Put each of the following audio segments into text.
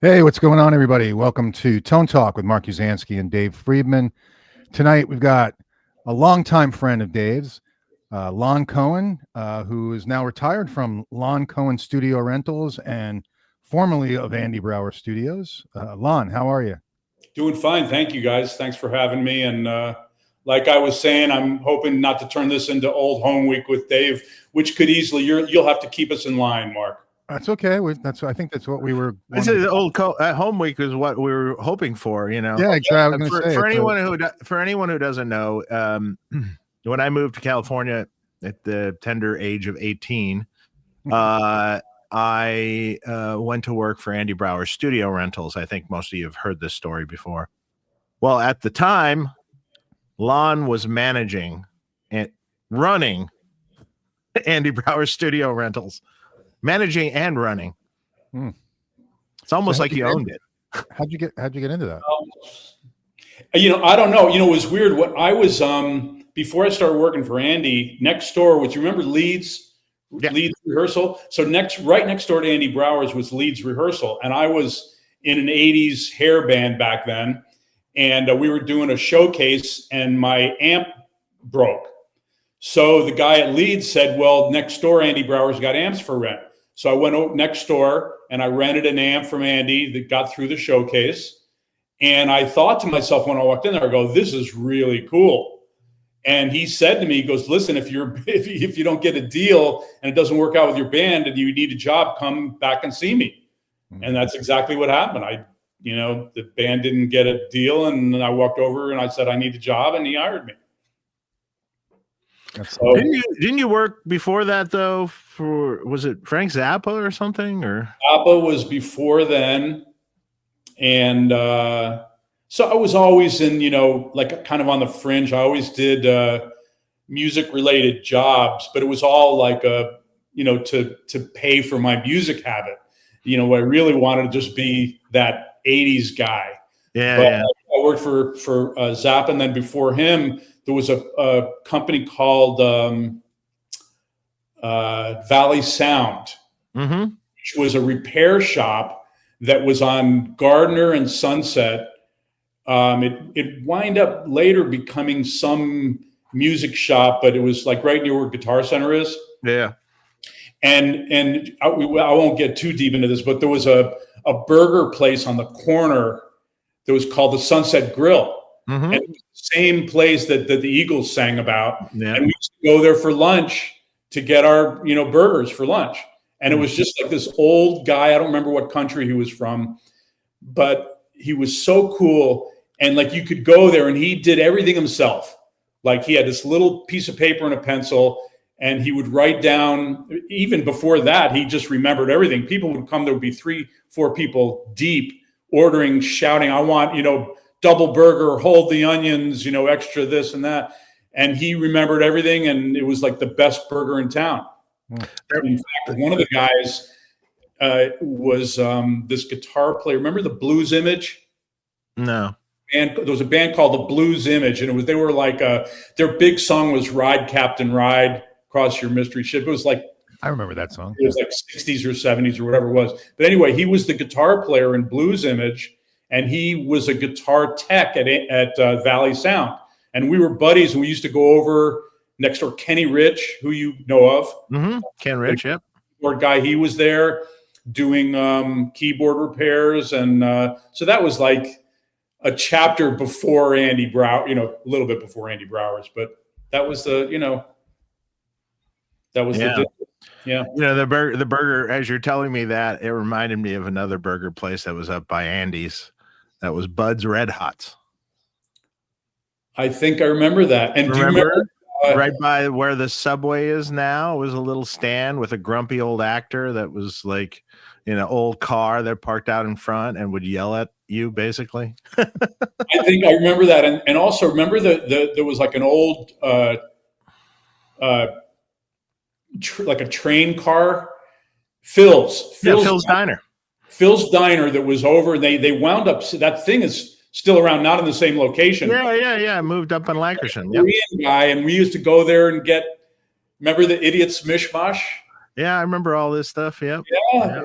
Hey, what's going on, everybody? Welcome to Tone Talk with Mark Uzansky and Dave Friedman. Tonight, we've got a longtime friend of Dave's, Lon Cohen, who is now retired from Cohen Studio Rentals and formerly of Andy Brauer Studios. Lon, how are you? Doing fine. Thank you, guys. Thanks for having me. And like I was saying, I'm hoping not to turn this into old home week with Dave, which could easily, you'll have to keep us in line, Mark. That's okay. I think that's what we were. The old home week is what we were hoping for, you know. Yeah, exactly. For anyone who doesn't know, when I moved to California at the tender age of 18, I went to work for Andy Brauer Studio Rentals. I think most of you have heard this story before. Well, at the time, Lon was managing and running Andy Brauer Studio Rentals. Managing and running. It's almost like you owned it. How'd you get into that? I don't know. It was weird. What I was before I started working for Andy, next door was, you remember Leeds rehearsal? So right next door to Andy Brauer's was Leeds rehearsal, and I was in an '80s hair band back then, and we were doing a showcase, and my amp broke. So the guy at Leeds said, "Well, next door Andy Brauer's got amps for rent." So I went next door and I rented an amp from Andy that got through the showcase. And I thought to myself when I walked in there, I go, "This is really cool." And he said to me, he goes, "Listen, if you don't get a deal and it doesn't work out with your band and you need a job, come back and see me." And that's exactly what happened. The band didn't get a deal, and I walked over and I said, "I need a job," and he hired me. So, didn't you work before that though? Was it Frank Zappa or something? Or Zappa was before then, and so I was always in, like kind of on the fringe. I always did music related jobs, but it was all like to pay for my music habit. I really wanted to just be that '80s guy. Yeah. I worked for Zappa, and then before him, there was a company called Valley Sound, which was a repair shop that was on Gardner and Sunset. It wound up later becoming some music shop, but it was like right near where Guitar Center is. Yeah. And I won't get too deep into this, but there was a burger place on the corner that was called the Sunset Grill. And it was the same place that the Eagles sang about. Yeah. And we used to go there for lunch to get our, burgers for lunch. And it was just like this old guy. I don't remember what country he was from, but he was so cool. And like you could go there and he did everything himself. Like he had this little piece of paper and a pencil, and he would write down, even before that, he just remembered everything. People would come, there would be 3-4 people deep ordering, shouting, "I want, double burger, hold the onions, extra this and that." And he remembered everything, and it was like the best burger in town. In fact, one of the guys was this guitar player. Remember the Blues Image? No. And there was a band called the Blues Image, and they were like their big song was "Ride Captain Ride Across Your Mystery Ship." It was like, I remember that song. It was like 60s or 70s or whatever it was. But anyway, he was the guitar player in Blues Image, and he was a guitar tech at Valley Sound. And we were buddies, and we used to go over next door. Kenny Rich, who you know of. Ken Rich, yep. Keyboard guy, he was there doing keyboard repairs. And so that was like a chapter before Andy Brauer, a little bit before Andy Brauer's. But that was the Yeah. The burger, as you're telling me that, it reminded me of another burger place that was up by Andy's. That was Bud's Red Hots. I think I remember that. And remember, do you remember right by where the subway is now, was a little stand with a grumpy old actor that was like in an old car that parked out in front and would yell at you, basically? I think I remember that. And also remember there was like an old like a train car, Phil's Diner. Phil's Diner that was over. They wound up, that thing is still around, not in the same location. Yeah. Moved up in Lancashire. Korean guy, and we used to go there and get. Remember the Idiot's Mishmash? Yeah, I remember all this stuff. Yep. Yeah.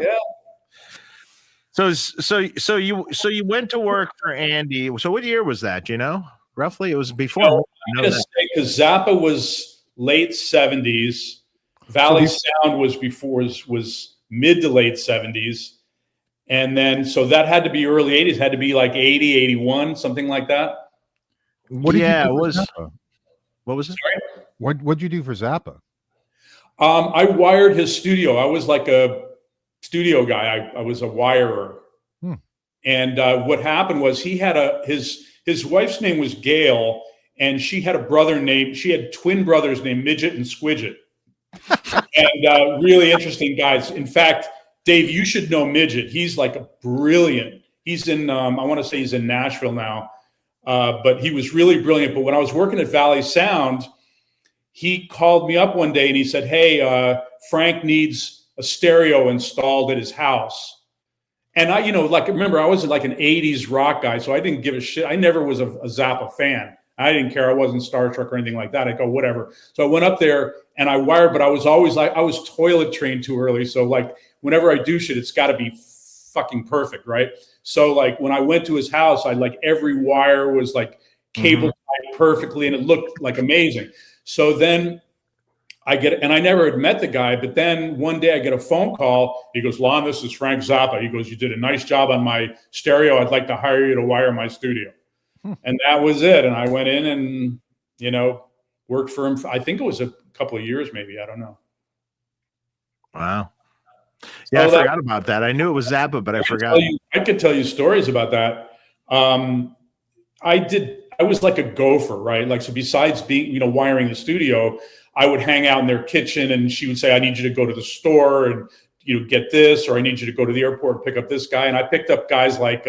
So you went to work for Andy. So what year was that? You know, roughly it was before. I'm going to say because Zappa was late 70s, Valley Sound was before was mid to late 70s, and then so that had to be early 80s. Had to be like 80, 81, something like that. What did you do for was. Zappa? What was it? Sorry? What'd you do for Zappa? I wired his studio. I was like a studio guy. I was a wirer. And what happened was he had his wife's name was Gail, and she had she had twin brothers named Midget and Squidget. And really interesting guys. In fact, Dave, you should know Midget. He's like a brilliant. He's in, I want to say he's in Nashville now, but he was really brilliant. But when I was working at Valley Sound, he called me up one day and he said, hey, Frank needs a stereo installed at his house. And I, remember I was like an 80s rock guy, so I didn't give a shit. I never was a Zappa fan. I didn't care. I wasn't Star Trek or anything like that. I go, whatever. So I went up there and I wired, but I was always like, I was toilet trained too early. So like whenever I do shit, it's got to be fucking perfect, right? So like when I went to his house, every wire was like cable tied perfectly and it looked like amazing. So then and I never had met the guy, but then one day I get a phone call. He goes, Lon, this is Frank Zappa. He goes, you did a nice job on my stereo. I'd like to hire you to wire my studio. And that was it. And I went in and, worked for him. I think it was a couple of years, maybe. I don't know. Wow. Yeah, I forgot about that. I knew it was Zappa, but I forgot. I could tell you stories about that. I was like a gopher, right? Like, so besides being, wiring the studio, I would hang out in their kitchen and she would say, I need you to go to the store and, get this, or I need you to go to the airport and pick up this guy. And I picked up guys like,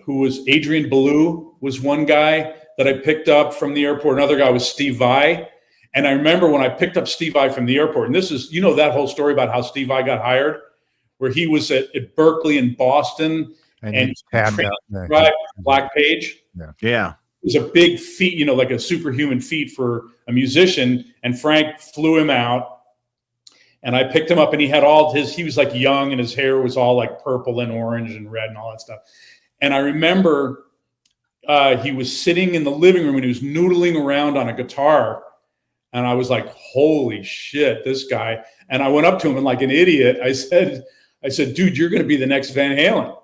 who was Adrian Ballou was one guy that I picked up from the airport. Another guy was Steve Vai. And I remember when I picked up Steve Vai from the airport, and this is, that whole story about how Steve Vai got hired, where he was at Berkeley in Boston and Black Page. Yeah. It was a big feat, like a superhuman feat for a musician. And Frank flew him out. And I picked him up and he had he was like young and his hair was all like purple and orange and red and all that stuff. And I remember he was sitting in the living room and he was noodling around on a guitar. And I was like, holy shit, this guy. And I went up to him and like an idiot, I said, dude, you're going to be the next Van Halen.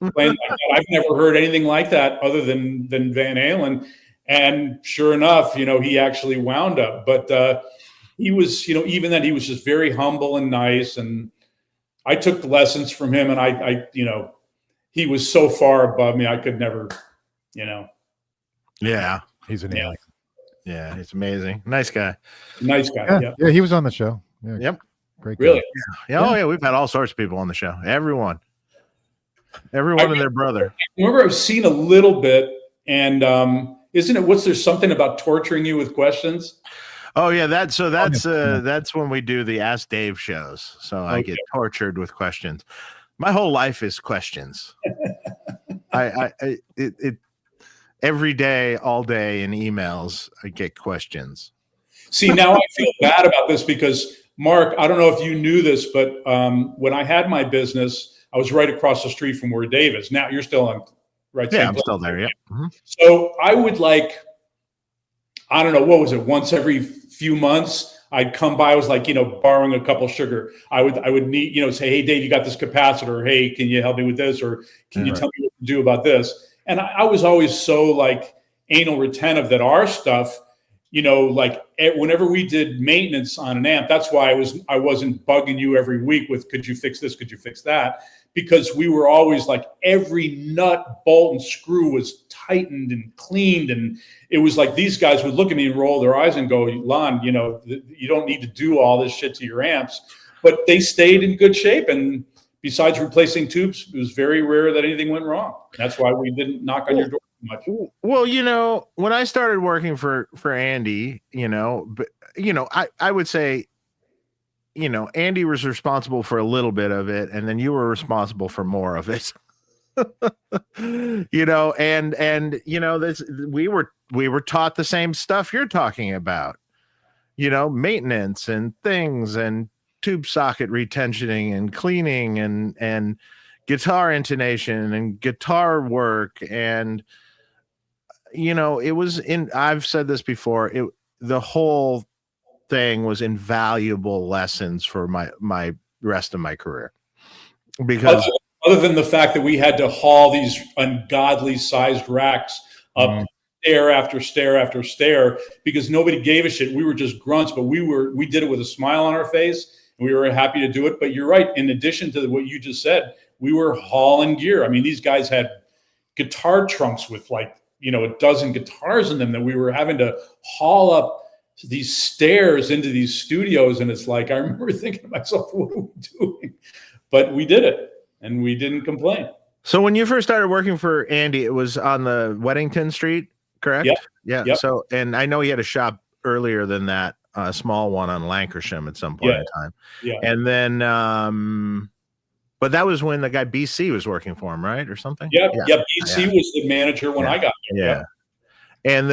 I've never heard anything like that other than Van Halen. And sure enough, he actually wound up. But he was, even then he was just very humble and nice. And I took the lessons from him and I he was so far above me. I could never, Yeah. He's an alien. Yeah, he's amazing. Nice guy. Nice guy. Yeah, he was on the show. Yeah. Yep. Great. Really? Yeah. Oh, yeah. We've had all sorts of people on the show. Everyone and their brother. I remember I've seen a little bit, and isn't it? There's something about torturing you with questions? Oh yeah, that's when we do the Ask Dave shows. So I get tortured with questions. My whole life is questions. It every day, all day in emails, I get questions. See, now I feel bad about this because Mark, I don't know if you knew this, but when I had my business, I was right across the street from where Dave is. Now you're still on, right? Yeah, I'm still there. Yeah. Mm-hmm. So I would I don't know, what was it? Once every few months, I'd come by. I was like, borrowing a couple sugar. I would need, say, hey, Dave, you got this capacitor. Hey, can you help me with this? Or can you tell me what to do about this? And I was always so anal retentive that our stuff, whenever we did maintenance on an amp, that's why I wasn't bugging you every week with, could you fix this? Could you fix that? Because we were always every nut, bolt, and screw was tightened and cleaned. And it was like these guys would look at me and roll their eyes and go, Lon, you don't need to do all this shit to your amps. But they stayed in good shape. And besides replacing tubes, it was very rare that anything went wrong. That's why we didn't knock on your door too much. Well, when I started working for Andy, I would say, Andy was responsible for a little bit of it, and then you were responsible for more of it. We were taught the same stuff you're talking about, maintenance and things and tube socket retensioning and cleaning and guitar intonation and guitar work. And it was I've said this before, the whole thing was invaluable lessons for my rest of my career, because other than the fact that we had to haul these ungodly sized racks up stair after stair after stair, because nobody gave a shit. We were just grunts, but we did it with a smile on our face, and we were happy to do it. But you're right. In addition to what you just said, we were hauling gear. I mean, these guys had guitar trunks with a dozen guitars in them that we were having to haul up these stairs into these studios. And it's like, I remember thinking to myself, what are we doing? But we did it, and we didn't complain. So when you first started working for Andy, it was on the Weddington Street, correct? Yeah. Yep. So, and I know he had a shop earlier than that, a small one on Lancashire at some point in time. Yeah. And then, but that was when the guy BC was working for him, right? Or something? Yeah. BC was the manager when I got there. Yeah. And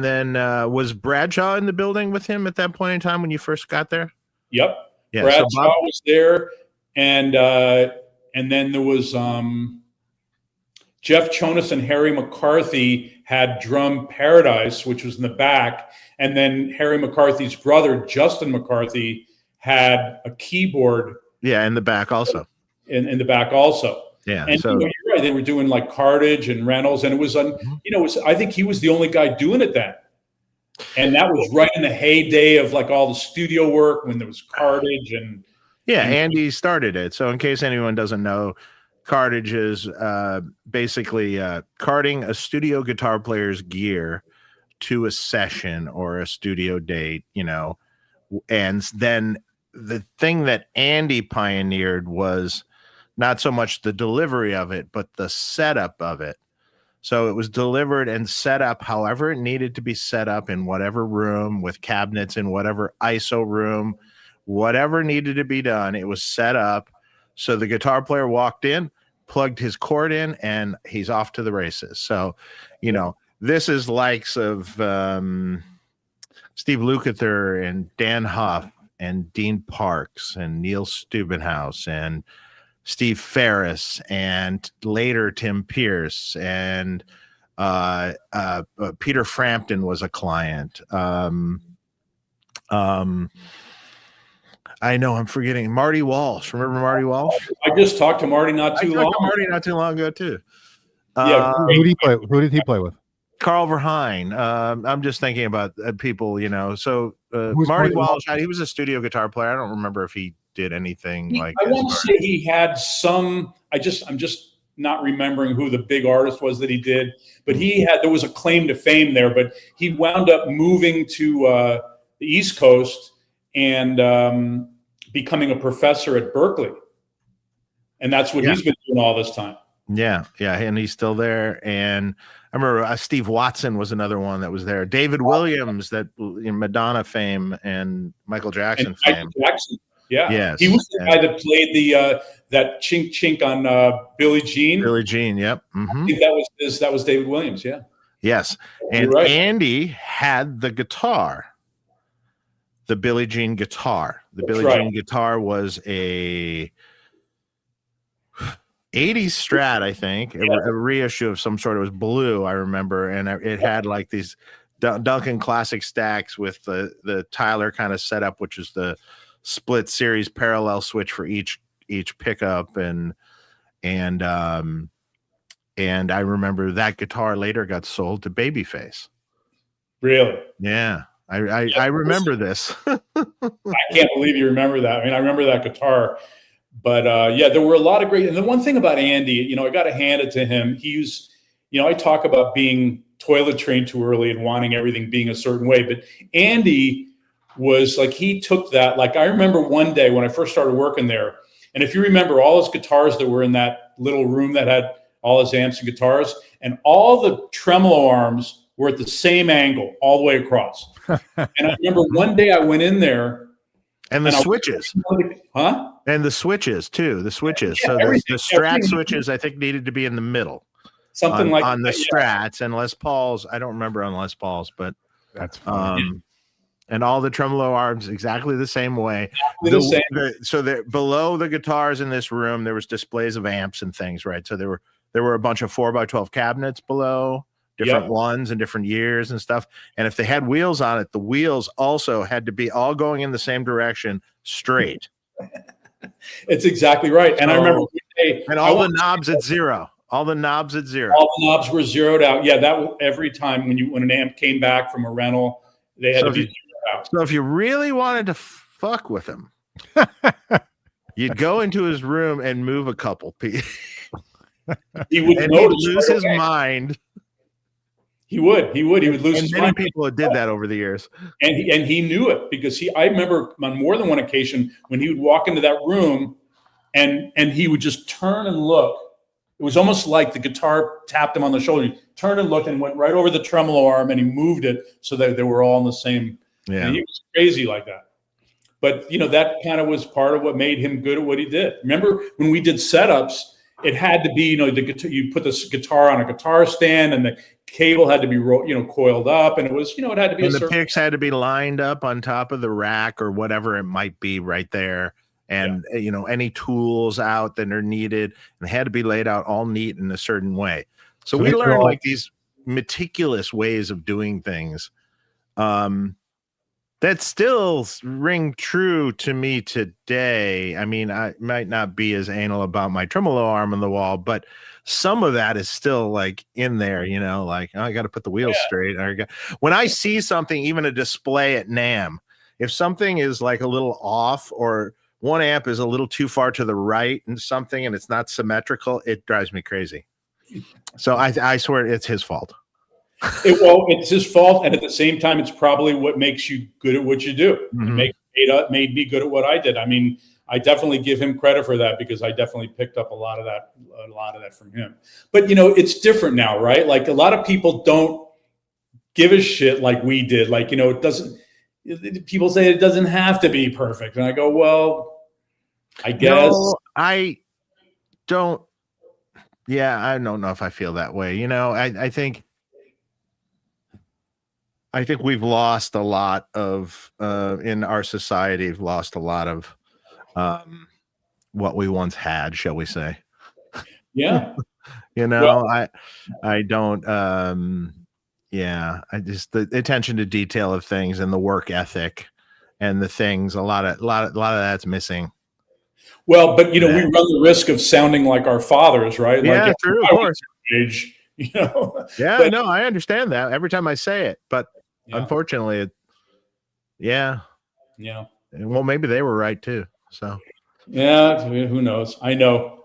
then was Bradshaw in the building with him at that point in time when you first got there? Yep. Yeah. Bradshaw was there, and then there was Jeff Chonis and Harry McCarthy had Drum Paradise, which was in the back, and then Harry McCarthy's brother Justin McCarthy had a keyboard. Yeah, in the back also. In the back also. Yeah. And so you're right. They were doing like cartage and rentals, and it was I think he was the only guy doing it then. And that was right in the heyday of like all the studio work when there was cartage and. Yeah, Andy started it. So in case anyone doesn't know, cartage is basically carting a studio guitar player's gear to a session or a studio date, and then the thing that Andy pioneered was not so much the delivery of it, but the setup of it. So it was delivered and set up however it needed to be set up in whatever room, with cabinets in whatever ISO room, whatever needed to be done. It was set up. So the guitar player walked in, plugged his cord in, and he's off to the races. So, this is likes of Steve Lukather and Dan Huff and Dean Parks and Neil Steubenhaus and Steve Ferris and later Tim Pierce and Peter Frampton was a client. I know I'm forgetting Marty Walsh. Remember Marty Walsh? I just talked to Marty not too long ago too. Who did he play with? Carl Verheyen. I'm just thinking about people, So Marty Walsh, he was a studio guitar player. I don't remember if he did anything like. I want to say he had some. I'm just not remembering who the big artist was that he did, but there was a claim to fame there. But he wound up moving to the East Coast and becoming a professor at Berkeley, and that's what he's been doing all this time. Yeah, and he's still there. And I remember Steve Watson was another one that was there. David Williams, that Madonna fame and Michael Jackson fame. Yeah, yes. He was the guy that played the that chink chink on Billie Jean. Billie Jean, yep. Mm-hmm. I think that was David Williams. Yeah. Yes, and Andy had the guitar, the Billie Jean guitar. The Billie Jean guitar was a 80s Strat, I think, a reissue of some sort. It was blue, I remember, and it had like these Duncan Classic stacks with the Tyler kind of setup, which is the split series parallel switch for each pickup, and I remember that guitar later got sold to Babyface. Really? Yeah. I remember this. I can't believe you remember that. I mean, I remember that guitar. But there were a lot of great. And the one thing about Andy, I got to hand it to him. He's, I talk about being toilet trained too early and wanting everything being a certain way. But Andy was like, he took that. Like, I remember one day when I first started working there, and if you remember all his guitars that were in that little room that had all his amps and guitars, and all the tremolo arms were at the same angle all the way across. And I remember one day I went in there. And the switches. Huh? And the switches too. The switches. Yeah, so the Strat switches, I think, needed to be in the middle. Something like on the Strats and Les Pauls. I don't remember on Les Pauls, but that's fine. And all the tremolo arms exactly the same way. So below the guitars in this room, there was displays of amps and things, right? So there were a bunch of 4x12 cabinets below, different ones and different years and stuff. And if they had wheels on it, the wheels also had to be all going in the same direction, straight. It's exactly right. And I remember all the knobs at zero. All the knobs at zero. All the knobs were zeroed out. Yeah, that every time when an amp came back from a rental, they had to be zeroed out. So if you really wanted to fuck with him, you'd go into his room and move a couple pieces. He would lose his mind. He would lose his mind. Many people did that over the years. And he knew it because I remember on more than one occasion when he would walk into that room and he would just turn and look. It was almost like the guitar tapped him on the shoulder. He turned and looked and went right over the tremolo arm and he moved it so that they were all in the same. Yeah. And he was crazy like that. But, that kind of was part of what made him good at what he did. Remember when we did setups, it had to be, the guitar, you put this guitar on a guitar stand and the cable had to be, coiled up. And it was, it had to be. And the picks had to be lined up on top of the rack or whatever it might be right there. And, any tools out that are needed and had to be laid out all neat in a certain way. So we learned like these meticulous ways of doing things that still ring true to me today. I mean, I might not be as anal about my tremolo arm on the wall, but some of that is still like in there, like I got to put the wheels straight. When I see something, even a display at NAMM, if something is like a little off or one amp is a little too far to the right and something, and it's not symmetrical, it drives me crazy. So I swear it's his fault. It's his fault. And at the same time, it's probably what makes you good at what you do. Mm-hmm. It made me good at what I did. I mean, I definitely give him credit for that because I definitely picked up a lot of that from him. But, it's different now, right? Like a lot of people don't give a shit like we did. Like, it doesn't. People say it doesn't have to be perfect. And I go, well, I guess. No, I don't. Yeah, I don't know if I feel that way. I think we've lost a lot of, in our society, we've lost a lot of what we once had, shall we say. Yeah. I don't. Yeah, the attention to detail of things and the work ethic and the things, a lot of that's missing. Well, but we run the risk of sounding like our fathers, right? Yeah, like, true, of course. Age, Yeah, no, I understand that every time I say it, but unfortunately, yeah. Well, maybe they were right too. So, yeah, who knows? I know.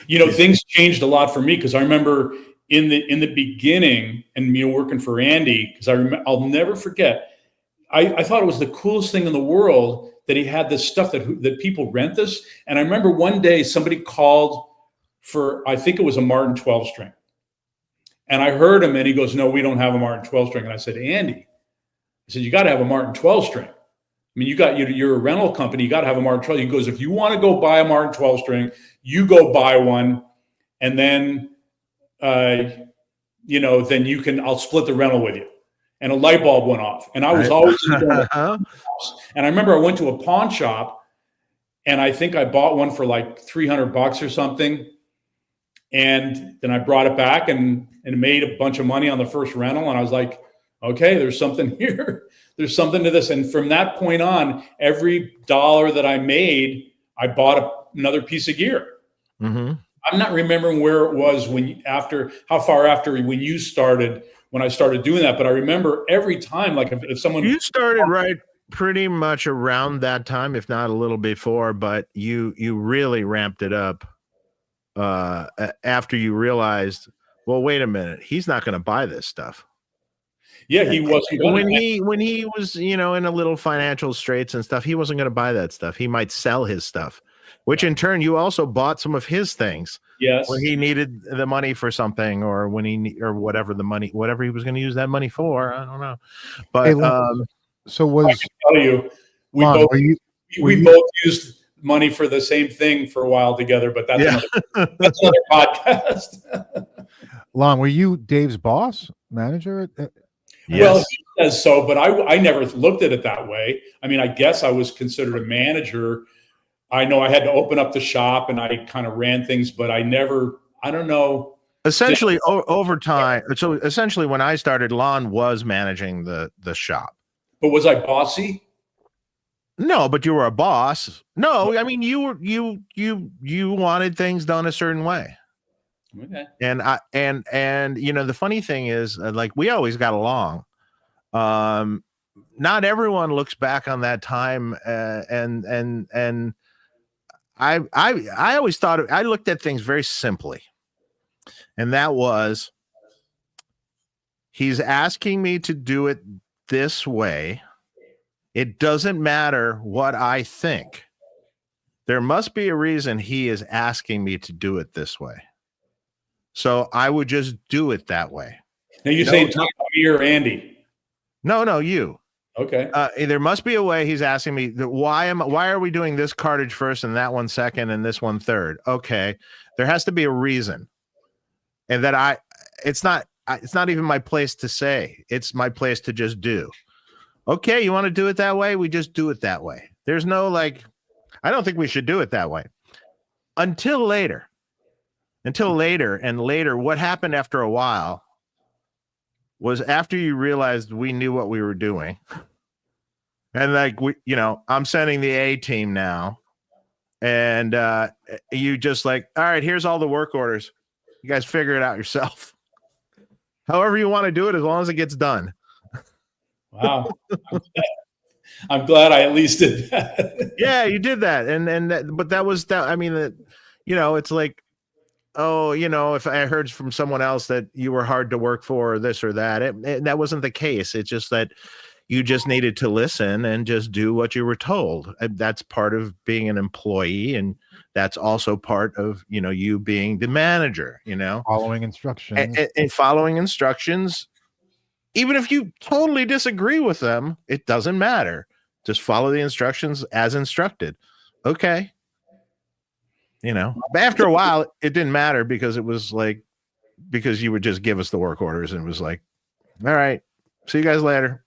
Things changed a lot for me because I remember in the beginning and me working for Andy, because I'll never forget. I thought it was the coolest thing in the world that he had this stuff that people rent this. And I remember one day somebody called for, I think it was a Martin 12 string. And I heard him and he goes, "No, we don't have a Martin 12 string." And I said, "Andy," I said, "you got to have a Martin 12 string. I mean, you're a rental company. You got to have a Martin 12. He goes, "If you want to go buy a Martin 12 string, you go buy one. And then, then you can, I'll split the rental with you." And a light bulb went off. And I was always, and I remember I went to a pawn shop and I think I bought one for like $300 or something. And then I brought it back and made a bunch of money on the first rental. And I was like, okay, there's something here. There's something to this. And from that point on, every dollar that I made, I bought another piece of gear. Mm-hmm. I'm not remembering where it was how far after when you started, when I started doing that. But I remember every time, like if someone. You started right pretty much around that time, if not a little before, but you really ramped it up after you realized, well, wait a minute, he's not going to buy this stuff. Yeah, he wasn't. When he was, in a little financial straits and stuff, he wasn't going to buy that stuff. He might sell his stuff, which in turn you also bought some of his things. Yes. When he needed the money for something, or whatever he was going to use that money for. I don't know. But so was, I can tell you, we both used money for the same thing for a while together, but that's another podcast. Lon, were you Dave's boss, manager? Yes. Well, he says so, but I never looked at it that way. I mean, I guess I was considered a manager. I know I had to open up the shop and I kind of ran things, but I don't know. Essentially, over time. So essentially, when I started, Lon was managing the shop. But was I bossy? No, but you were a boss. No, I mean you wanted things done a certain way. Okay. And the funny thing is, like, we always got along. Not everyone looks back on that time, and I always thought I looked at things very simply, and that was, he's asking me to do it this way. It doesn't matter what I think. There must be a reason he is asking me to do it this way. So I would just do it that way. Now you saying me or Andy? No, you. Okay. There must be a way he's asking me why are we doing this cartage first and that one second and this one third? Okay. There has to be a reason. And that it's not even my place to say. It's my place to just do. Okay, you want to do it that way? We just do it that way. There's no I don't think we should do it that way. Until later. And later, what happened after a while was, after you realized we knew what we were doing. And I'm sending the A team now. And you just all right, here's all the work orders. You guys figure it out yourself. However you want to do it, as long as it gets done. Wow. I'm glad I at least did that. Yeah, you did that. But that was that. I mean, it's like, oh, if I heard from someone else that you were hard to work for, or this or that, that wasn't the case. It's just that you just needed to listen and just do what you were told. That's part of being an employee. And that's also part of, you being the manager, Following instructions. And following instructions. Even if you totally disagree with them, it doesn't matter. Just follow the instructions as instructed. Okay. But after a while, it didn't matter, because it was because you would just give us the work orders, and it was like, all right, see you guys later.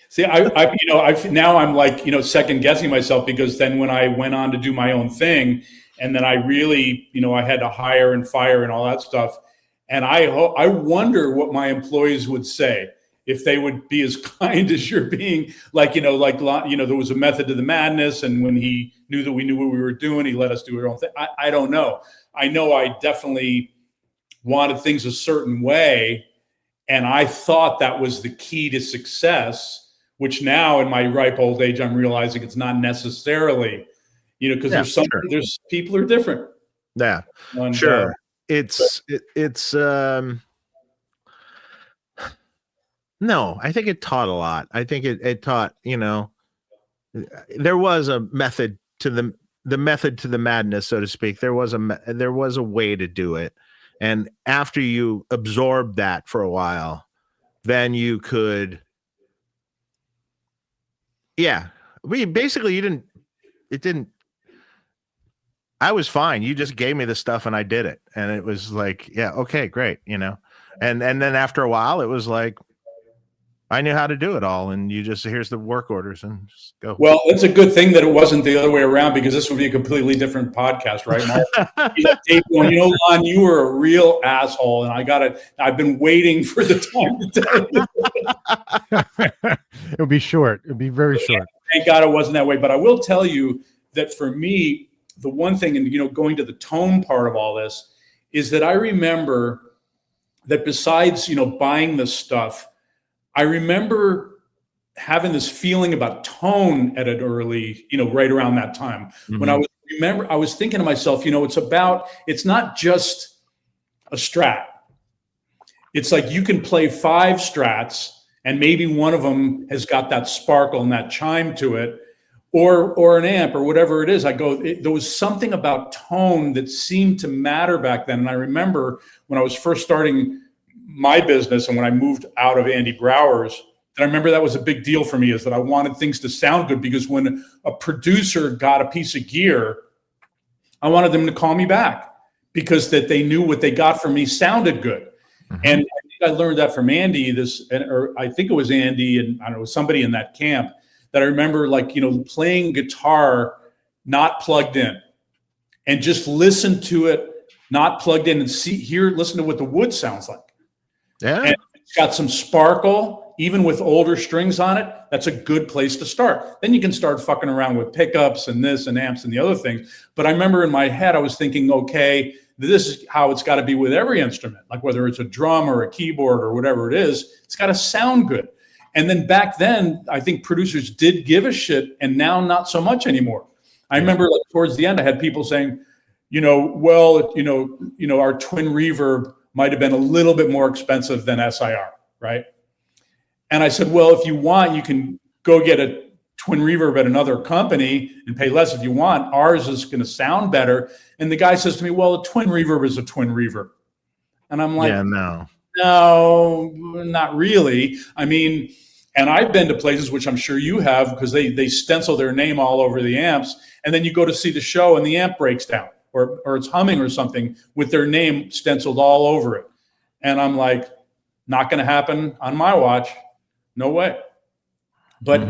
See, now I'm second guessing myself, because then when I went on to do my own thing, and then I really, I had to hire and fire and all that stuff. And I wonder what my employees would say if they would be as kind as you're being. There was a method to the madness, and when he knew that we knew what we were doing, he let us do our own thing. I don't know. I know I definitely wanted things a certain way, and I thought that was the key to success, which now in my ripe old age, I'm realizing it's not necessarily, because there's people are different. Yeah, and, sure. No, I think it taught a lot. I think it taught, there was a method to the method to the madness, so to speak. There was a way to do it. And after you absorbed that for a while, then you could, I was fine. You just gave me the stuff and I did it. And it was like, yeah, okay, great. And then after a while, it was like, I knew how to do it all, and here's the work orders and just go. Well, it's a good thing that it wasn't the other way around, because this would be a completely different podcast right now. Dave going, Lon, you were a real asshole, and I've been waiting for the time to tell you. It'll be short. It'll be very short. Thank God it wasn't that way. But I will tell you that for me, the one thing, and going to the tone part of all this, is that I remember that besides, buying the stuff, I remember having this feeling about tone at an early, right around that time. Mm-hmm. When I was thinking to myself, it's not just a strat. It's like you can play 5 strats and maybe one of them has got that sparkle and that chime to it, or an amp or whatever it is. There was something about tone that seemed to matter back then. And I remember when I was first starting my business, and when I moved out of Andy Brauer's, and I remember that was a big deal for me, is that I wanted things to sound good, because when a producer got a piece of gear, I wanted them to call me back, because that they knew what they got from me sounded good. Mm-hmm. I learned that from Andy, or I think it was Andy, and I don't know, somebody in that camp, that I remember, like, playing guitar not plugged in, and just listen to it not plugged in, and listen to what the wood sounds like. Yeah. And it's got some sparkle, even with older strings on it. That's a good place to start. Then you can start fucking around with pickups and this and amps and the other things. But I remember in my head, I was thinking, okay, this is how it's got to be with every instrument. Like whether it's a drum or a keyboard or whatever it is, it's got to sound good. And then back then, I think producers did give a shit, and now not so much anymore. I remember, like, towards the end, I had people saying, our twin reverb might have been a little bit more expensive than SIR, right? And I said, well, if you want, you can go get a twin reverb at another company and pay less if you want. Ours is going to sound better. And the guy says to me, well, a twin reverb is a twin reverb. And I'm like, no, not really. I mean, and I've been to places, which I'm sure you have, because they stencil their name all over the amps. And then you go to see the show and the amp breaks down, or it's humming or something with their name stenciled all over it. And I'm like, not going to happen on my watch. No way. But,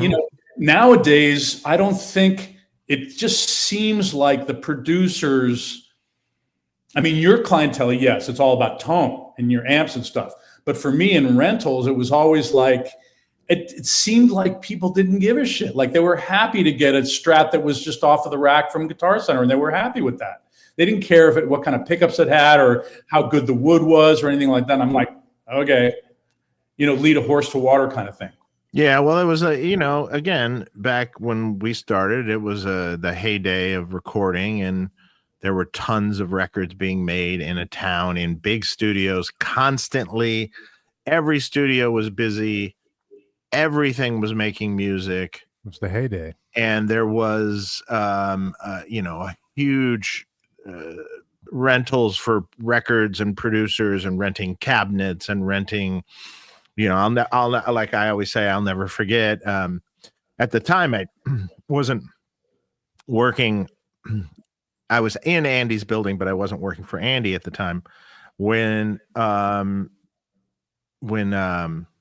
nowadays, I don't think, it just seems like the producers, I mean, your clientele, yes, it's all about tone and your amps and stuff. But for me in rentals, it was always like, it seemed like people didn't give a shit. Like they were happy to get a Strat that was just off of the rack from Guitar Center, and they were happy with that. They didn't care what kind of pickups it had or how good the wood was or anything like that. And I'm like, okay, lead a horse to water kind of thing. Yeah, well, it was again, back when we started, it was the heyday of recording, and there were tons of records being made in a town in big studios constantly. Every studio was busy. Everything was making music. It was the heyday. And there was, a huge rentals for records and producers, and renting cabinets and renting, I'll like I always say, I'll never forget. At the time, I wasn't working. I was in Andy's building, but I wasn't working for Andy at the time.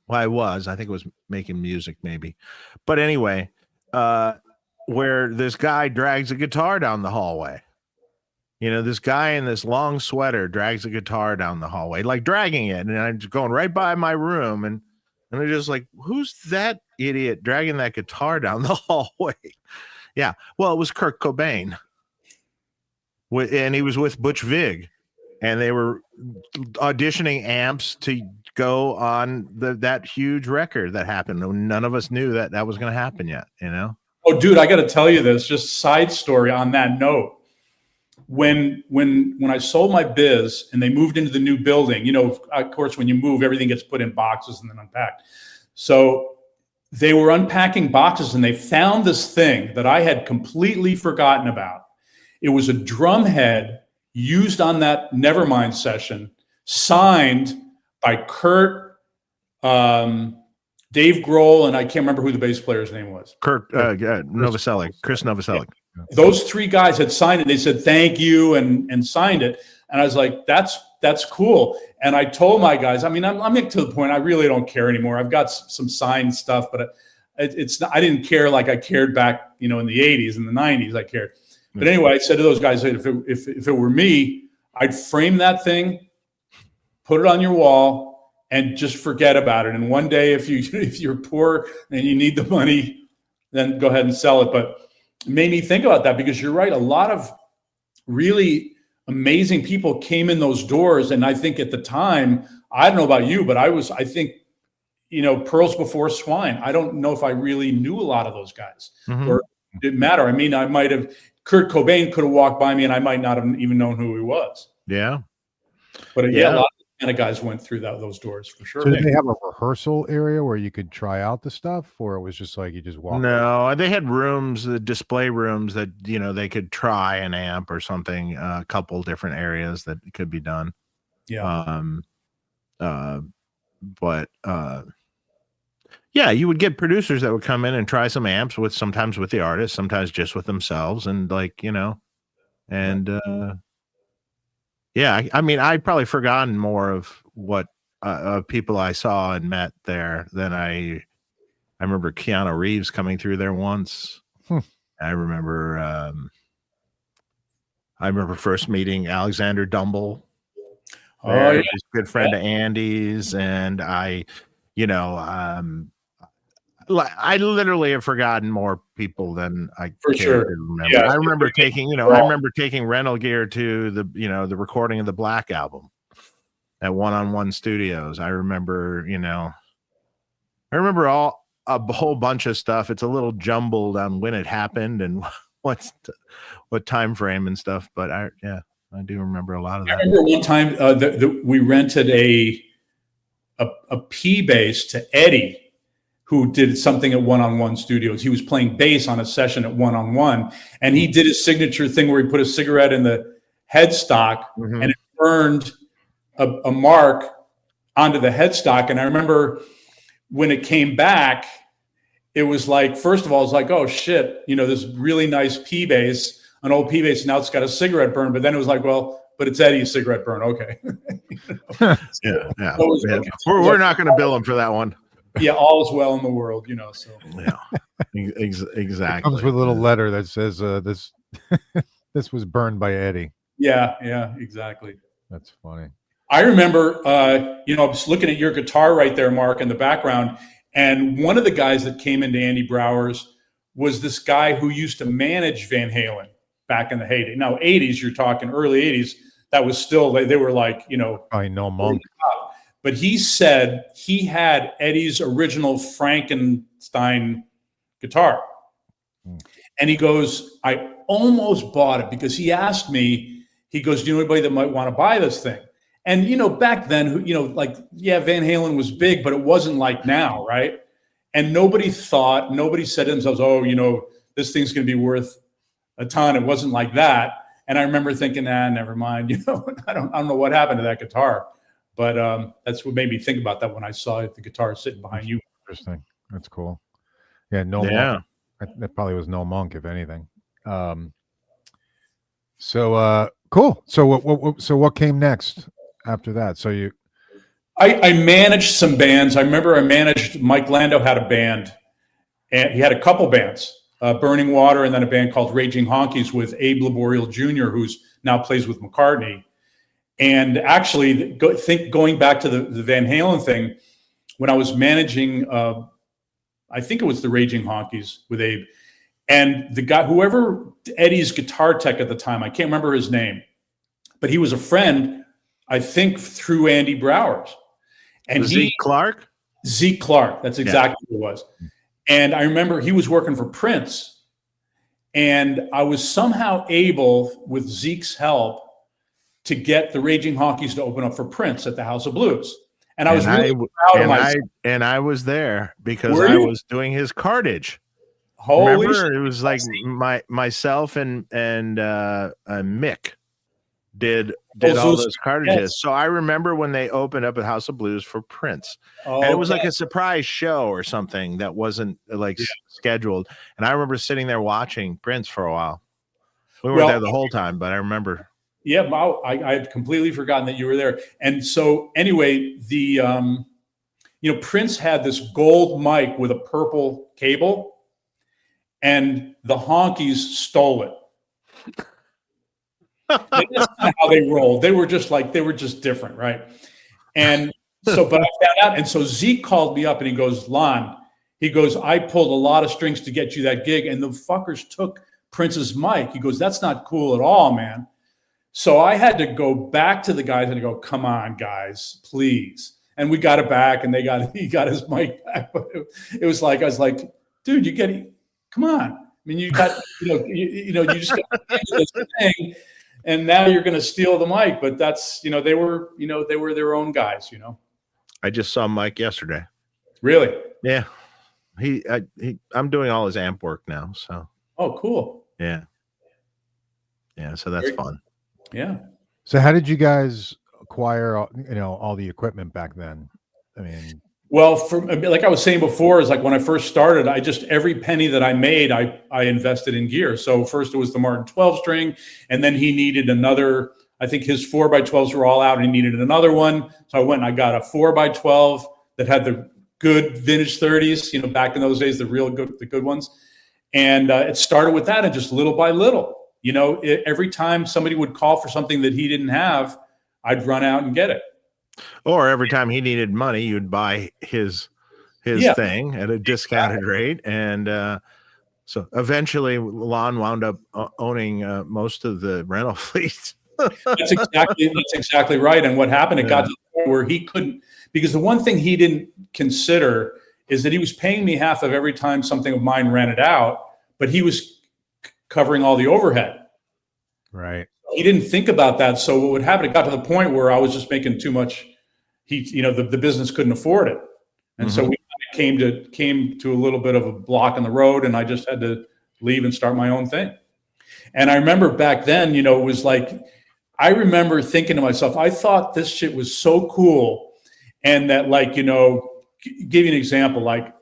I think it was making music maybe. But anyway, where this guy drags a guitar down the hallway. This guy in this long sweater drags a guitar down the hallway, like dragging it. And I'm just going right by my room. And I'm just like, who's that idiot dragging that guitar down the hallway? Yeah. Well, it was Kurt Cobain. And he was with Butch Vig. And they were auditioning amps to go on that huge record that happened. None of us knew that was going to happen yet, Oh, dude, I got to tell you this, just side story on that note. When I sold my biz and they moved into the new building, of course, when you move, everything gets put in boxes and then unpacked. So they were unpacking boxes and they found this thing that I had completely forgotten about. It was a drum head used on that Nevermind session, signed by Kurt, Dave Grohl, and I can't remember who the bass player's name was. Kurt Novoselic, Chris Novoselic. Yeah. Those three guys had signed it. They said thank you and signed it. And I was like, that's cool. And I told my guys, I mean, I'm to the point I really don't care anymore. I've got some signed stuff, but it's not, I didn't care like I cared back, in the 80s and the 90s. I cared. But anyway, I said to those guys, if it were me, I'd frame that thing, put it on your wall, and just forget about it. And one day, if you're poor and you need the money, then go ahead and sell it. But it made me think about that, because you're right. A lot of really amazing people came in those doors. And I think at the time, I don't know about you, but I think, pearls before swine. I don't know if I really knew a lot of those guys, or it didn't matter. I mean, Kurt Cobain could have walked by me and I might not have even known who he was. Yeah. But a lot of kind of guys went through those doors for sure. So did they have a rehearsal area where you could try out the stuff, or it was just like you just walk? No, they had rooms, the display rooms that, they could try an amp or something, a couple different areas that could be done. Yeah. Yeah, you would get producers that would come in and try some amps sometimes with the artist, sometimes just with themselves. And yeah, I mean, I'd probably forgotten more of what people I saw and met there. Then I remember Keanu Reeves coming through there once. I remember first meeting Alexander Dumble. Oh, yeah. He's a good friend of Andy's, and I literally have forgotten more people than I For care sure. to remember. Yeah. I remember taking rental gear to the recording of the Black album at One-on-One Studios. I remember a whole bunch of stuff. It's a little jumbled on when it happened and what time frame and stuff, but I do remember a lot of that. I remember one time we rented a P bass to Eddie, who did something at One-on-One Studios. He was playing bass on a session at One-on-One, and he did his signature thing where he put a cigarette in the headstock and it burned a mark onto the headstock. And I remember when it came back, it was like, first of all, it's like, oh shit, this really nice P bass, an old P bass, now it's got a cigarette burn. But then it was like, well, but it's Eddie's cigarette burn. Okay. Yeah. We're not going to bill him for that one. Yeah, all is well in the world, so. Yeah, exactly. It comes with a little letter that says this this was burned by Eddie. Yeah, exactly. That's funny. I remember, I was looking at your guitar right there, Mark, in the background, and one of the guys that came into Andy Brauer's was this guy who used to manage Van Halen back in the heyday. Now, 80s, you're talking early 80s, that was still, they were like, I know Monk. But he said he had Eddie's original Frankenstein guitar. And he goes, I almost bought it because he asked me, he goes, do you know anybody that might want to buy this thing? And, back then, Van Halen was big, but it wasn't like now, right? And nobody said to themselves, oh, this thing's going to be worth a ton. It wasn't like that. And I remember thinking, never mind. I don't know what happened to that guitar. But that's what made me think about that when I saw the guitar sitting behind you. Interesting. That's cool. Yeah, Monk. That probably was no Monk, if anything. So cool. So what came next after that? So I managed some bands. I remember I managed Mike Landau had a band, and he had a couple bands, Burning Water, and then a band called Raging Honkies with Abe Laboriel Jr., who's now plays with McCartney. And actually, going back to the Van Halen thing, when I was managing, I think it was the Raging Honkies with Abe, and the guy, whoever Eddie's guitar tech at the time, I can't remember his name, but he was a friend, I think, through Andy Brauer's. And Zeke Clark? Zeke Clark, that's exactly who it was. And I remember he was working for Prince, and I was somehow able, with Zeke's help, to get the Raging Honkies to open up for Prince at the House of Blues. And I was really proud of myself. And I was there because I was doing his cartage. Holy shit. It was like myself and Mick did all those cartages. Yes. So I remember when they opened up at House of Blues for Prince. And it was like a surprise show or something that wasn't scheduled. And I remember sitting there watching Prince for a while. We weren't there the whole time, but I remember. Yeah, I had completely forgotten that you were there. And so anyway, the Prince had this gold mic with a purple cable, and the Honkies stole it. That's not how they rolled. They were just different, right? And so, but I found out, and so Zeke called me up and he goes, Lon, I pulled a lot of strings to get you that gig, and the fuckers took Prince's mic. He goes, that's not cool at all, man. So I had to go back to the guys and go, come on, guys, please. And we got it back, and he got his mic back. But it was like, I was like, dude, come on. I mean, you got, you just got this thing, and now you're going to steal the mic. But that's, they were their own guys, I just saw Mike yesterday. Really? Yeah. I'm doing all his amp work now. So. Oh, cool. Yeah. Yeah. So that's fun. Yeah. So how did you guys acquire, all the equipment back then? I mean, well, like I was saying before, is like when I first started, every penny that I made, I invested in gear. So first it was the Martin 12 string, and then he needed another I think his 4x12s were all out and he needed another one. So I went and I got a 4x12 that had the good vintage 30s, you know, back in those days, the good ones. And it started with that, and just little by little, you know, every time somebody would call for something that he didn't have, I'd run out and get it. Or every time he needed money, you'd buy his thing at a discounted rate. And so eventually Lon wound up owning most of the rental fleet. That's exactly right. And what happened, it got to the point where he couldn't, because the one thing he didn't consider is that he was paying me half of every time something of mine rented out, but he was covering all the overhead. Right. He didn't think about that. So what would happen, it got to the point where I was just making too much. The business couldn't afford it. And so we came to a little bit of a block in the road, and I just had to leave and start my own thing. And I remember back then, you know, it was like, I remember thinking to myself, I thought this shit was so cool. And that, like, you know, give you an example. Like,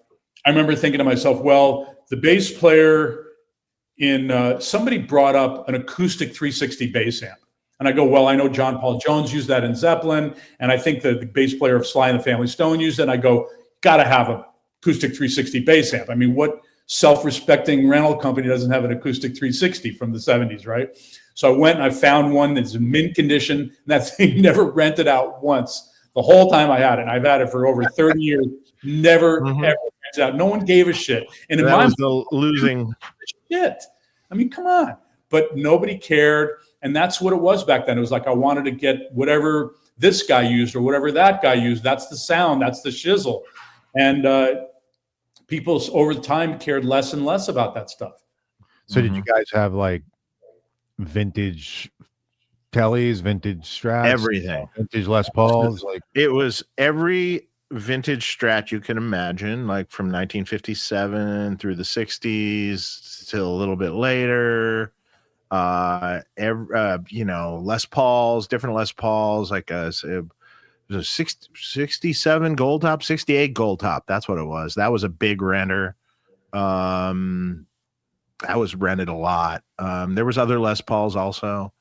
I remember thinking to myself, well, the bass player somebody brought up an acoustic 360 bass amp. And I go, well, I know John Paul Jones used that in Zeppelin. And I think the bass player of Sly and the Family Stone used it. And I go, got to have a acoustic 360 bass amp. I mean, what self-respecting rental company doesn't have an acoustic 360 from the 70s, right? So I went and I found one that's in mint condition, and that thing never rented out once. The whole time I had it, and I've had it for over 30 years, never ever rented out. No one gave a shit. And in my was losing shit. I mean, come on. But nobody cared, and that's what it was back then. It was like I wanted to get whatever this guy used or whatever that guy used. That's the sound. That's the shizzle. And people over the time cared less and less about that stuff. So did you guys have like vintage Tellys, vintage Strats, everything, vintage Les Pauls? Like, it was every vintage Strat you can imagine, like from 1957 through the 60s till a little bit later. You know, Les Pauls, different Les Pauls, like it was a 67 gold top, 68 gold top. That's what it was. That was a big renter. That was rented a lot. There was other Les Pauls also.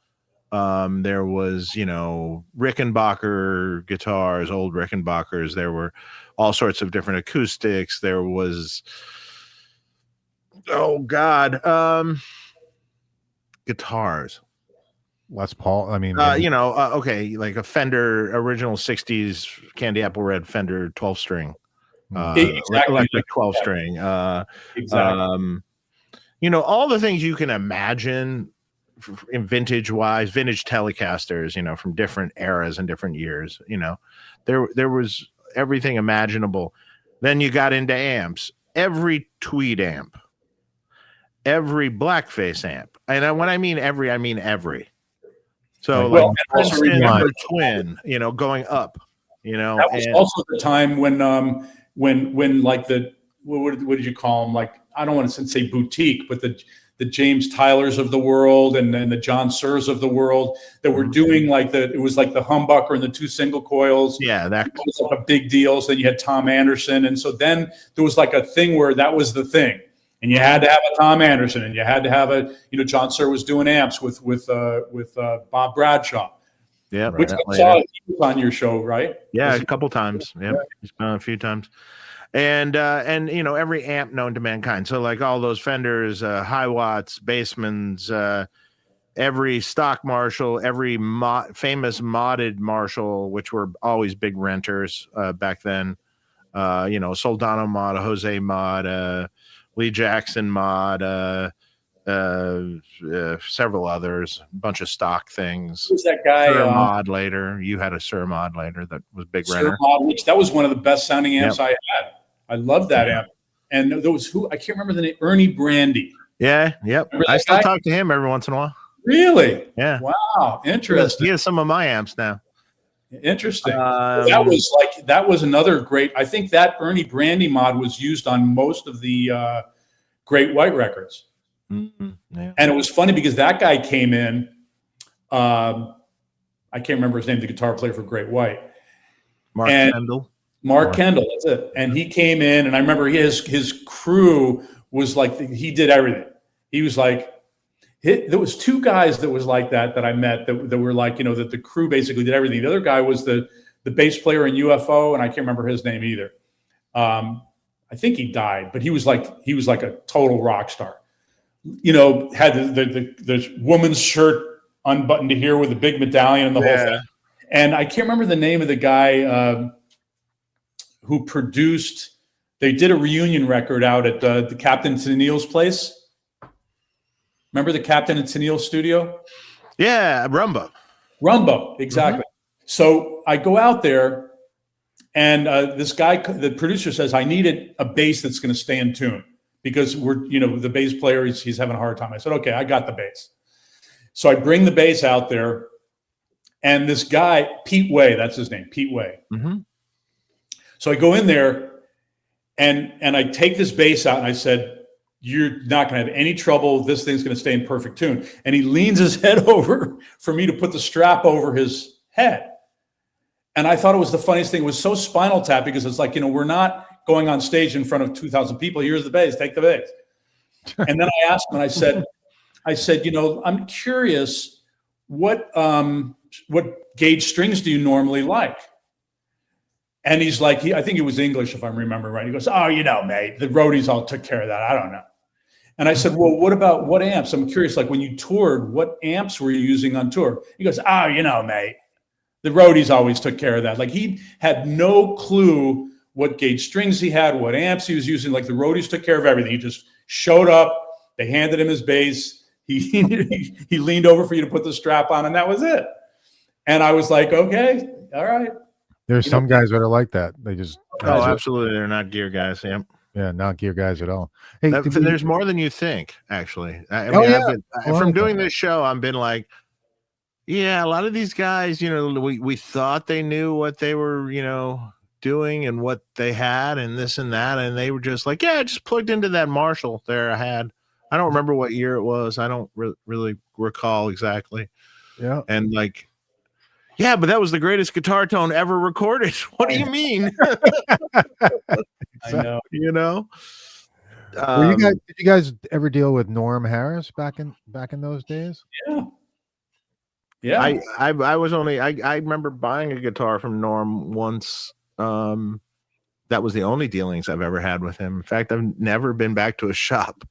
There was, you know, Rickenbacker guitars, old Rickenbackers. There were all sorts of different acoustics. There was, guitars. Les Paul. I mean, okay, like a Fender original 60s candy apple red Fender 12 string. Electric 12 string. Exactly. You know, all the things you can imagine in vintage Telecasters, you know, from different eras and different years. You know, there was everything imaginable. Then you got into amps. Every Tweed amp, every Blackface amp, and when I mean every, I mean every. So, like Princeton or Twin, you know, going up. You know, that was also the time when like what did you call them? Like, I don't want to say boutique, but the James Tylers of the world and the John Surs of the world that were doing it was like the humbucker and the two single coils. Yeah, that was like a big deal. So then you had Tom Anderson, and so then there was like a thing where that was the thing, and you had to have a Tom Anderson, and you had to have John Sur was doing amps with Bob Bradshaw. Yeah, which I saw he was on your show, right? Yeah, a couple times. Yeah, he's been on a few times. And you know, every amp known to mankind. So like all those Fenders, High Watts, Basemans, every stock Marshall, every famous modded Marshall, which were always big renters back then. You know, Soldano mod, a Jose mod, Lee Jackson mod, several others, a bunch of stock things. Who's that guy? Sir mod later. You had a Sir mod later that was big renter. Mod, which that was one of the best sounding amps I had. I love that amp. And there was I can't remember the name, Ernie Brandy. Yeah, yep. I still talk to him every once in a while. Really? Yeah. Wow. Interesting. He has some of my amps now. Interesting. That was another great. I think that Ernie Brandy mod was used on most of the Great White records. Mm-hmm. Yeah. And it was funny because that guy came in. I can't remember his name, the guitar player for Great White. Mark Kendall, that's it. And he came in, and I remember his crew was like, he did everything. He was like, there was two guys that was like that I met that were like, that the crew basically did everything. The other guy was the bass player in UFO, and I can't remember his name either. I think he died, but he was like a total rock star. Had the woman's shirt unbuttoned to here with a big medallion and the whole thing. And I can't remember the name of the guy who produced. They did a reunion record out at the Captain Tennille's place. Remember the Captain and Tennille studio? Yeah, Rumbo, exactly. Mm-hmm. So I go out there, and this guy, the producer, says, I needed a bass that's going to stay in tune because the bass player, he's having a hard time. I said, okay, I got the bass. So I bring the bass out there, and this guy, Pete Way, that's his name, Pete Way. Mm-hmm. So I go in there, and I take this bass out, and I said, you're not going to have any trouble. This thing's going to stay in perfect tune. And he leans his head over for me to put the strap over his head. And I thought it was the funniest thing. It was so Spinal Tap, because it's like, we're not going on stage in front of 2,000 people. Here's the bass, take the bass. And then I asked him, and I said, I'm curious, what gauge strings do you normally like? And he's like, I think it was English, if I'm remembering right. He goes, oh, mate, the roadies all took care of that. I don't know. And I said, well, what amps? I'm curious, like when you toured, what amps were you using on tour? He goes, oh, mate, the roadies always took care of that. Like he had no clue what gauge strings he had, what amps he was using. Like the roadies took care of everything. He just showed up. They handed him his bass. He leaned over for you to put the strap on, and that was it. And I was like, okay, all right. There's some guys that are like that. They just absolutely, they're not gear guys. Yeah, not gear guys at all. Hey, there's more than you think, actually. From doing this show, I've been like, yeah, a lot of these guys, we thought they knew what they were, doing and what they had and this and that, and they were just like, yeah, I just plugged into that Marshall there I had. I don't remember what year it was. I don't really recall exactly. Yeah, and like, yeah, but that was the greatest guitar tone ever recorded. What do you mean? I know. Did you guys ever deal with Norm Harris back in those days? Yeah. I was only I remember buying a guitar from Norm once. That was the only dealings I've ever had with him. In fact, I've never been back to a shop.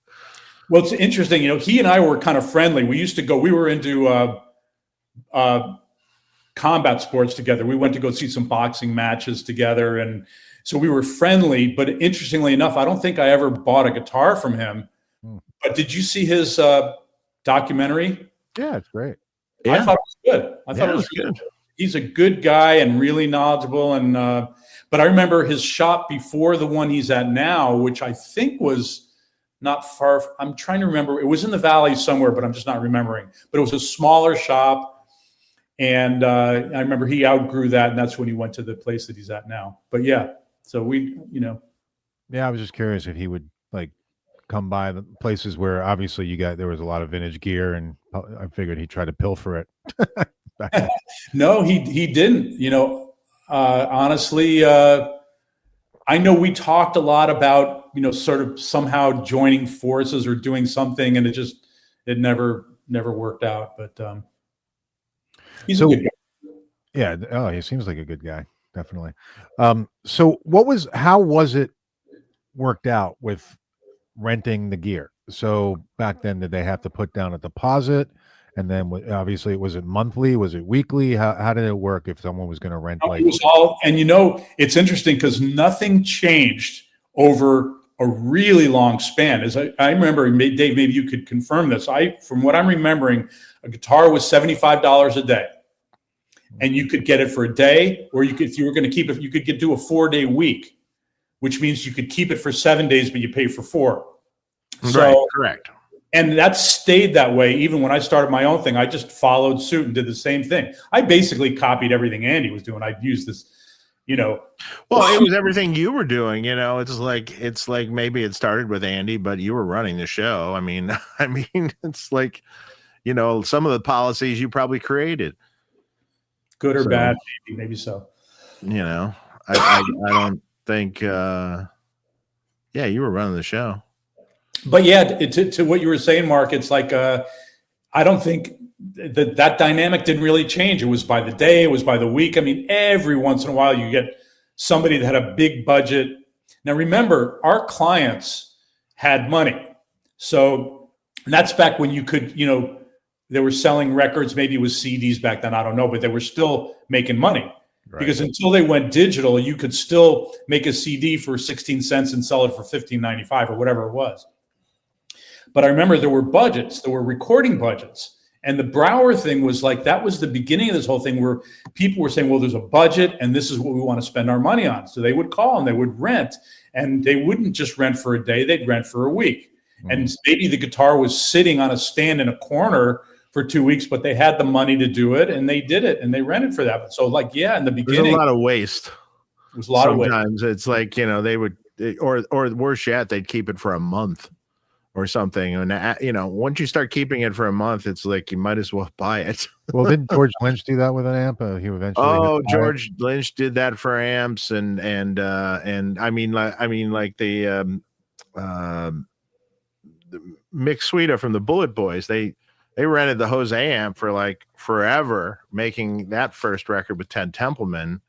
Well, it's interesting. He and I were kind of friendly. We used to go. We were into combat sports together. We went to go see some boxing matches together, and so we were friendly. But interestingly enough, I don't think I ever bought a guitar from him. But did you see his documentary? Yeah, it's great. Yeah. I thought it was good. I thought it was good. He's a good guy and really knowledgeable. And but I remember his shop before the one he's at now, which I think was not far. I'm trying to remember. It was in the Valley somewhere, but I'm just not remembering. But it was a smaller shop. And I remember he outgrew that, and that's when he went to the place that he's at now. But yeah, so Yeah, I was just curious if he would like come by the places where obviously there was a lot of vintage gear, and I figured he'd try to pilfer it. No, he didn't. Honestly, I know we talked a lot about sort of somehow joining forces or doing something, and it never worked out. But he's a good guy. Yeah. Oh, he seems like a good guy. Definitely. So how was it worked out with renting the gear? So back then, did they have to put down a deposit? And then obviously, was it monthly? Was it weekly? How did it work if someone was going to rent? It was all, and it's interesting because nothing changed over a really long span. As I remember, Dave, maybe you could confirm this. From what I'm remembering, a guitar was $75 a day, and you could get it for a day, or if you were going to keep it, you could do a 4-day week, which means you could keep it for 7 days, but you pay for 4. Right, correct. And that stayed that way. Even when I started my own thing, I just followed suit and did the same thing. I basically copied everything Andy was doing. I'd use this, Well, it was everything you were doing. It's like maybe it started with Andy, but you were running the show. I mean, it's like, some of the policies you probably created. Good or bad, maybe so. I don't think. You were running the show. But yeah, to what you were saying, Mark, it's like I don't think that dynamic didn't really change. It was by the day, it was by the week. I mean, every once in a while you get somebody that had a big budget. Now remember, our clients had money. So that's back when you could, they were selling records, maybe it was CDs back then, I don't know, but they were still making money. Right. Because until they went digital, you could still make a CD for 16 cents and sell it for $15.95 or whatever it was. But I remember there were budgets, there were recording budgets. And the Brauer thing was like, that was the beginning of this whole thing where people were saying, well, there's a budget and this is what we want to spend our money on. So they would call and they would rent, and they wouldn't just rent for a day, they'd rent for a week. Mm-hmm. And maybe the guitar was sitting on a stand in a corner for 2 weeks, but they had the money to do it and they did it and they rented for that. So like, yeah, in the beginning, there's a lot of waste. It was a lot of waste. Sometimes it's like, they would, or worse yet, they'd keep it for a month or something. And, once you start keeping it for a month, it's like, you might as well buy it. Well, didn't George Lynch do that with an amp? He eventually. Oh, George Lynch did that for amps. And I mean, like the Mick Suida from the Bullet Boys, they rented the Jose amp for like forever, making that first record with Ted Templeman.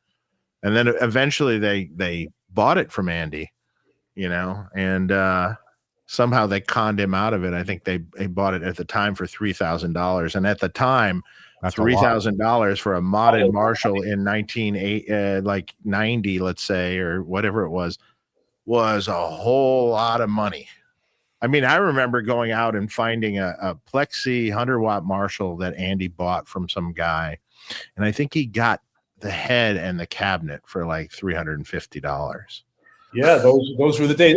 And then eventually they bought it from Andy, and somehow they conned him out of it. I think they bought it at the time for $3,000. And at the time, $3,000 for a modded Marshall in 1990, let's say, or whatever it was a whole lot of money. I mean, I remember going out and finding a Plexi 100-watt Marshall that Andy bought from some guy. And I think he got the head and the cabinet for like $350. Yeah, those were the days.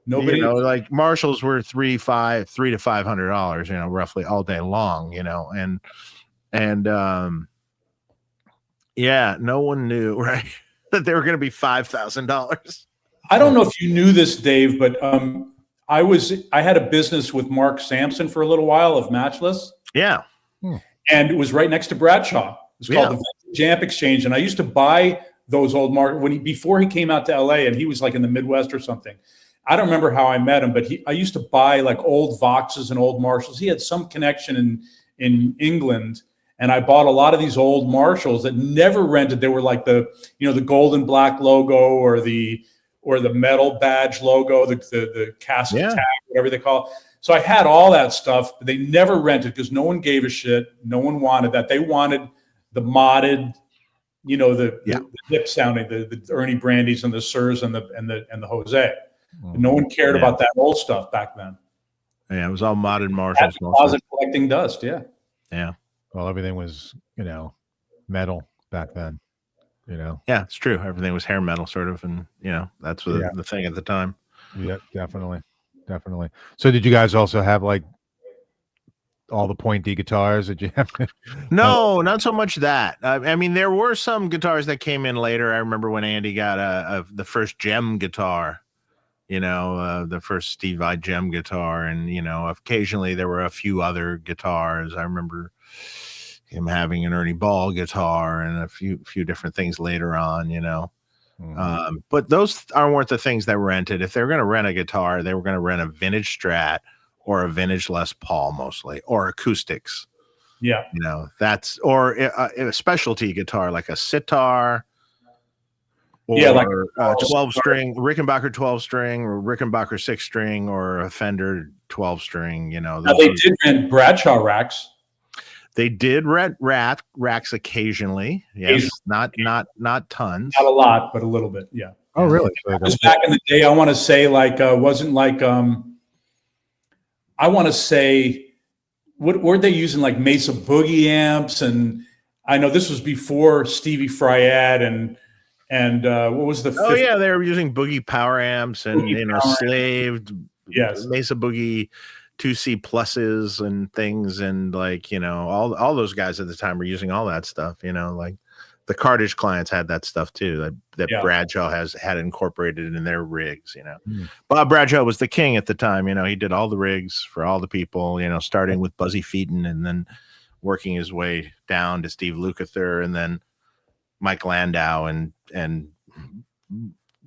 Nobody, like Marshalls were $300 to $500, roughly all day long, and no one knew, right, that they were going to be $5,000. I don't know if you knew this, Dave, but I had a business with Mark Sampson for a little while of Matchless. Yeah. And it was right next to Bradshaw. It was called the Jamp Exchange. And I used to buy those old Mark before he came out to LA, and he was like in the Midwest or something. I don't remember how I met him, but I used to buy like old Voxes and old Marshalls. He had some connection in England. And I bought a lot of these old Marshalls that never rented. They were like the gold and black logo or the metal badge logo, the casket tag, whatever they call it. So I had all that stuff, but they never rented because no one gave a shit. No one wanted that. They wanted the modded, the hip sounding, the Ernie Brandys and the Sirs and the Jose. And no one cared about that old stuff back then. Yeah, it was all modded Marshalls. Closet collecting dust. Yeah. Yeah. Well, everything was, metal back then. Yeah, it's true. Everything was hair metal, sort of, and that's the thing at the time. Yeah, definitely. So, did you guys also have like all the pointy guitars? Did you have? No, not so much that. I mean, there were some guitars that came in later. I remember when Andy got the first Gem guitar. The first Steve Vai Gem guitar, and occasionally there were a few other guitars. I remember him having an Ernie Ball guitar and a few different things later on, but those weren't the things that rented. If they were going to rent a guitar, they were going to rent a vintage Strat or a vintage Les Paul mostly, or acoustics. Yeah. That's, or a specialty guitar like a sitar. Or like a 12-string Rickenbacker 12-string or Rickenbacker 6-string or a Fender 12-string. Now they did rent Bradshaw racks. They did rent racks occasionly. Yes, not tons. Not a lot, but a little bit. Yeah. Oh, really? It was back in the day. I want to say wasn't like I want to say what were they using, like Mesa Boogie amps, and I know this was before Stevie Fryad and what was the? Oh yeah, they were using Boogie power amps and slaved Mesa Boogie 2C pluses and things, and all those guys at the time were using all that stuff. Like the Cartage clients had that stuff too. That Bradshaw had incorporated in their rigs. Bob Bradshaw was the king at the time. He did all the rigs for all the people. Starting with Buzzy Featon and then working his way down to Steve Lukather and then Mike Landau and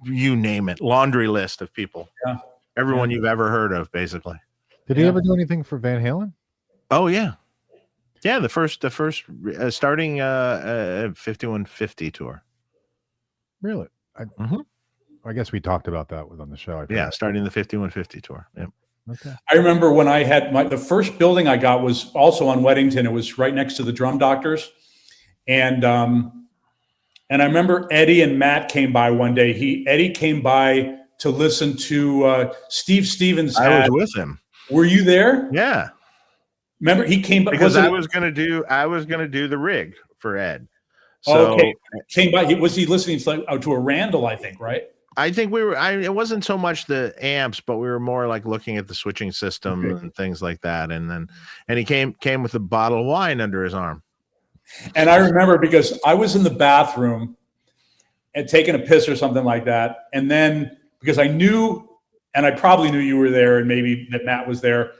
you name it, laundry list of people. Yeah. Everyone you've ever heard of, basically. Did he ever do anything for Van Halen? Oh yeah. Yeah, the first starting 5150 tour. Really? I guess we talked about that on the show. Yeah, starting the 5150 tour. Yep. Okay. I remember when I had the first building I got was also on Weddington. It was right next to the Drum Doctors, and I remember Eddie and Matt came by one day. Eddie came by to listen to Steve Stevens. I was with him. Were you there? Yeah. Remember he came by because I was gonna do the rig for Ed. So okay, came by. Was he listening to a Randall? I think, right? I think we were. It wasn't so much the amps, but we were more like looking at the switching system and things like that. And he came with a bottle of wine under his arm. And I remember because I was in the bathroom and taking a piss or something like that, and then because I knew, and I probably knew you were there, and maybe that Matt was there.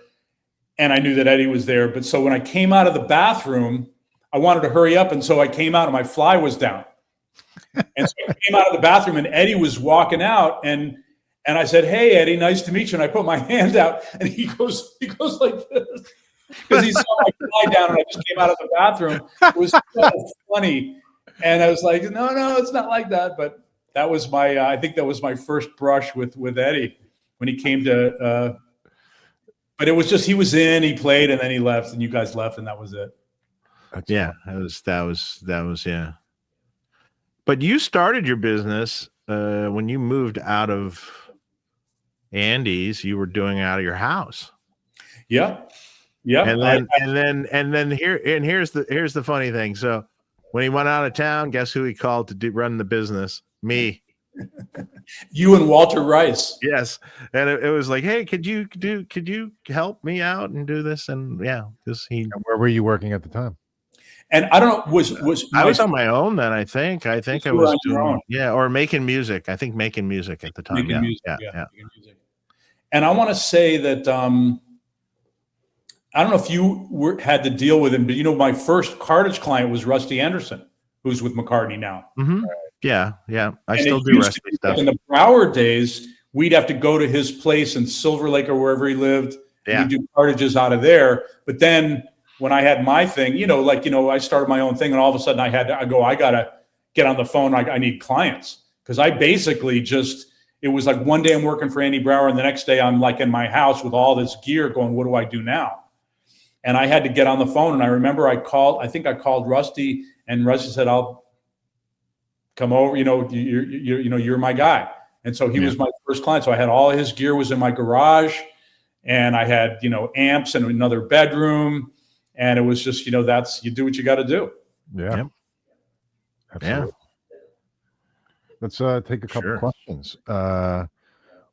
And I knew that Eddie was there. But so when I came out of the bathroom, I wanted to hurry up. And so I came out and my fly was down. And so I came out of the bathroom and Eddie was walking out. And I said, "Hey, Eddie, nice to meet you." And I put my hand out and he goes like this. Because he saw my fly down and I just came out of the bathroom. It was so funny. And I was like, no, it's not like that. But that was I think that was my first brush with Eddie when he came to but it was just he played and then he left and you guys left and that was it. That was yeah. But you started your business when you moved out of Andy's. You were doing it out of your house. Yeah. And then here's the funny thing. So when he went out of town, guess who he called to run the business? Me. You and Walter Rice. Yes. And it was like, hey, could you help me out and do this? And yeah, And where were you working at the time? And I don't know, I was on my own then, I think. I was doing, or making music. I think making music at the time. Yeah. And I want to say that I don't know if you had to deal with him, but my first cartage client was Rusty Anderson, who's with McCartney now. Mm-hmm. Yeah. I still do Rusty stuff. In the Brauer days, we'd have to go to his place in Silver Lake or wherever he lived. Yeah. We'd do cartages out of there. But then when I had my thing, I started my own thing and all of a sudden I got to get on the phone. I need clients because I basically it was like one day I'm working for Andy Brauer and the next day I'm like in my house with all this gear going, what do I do now? And I had to get on the phone. And I remember I called Rusty and Rusty said, "I'll come over, you're my guy." And so he was my first client. So I had all his gear was in my garage and I had, amps in another bedroom. And it was just, you do what you got to do. Yeah. Yep. Absolutely. Yeah. Let's take a couple questions.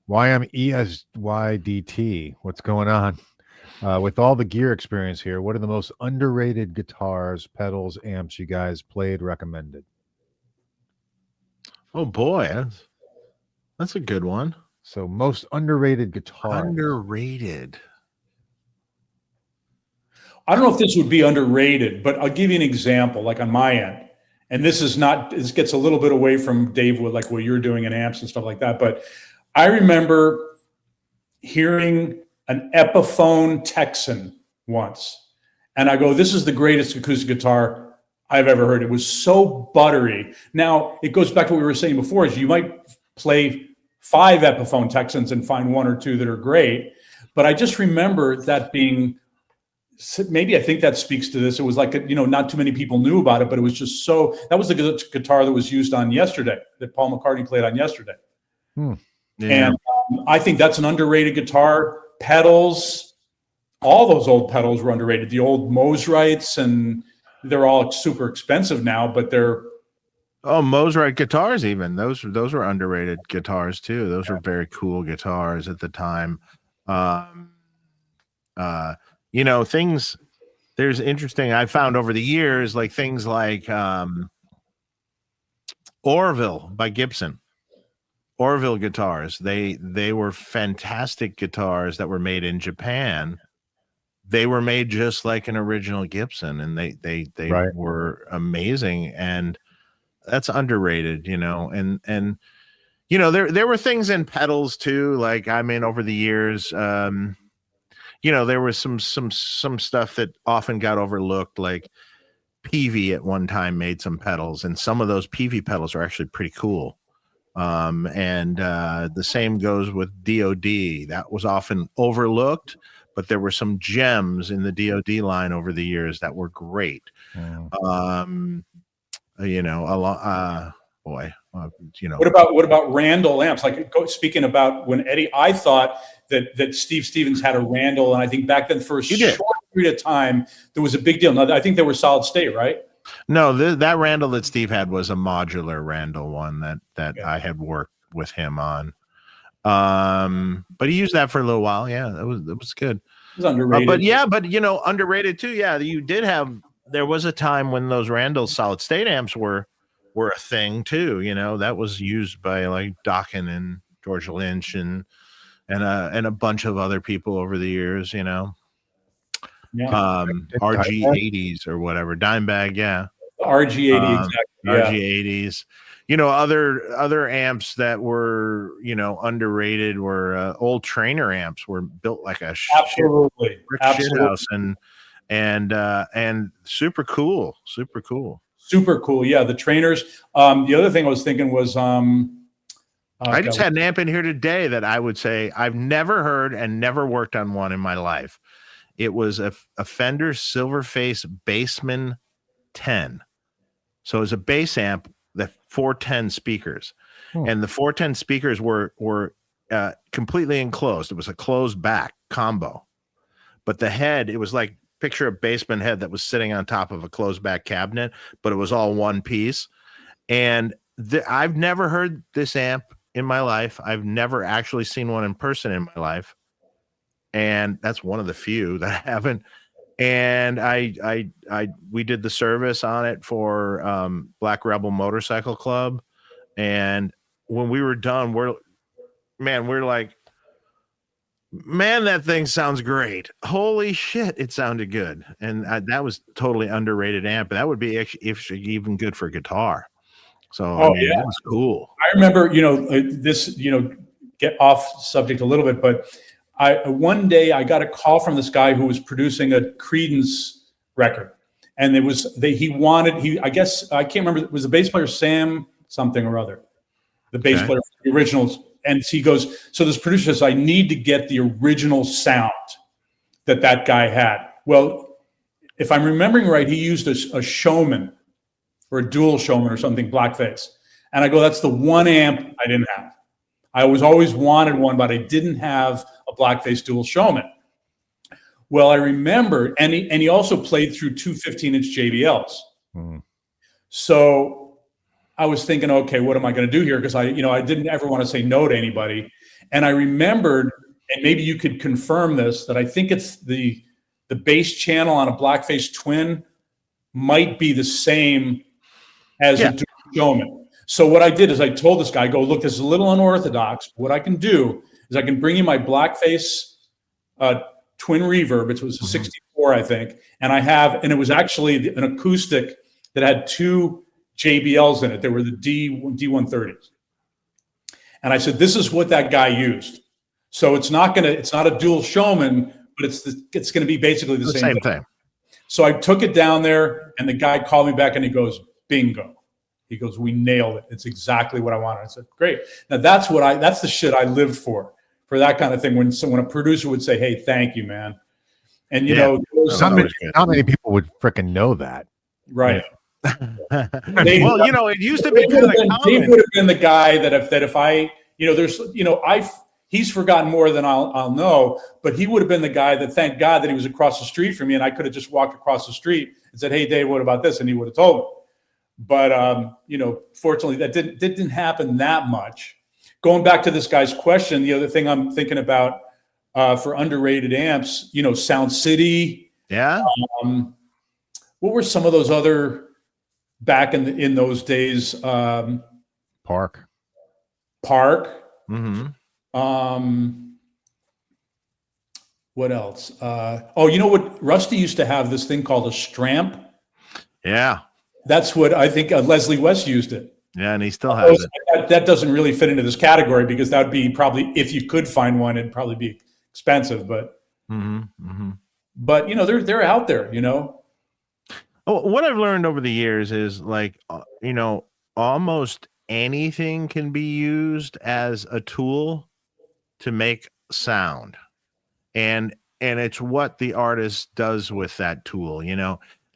YMESYDT, what's going on? With all the gear experience here, what are the most underrated guitars, pedals, amps you guys played, recommended? Oh boy, that's a good one. So most underrated guitar. Underrated. I don't know if this would be underrated, but I'll give you an example, like on my end. And this gets a little bit away from Dave with like what you're doing in amps and stuff like that. But I remember hearing an Epiphone Texan once. And I go, this is the greatest acoustic guitar I've ever heard. It was so buttery. Now, it goes back to what we were saying before, is you might play 5 Epiphone Texans and find 1 or 2 that are great. But I just remember that being, maybe I think that speaks to this. It was like, not too many people knew about it, but it was just that was the guitar that was used on Yesterday, that Paul McCartney played on Yesterday. Yeah. And I think that's an underrated guitar. Pedals, all those old pedals were underrated. The old Mosrites, and they're all super expensive now, but they're Mosrite guitars, even those were underrated guitars too. Those were very cool guitars at the time. Things there's interesting I found over the years, like things like Orville by Gibson. Orville guitars, they were fantastic guitars that were made in Japan. They were made just like an original Gibson, and they were amazing, and that's underrated, and there were things in pedals too, like over the years, there was some stuff that often got overlooked, like Peavey at one time made some pedals, and some of those Peavey pedals are actually pretty cool. And the same goes with DOD. That was often overlooked, but there were some gems in the DOD line over the years that were great. What about Randall amps? Like, speaking about when Eddie, I thought that Steve Stevens had a Randall, and I think back then for a short period of time there was a big deal. Now I think they were solid state, right? No, that Randall that Steve had was a modular Randall one that I had worked with him on. But he used that for a little while. Yeah, it was good. It was underrated. But underrated too. Yeah, there was a time when those Randall solid state amps were a thing too. That was used by like Dokken and George Lynch and a bunch of other people over the years. RG80s or whatever, Dimebag, yeah. RG80, exactly. RG80s. Other amps that were underrated were old Trainer amps were built like a absolutely shit house and super cool. Yeah, the Trainers. The other thing I was thinking was I just had an amp in here today that I would say I've never heard and never worked on one in my life. It was a Fender Silverface Bassman 10. So it was a bass amp, the 410 speakers. And the 410 speakers were completely enclosed. It was a closed back combo. But the head, it was like, picture a Bassman head that was sitting on top of a closed back cabinet, but it was all one piece. And I've never heard this amp in my life. I've never actually seen one in person in my life. And that's one of the few that I haven't. And we did the service on it for Black Rebel Motorcycle Club. And when we were done, we're like, man, that thing sounds great. Holy shit, it sounded good. And that was totally underrated amp. That would be actually even good for guitar. So that was cool. I remember, this, get off subject a little bit, but one day I got a call from this guy who was producing a Creedence record, and I guess I can't remember, it was the bass player Sam something or other, the bass player for the originals. And he goes, so this producer says, I need to get the original sound that guy had. Well, if I'm remembering right, he used a Showman or a dual Showman or something, blackface. And I go, that's the one amp I didn't have. I always wanted one, but I didn't have a blackface dual Showman. Well, I remember, and he also played through two 15-inch JBLs. So I was thinking, okay, what am I going to do here? Because I didn't ever want to say no to anybody. And I remembered, and maybe you could confirm this, that I think it's the bass channel on a blackface twin might be the same as a dual Showman. So what I did is I told this guy, look, this is a little unorthodox. What I can do is I can bring you my blackface twin reverb. It was a 64, I think. And it was actually an acoustic that had two JBLs in it. They were the D130s. And I said, this is what that guy used. So it's not a dual Showman, but it's going to be basically the same thing. So I took it down there, and the guy called me back and he goes, bingo. He goes, we nailed it. It's exactly what I wanted. I said, great. Now that's the shit I lived for that kind of thing. When a producer would say, hey, thank you, man. And not many people would freaking know that. Right. It used to be kind of common. Dave would have been the guy he's forgotten more than I'll know, but he would have been the guy that, thank God that he was across the street from me, and I could have just walked across the street and said, hey, Dave, what about this? And he would have told me. But fortunately, that didn't happen that much. Going back to this guy's question, the other thing I'm thinking about for underrated amps, Sound City. Yeah. What were some of those other back in those days? Park. Mm-hmm. What else? What Rusty used to have, this thing called a Stramp. Yeah. That's what I think Leslie West used it. Yeah, and he still has it. That doesn't really fit into this category because that would be probably, if you could find one, it'd probably be expensive. But But they're out there. Oh, what I've learned over the years is like, almost anything can be used as a tool to make sound, and it's what the artist does with that tool.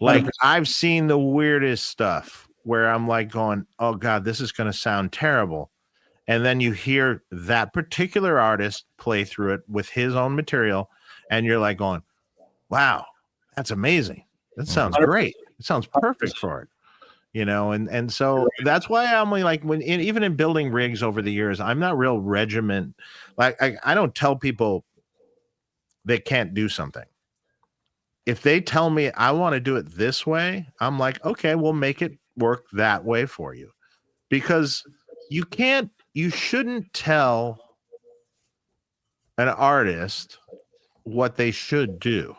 Like 100%. I've seen the weirdest stuff where I'm like going, oh God, this is going to sound terrible. And then you hear that particular artist play through it with his own material, and you're like going, wow, that's amazing. That sounds great. It sounds perfect for it. And so that's why I'm like, even in building rigs over the years, I'm not real regiment. Like I don't tell people they can't do something. If they tell me I want to do it this way, I'm like, okay, we'll make it work that way for you, because you shouldn't tell an artist what they should do.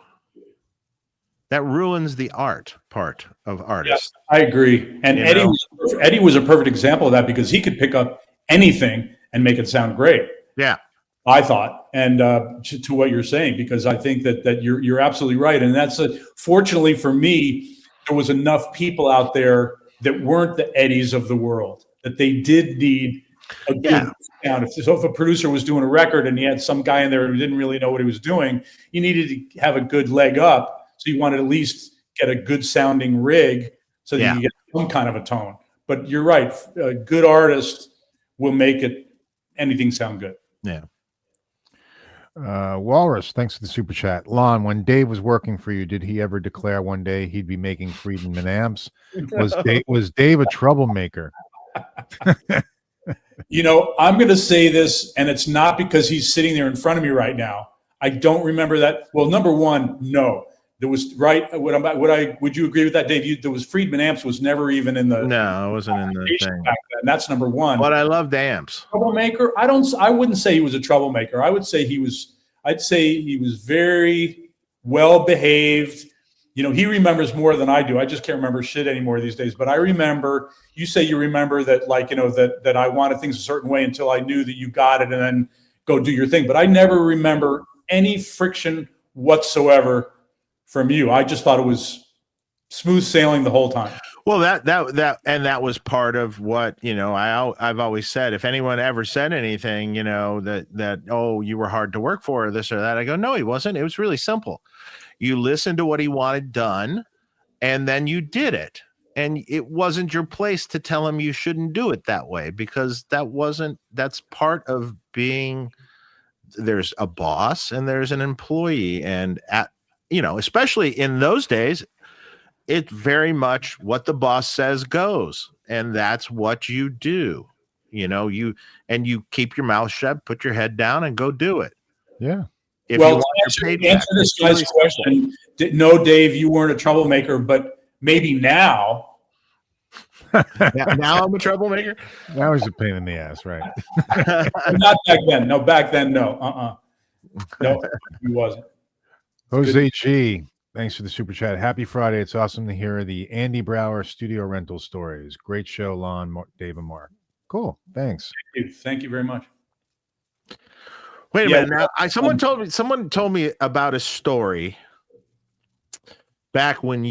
That ruins the art part of artists. Yeah, I agree. And Eddie was a perfect example of that, because he could pick up anything and make it sound great. Yeah, I thought, and to what you're saying, because I think that you're absolutely right. And that's fortunately for me, there was enough people out there that weren't the Eddies of the world, that they did need a good sound. If a producer was doing a record and he had some guy in there who didn't really know what he was doing, you needed to have a good leg up. So you wanted to at least get a good sounding rig so that you get some kind of a tone. But you're right. A good artist will make anything sound good. Yeah. Walrus, thanks for the super chat. Lon, when Dave was working for you, did he ever declare one day he'd be making Friedman amps? Was Dave a troublemaker? I'm going to say this, and it's not because he's sitting there in front of me right now. I don't remember that. Well, number one, no. There was would you agree with that, Dave? There was Friedman amps was never even in the. No, it wasn't in the thing. Back then. That's number one. But I loved amps. Troublemaker. I wouldn't say he was a troublemaker. I'd say he was very well behaved. He remembers more than I do. I just can't remember shit anymore these days. But I remember, you say you remember that, like, that I wanted things a certain way until I knew that you got it and then go do your thing. But I never remember any friction whatsoever from you. I just thought it was smooth sailing the whole time. Well, that was part of what, I've always said, if anyone ever said anything, that, oh, you were hard to work for, or this or that, I go, no, he wasn't. It was really simple. You listened to what he wanted done, and then you did it. And it wasn't your place to tell him you shouldn't do it that way, because that's part of being, there's a boss and there's an employee. And especially in those days, it's very much what the boss says goes, and that's what you do. You keep your mouth shut, put your head down, and go do it. Yeah. If to answer this guy's question, no, Dave, you weren't a troublemaker, but maybe now. Now I'm a troublemaker. Now he's a pain in the ass, right? Not back then. No, back then, no. No, he wasn't. Jose G, thanks for the super chat. Happy Friday. It's awesome to hear the Andy Brauer Studio Rentals stories. Great show, Lon, Dave, and Mark. Cool. Thanks. Thank you very much. Wait a minute. Now, someone told me about a story back when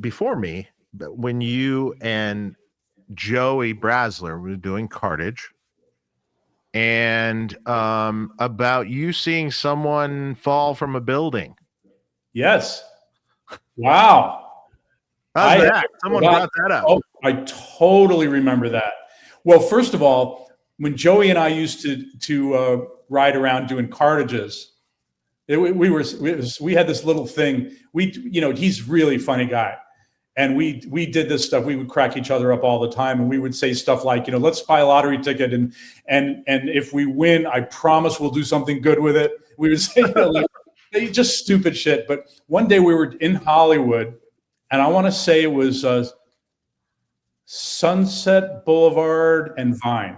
before me, when you and Joey Brasler were doing cartage, and about you seeing someone fall from a building. Yes. Wow. How's that? Someone brought that up. Oh, I totally remember that. Well, first of all, when Joey and I used to ride around doing cartages, we had this little thing. He's a really funny guy, and we did this stuff. We would crack each other up all the time, and we would say stuff like, let's buy a lottery ticket, and if we win, I promise we'll do something good with it. We would say just stupid shit. But one day we were in Hollywood, and I want to say it was Sunset Boulevard and Vine.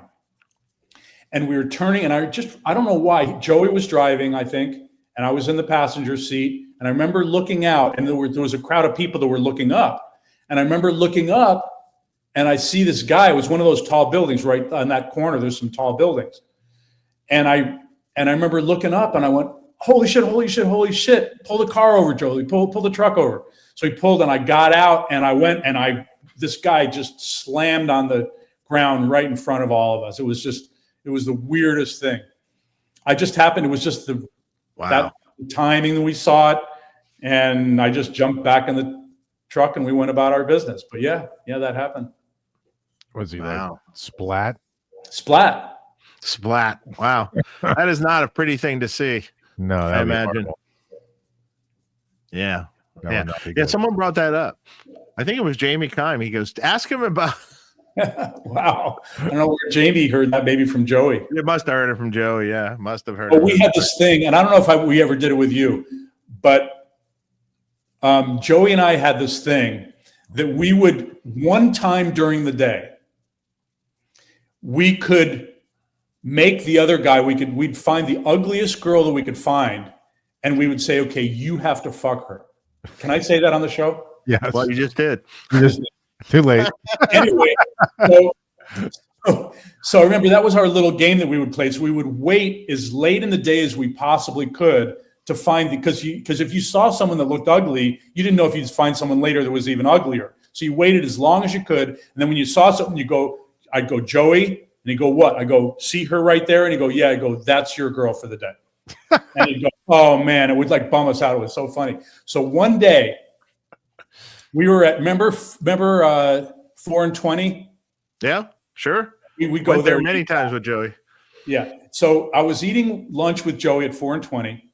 And we were turning, and I don't know why. Joey was driving, I think, and I was in the passenger seat. And I remember looking out, and there was a crowd of people that were looking up. And I remember looking up, and I see this guy. It was one of those tall buildings right on that corner. There's some tall buildings. And I remember looking up, and I went, holy shit, pull the car over, Jolie, pull the truck over. So he pulled, and I got out, and I went, and this guy just slammed on the ground right in front of all of us. It was the weirdest thing. It was just the timing that we saw it, and I just jumped back in the truck and we went about our business. But yeah, that happened. Was he like splat? Splat. Wow. That is not a pretty thing to see. No, I imagine. Yeah. Yeah. Someone brought that up. I think it was Jamie Kime. He goes, ask him about. Wow. I don't know where Jamie heard that, maybe from Joey. You must have heard it from Joey. Yeah. Must have heard it. We had this thing, and I don't know if we ever did it with you, but Joey and I had this thing that we would, one time during the day, we could make the other guy, we'd find the ugliest girl that we could find, and we would say, okay, you have to fuck her. Can I say that on the show? Yes. Well, you just did. Too late. Anyway, so I remember that was our little game that we would play. So we would wait as late in the day as we possibly could to find, because if you saw someone that looked ugly, you didn't know if you'd find someone later that was even uglier. So you waited as long as you could, and then when you saw something, I'd go, Joey, and he'd go, what? I go, see her right there? And he'd go, yeah. I go, that's your girl for the day. And he'd go, oh man, it would like bum us out. It was so funny. So one day we were at, remember 4 and 20? Yeah, sure. We go there many times with Joey. Yeah. So I was eating lunch with Joey at 4 and 20,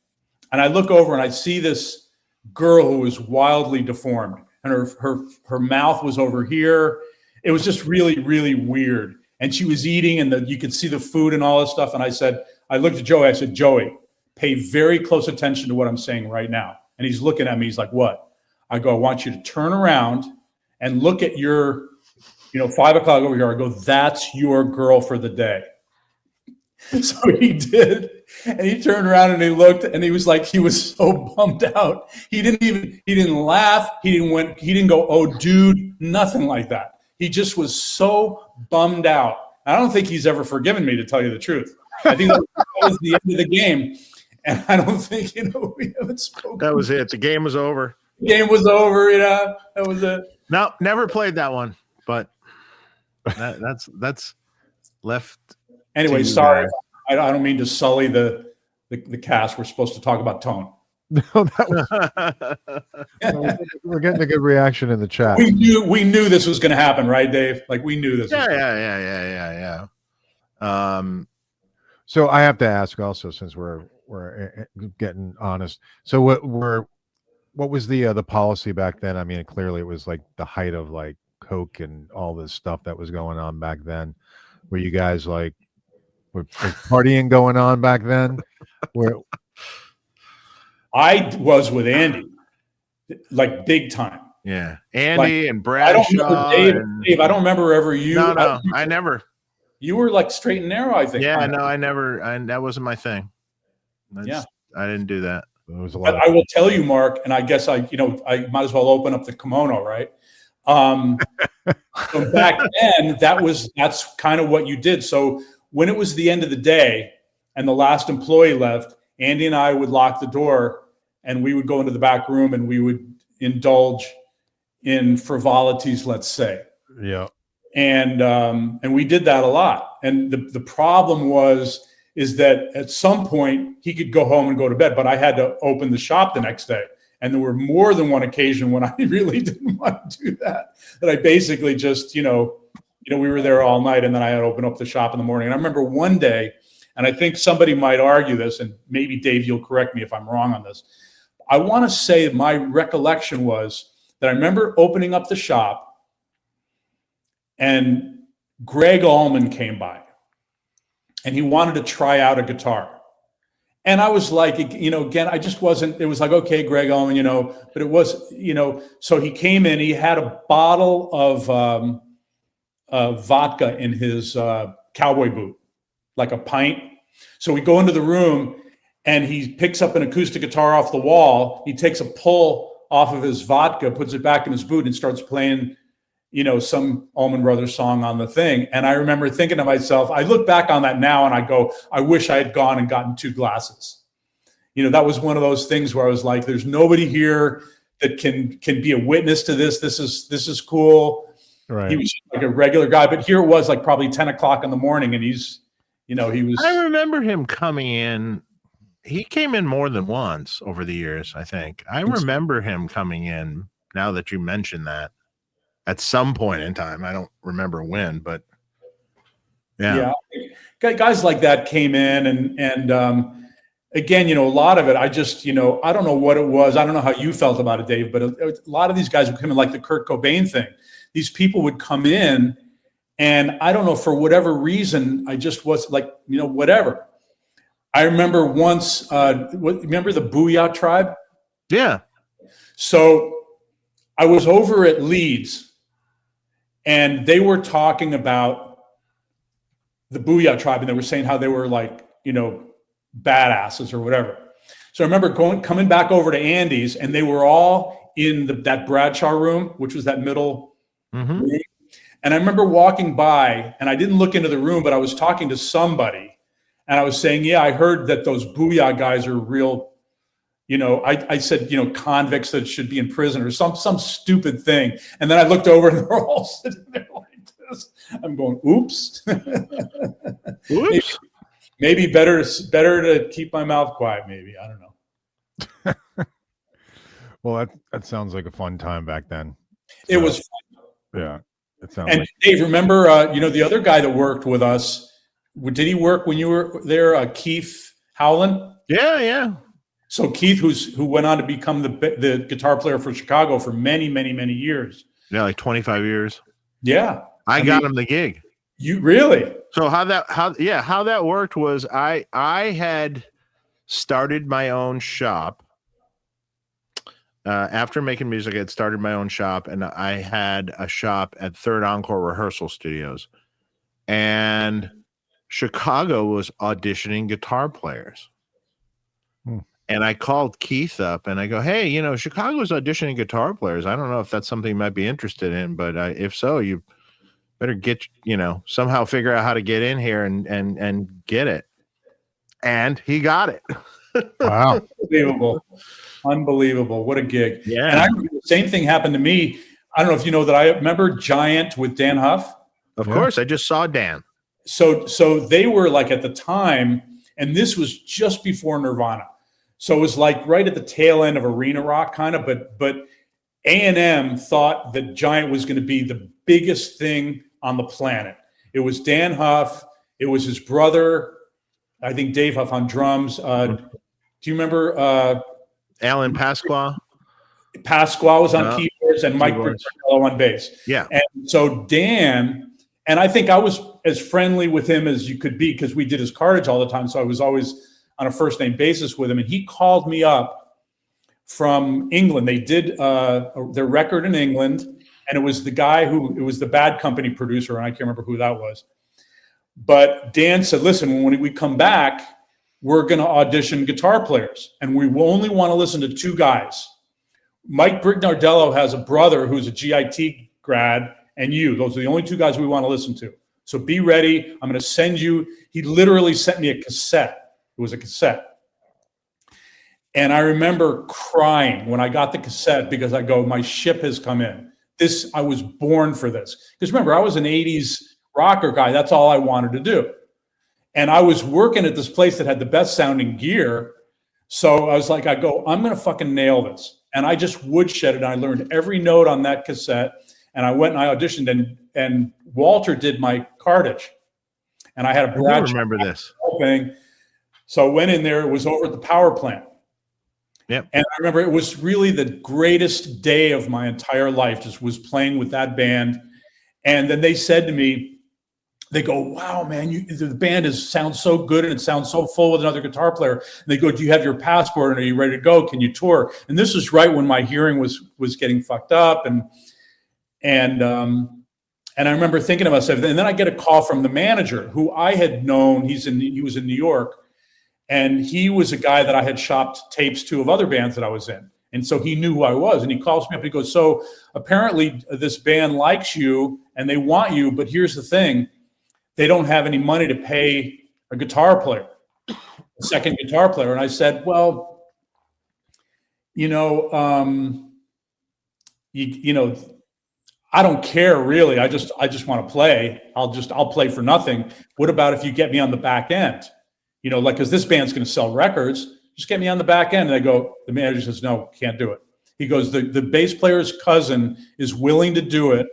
and I look over and I see this girl who was wildly deformed, and her mouth was over here. It was just really, really weird. And she was eating, and you could see the food and all this stuff. And I looked at Joey. I said, Joey, pay very close attention to what I'm saying right now. And he's looking at me. He's like, what? I go, I want you to turn around and look at your, 5 o'clock over here. I go, that's your girl for the day. So he did. And he turned around and he looked, and he was like, he was so bummed out. He didn't laugh. He didn't go, oh dude, nothing like that. He just was so bummed out. I don't think he's ever forgiven me, to tell you the truth. I think that was the end of the game. And I don't think, we haven't spoken. That was it. The game was over. The game was over, that was it. No, never played that one, but that's left. Anyway, sorry. I don't mean to sully the cast. We're supposed to talk about tone. No, we're getting a good reaction in the chat. We knew this was going to happen, right, Dave? Like we knew this. Yeah. So I have to ask also, since we're getting honest. So what was the policy back then? I mean, clearly it was like the height of like Coke and all this stuff that was going on back then. Were you guys like were partying going on back then? I was with Andy, like big time. Yeah, Andy and Bradshaw. Dave, I don't remember ever you. No, I never. You were like straight and narrow, I think. Yeah, no, I never. That wasn't my thing. I didn't do that. But I will tell you, Mark, and I guess I might as well open up the kimono, right? So back then, that's kind of what you did. So when it was the end of the day and the last employee left, Andy and I would lock the door and we would go into the back room and we would indulge in frivolities, let's say. Yeah. And we did that a lot. And the problem is that at some point he could go home and go to bed, but I had to open the shop the next day. And there were more than one occasion when I really didn't want to do that I basically just, we were there all night and then I had to open up the shop in the morning. And I remember one day, and I think somebody might argue this, and maybe Dave, you'll correct me if I'm wrong on this. I want to say my recollection was that I remember opening up the shop and Greg Allman came by and he wanted to try out a guitar. And I was like, again, I just wasn't, it was like, okay, Greg Allman, but it was, so he came in, he had a bottle of vodka in his cowboy boot, like a pint. So we go into the room and he picks up an acoustic guitar off the wall. He takes a pull off of his vodka, puts it back in his boot and starts playing, some Allman Brothers song on the thing. And I remember thinking to myself, I look back on that now and I go, I wish I had gone and gotten 2 glasses, that was one of those things where I was like, there's nobody here that can be a witness to this. This is cool. Right. He was like a regular guy, but here it was like probably 10 o'clock in the morning, and he was. I remember him coming in. He came in more than once over the years, I think. I remember him coming in, now that you mention that, at some point in time. I don't remember when, but yeah. Guys like that came in, and again, a lot of it, I just, I don't know what it was. I don't know how you felt about it, Dave, but a lot of these guys would come in, like the Kurt Cobain thing. These people would come in, and I don't know, for whatever reason, I just was like, whatever. I remember once, remember the Booyah Tribe? Yeah. So I was over at Leeds, and they were talking about the Booyah Tribe, and they were saying how they were like, badasses or whatever. So I remember coming back over to Andy's, and they were all in that Bradshaw room, which was that middle room. And I remember walking by, and I didn't look into the room, but I was talking to somebody, and I was saying, yeah, I heard that those Booyah guys are real, I said, convicts that should be in prison or some stupid thing. And then I looked over, and they're all sitting there like this. I'm going, oops. Oops. Maybe better to keep my mouth quiet. Maybe, I don't know. Well, that sounds like a fun time back then. It was fun. Yeah, it sounds. And like. Dave, remember, the other guy that worked with us? Did he work when you were there? Keith Howland. Yeah. So Keith, who went on to become the guitar player for Chicago for many, many, many years. Yeah, like 25 years. Yeah, I got him the gig. You really? So how that worked was I had started my own shop. After making music, I had started my own shop, and I had a shop at Third Encore Rehearsal Studios. And Chicago was auditioning guitar players. And I called Keith up, and I go, hey, Chicago's auditioning guitar players. I don't know if that's something you might be interested in, but if so, you better get, somehow figure out how to get in here and get it. And he got it. Wow. Unbelievable. What a gig. Yeah. And I remember the same thing happened to me. I don't know if you know that I remember Giant with Dan Huff. Of course. I just saw Dan. So they were like at the time, and this was just before Nirvana. So it was like right at the tail end of arena rock kind of, but A&M thought that Giant was going to be the biggest thing on the planet. It was Dan Huff. It was his brother, I think Dave Huff on drums. Do you remember Alan Pasqua? Pasqua was on keyboards, and Mike Brignardello on bass. Yeah. And so Dan, and I think I was as friendly with him as you could be because we did his cartage all the time. So I was always on a first name basis with him. And he called me up from England. They did their record in England. And it was the guy it was the Bad Company producer. And I can't remember who that was. But Dan said, listen, when we come back, we're going to audition guitar players. And we will only want to listen to two guys. Mike Brignardello has a brother who's a GIT grad, and you. Those are the only two guys we want to listen to. So be ready. I'm going to send you. He literally sent me a cassette. It was a cassette. And I remember crying when I got the cassette because I go, my ship has come in. I was born for this. Because remember, I was an 80s rocker guy. That's all I wanted to do. And I was working at this place that had the best sounding gear. So I was like, I'm going to fucking nail this. And I just woodshed it. And I learned every note on that cassette. And I went and I auditioned, and Walter did my cartage. And I had a I remember this thing. So I went in there. It was over at the power plant. Yep. And I remember it was really the greatest day of my entire life, just was playing with that band. And then they said to me, they go, wow, man, the band sounds so good and it sounds so full with another guitar player. And they go, do you have your passport and are you ready to go? Can you tour? And this was right when my hearing was getting fucked up. And I remember thinking to myself, and then I get a call from the manager who I had known. He was in New York, and he was a guy that I had shopped tapes to of other bands that I was in. And so he knew who I was, and he calls me up and he goes, so apparently this band likes you and they want you, but here's the thing. They don't have any money to pay a guitar player. second guitar player. And I said, well, you know, I don't care really. I just want to play. I'll play for nothing. What about if you get me on the back end? You know, like, because this band's going to sell records. Just get me on the back end. And I go, the manager says, no, can't do it. He goes, the bass player's cousin is willing to do it,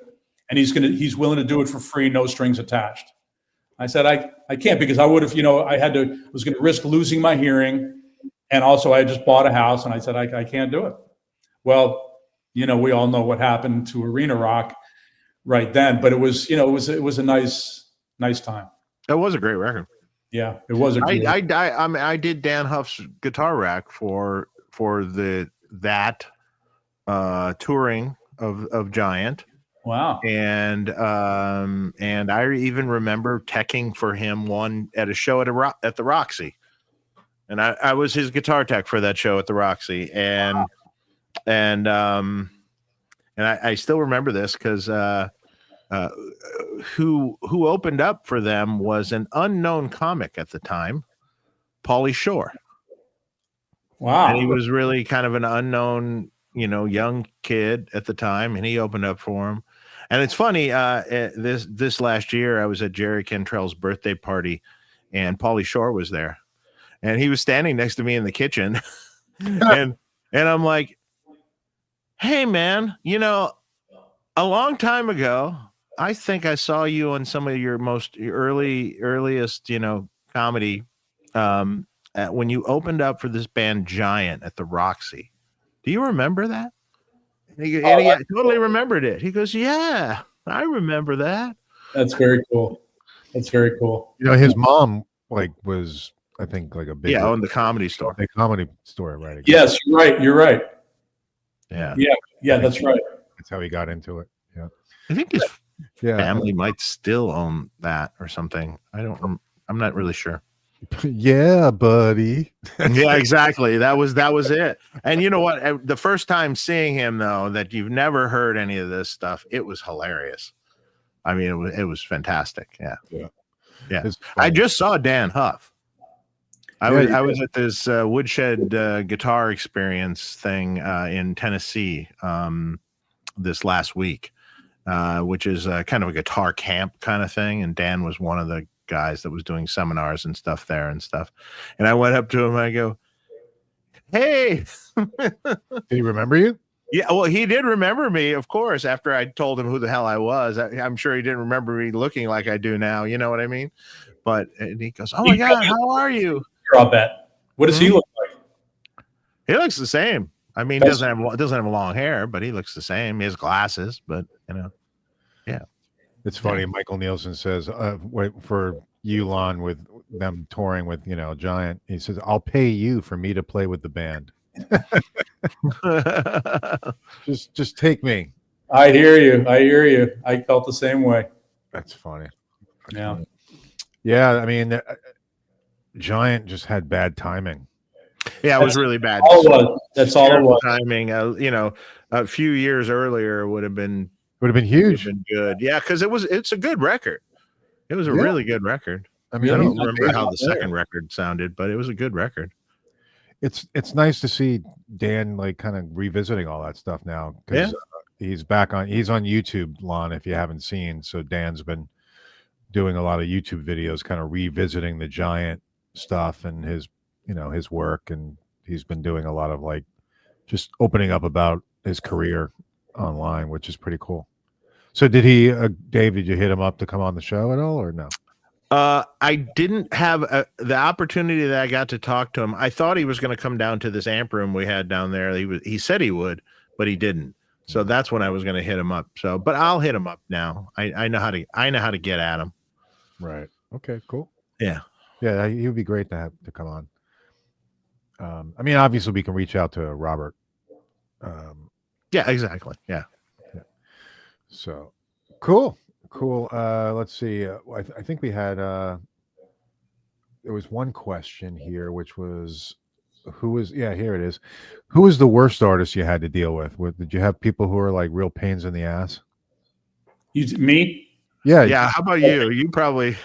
and he's willing to do it for free, no strings attached. I said, I can't, because I would have, was going to risk losing my hearing, and also I had just bought a house, and I said, I can't do it. Well, we all know what happened to Arena Rock right then, but it was a nice time. That was a great record. Yeah, it was. I did Dan Huff's guitar rack for that touring of Giant. Wow. And I even remember teching for him one at a show at the Roxy, and I was his guitar tech for that show at the Roxy, and I still remember this because who opened up for them was an unknown comic at the time, Pauly Shore. Wow. And he was really kind of an unknown, young kid at the time, and he opened up for him. And it's funny, this last year I was at Jerry Cantrell's birthday party, and Pauly Shore was there, and he was standing next to me in the kitchen, and I'm like, hey man, a long time ago, I think I saw you on some of your earliest, comedy, when you opened up for this band Giant at the Roxy. Do you remember that? And he totally remembered it. He goes, yeah, I remember that. That's very cool. His mom was, I think, like a big owned the Comedy Store. The Comedy Store, right? Yes, you're right. Yeah, that's right. That's how he got into it. Yeah, I think his family might still own that or something. I'm not really sure. Yeah, buddy. Yeah, exactly. That was it. And you know what? The first time seeing him, though, that you've never heard any of this stuff, it was hilarious. I mean, it was fantastic. Yeah. I just saw Dan Huff. I was at this Woodshed guitar experience thing in Tennessee this last week, which is kind of a guitar camp kind of thing. And Dan was one of the guys that was doing seminars and stuff there and stuff. And I went up to him and I go, hey. Did he remember you? Yeah, well, he did remember me, of course, after I told him who the hell I was. I'm sure he didn't remember me looking like I do now. You know what I mean? And he goes, oh my God, how are you? I'll bet. What does he look like? He looks the same. I mean, doesn't have long hair, but he looks the same. He has glasses, but yeah. It's funny. Michael Nielsen says, for you, Lon, with them touring with, Giant, he says, I'll pay you for me to play with the band. just take me. I hear you. I felt the same way. That's funny. Yeah. I mean, Giant just had bad timing. Yeah, it was really bad. That's all it was. Timing. A few years earlier would have been huge. Been good. Yeah, because it's a good record. It was a really good record. I mean, I don't remember how the second record sounded, but it was a good record. It's nice to see Dan kind of revisiting all that stuff now, because he's on YouTube, Lon, if you haven't seen. So Dan's been doing a lot of YouTube videos, kind of revisiting the Giant stuff and his work, and he's been doing a lot of just opening up about his career online, which is pretty cool. So did he, Dave, did you hit him up to come on the show at all, or no? I didn't have the opportunity that I got to talk to him. I thought he was going to come down to this amp room we had down there. He said he would, but he didn't. So that's when I was going to hit him up. But I'll hit him up now. I know how to get at him. Right. Okay, cool. Yeah. Yeah. He would be great to come on. I mean, obviously we can reach out to Robert. Yeah, exactly. Yeah. So cool. Let's see. I think we had there was one question here, which was here it is. Who was the worst artist you had to deal with? Did you have people who were real pains in the ass? Me? Yeah. Yeah. How about you? You probably.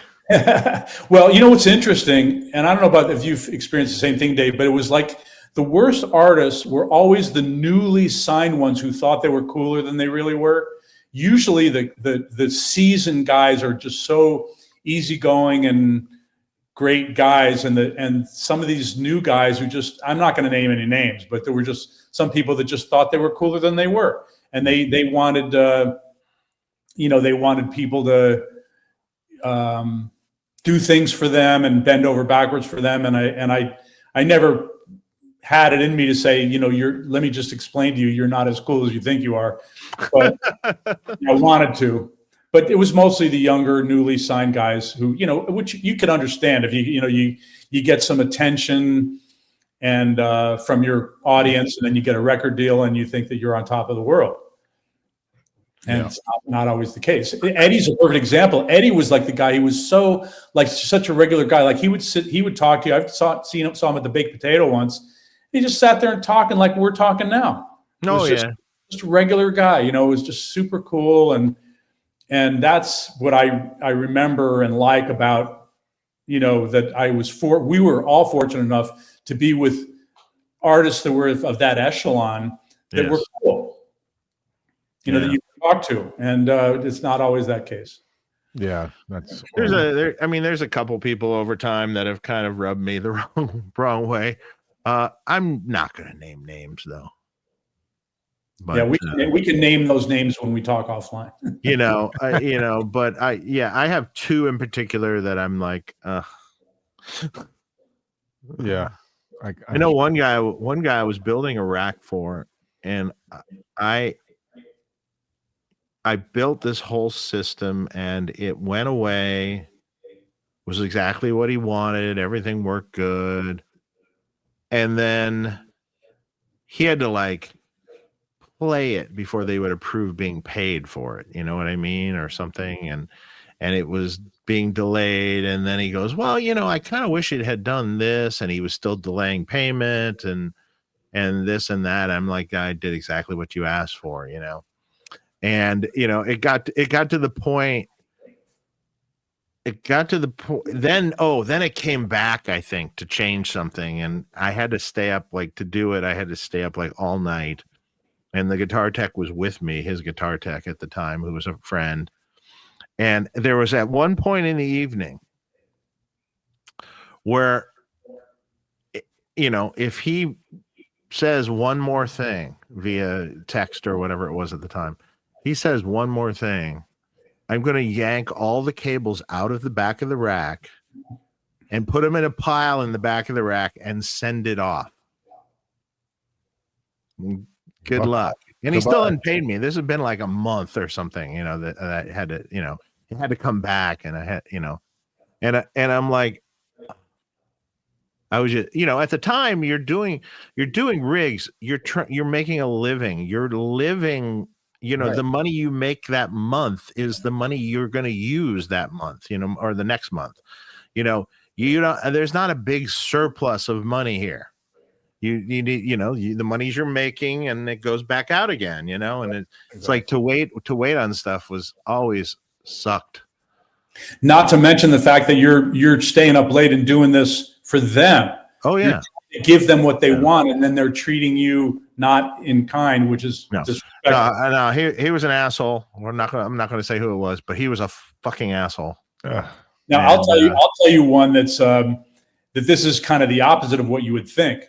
Well, you know what's interesting, and I don't know about if you've experienced the same thing, Dave, but it was like the worst artists were always the newly signed ones who thought they were cooler than they really were. Usually the seasoned guys are just so easygoing and great guys, and some of these new guys who just, I'm not going to name any names, but there were just some people that just thought they were cooler than they were, and they wanted they wanted people to do things for them and bend over backwards for them, and I never had it in me to say, let me just explain to you, you're not as cool as you think you are, but I wanted to. But it was mostly the younger, newly signed guys who, which you could understand if you get some attention and from your audience, and then you get a record deal and you think that you're on top of the world. And it's not always the case. Eddie's a perfect example. Eddie was like the guy. He was such a regular guy. Like he would talk to you. I saw him at the Baked Potato once. He just sat there and talking like we're talking now. Just a regular guy. It was just super cool, and that's what I remember and like about that we were all fortunate enough to be with artists that were of that echelon that were cool. That you talk to, and it's not always that case. Yeah, that's there's a couple people over time that have kind of rubbed me the wrong way. I'm not going to name names though. But, we can name those names when we talk offline. But I have two in particular that I'm like, yeah. I know one guy I was building a rack for, and I built this whole system and it went away, was exactly what he wanted. Everything worked good. And then he had to play it before they would approve being paid for it. You know what I mean? Or something. And it was being delayed. And then he goes, well, I kind of wish it had done this. And he was still delaying payment and this and that. I'm like, I did exactly what you asked for, And it got to the point. Then it came back, I think, to change something, and I had to stay up to do it. I had to stay up all night, and the guitar tech was with me, his guitar tech at the time, who was a friend. And there was at one point in the evening where, if he says one more thing via text or whatever it was at the time, he says one more thing, I'm going to yank all the cables out of the back of the rack and put them in a pile in the back of the rack and send it off. Good luck. And he still hadn't paid me. This has been like a month or something, that I had to, it had to come back, and I had, and I'm like, I was just, at the time you're doing rigs, you're making a living, you're living. Right. The money you make that month is the money you're going to use that month, or the next month. There's not a big surplus of money here. You need, the monies you're making, and it goes back out again, and it's like to wait on stuff was always sucked. Not to mention the fact that you're staying up late and doing this for them. Oh yeah. Give them what they want, and then they're treating you not in kind, which is no. He was an asshole. I'm not going to say who it was, but he was a fucking asshole. Now I'll tell you one that's that this is kind of the opposite of what you would think.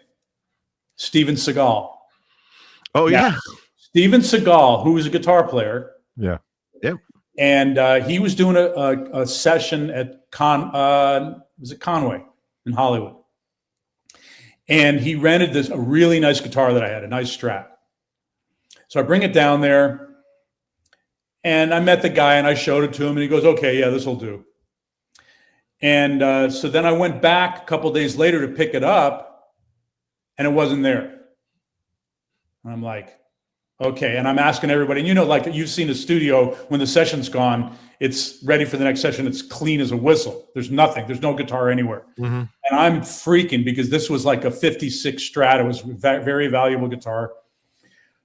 Steven Seagal. Oh yeah, Steven Seagal, who was a guitar player. Yeah. Yep. And he was doing a session at Conway in Hollywood. And he rented a really nice guitar that I had, a nice Strat. So I bring it down there, and I met the guy, and I showed it to him, and he goes, okay, yeah, this will do. And so then I went back a couple of days later to pick it up, and it wasn't there. And I'm like, okay. And I'm asking everybody, and you've seen a studio, when the session's gone, it's ready for the next session. It's clean as a whistle. There's nothing. There's no guitar anywhere. Mm-hmm. And I'm freaking because this was like a 56 Strat. It was a very valuable guitar.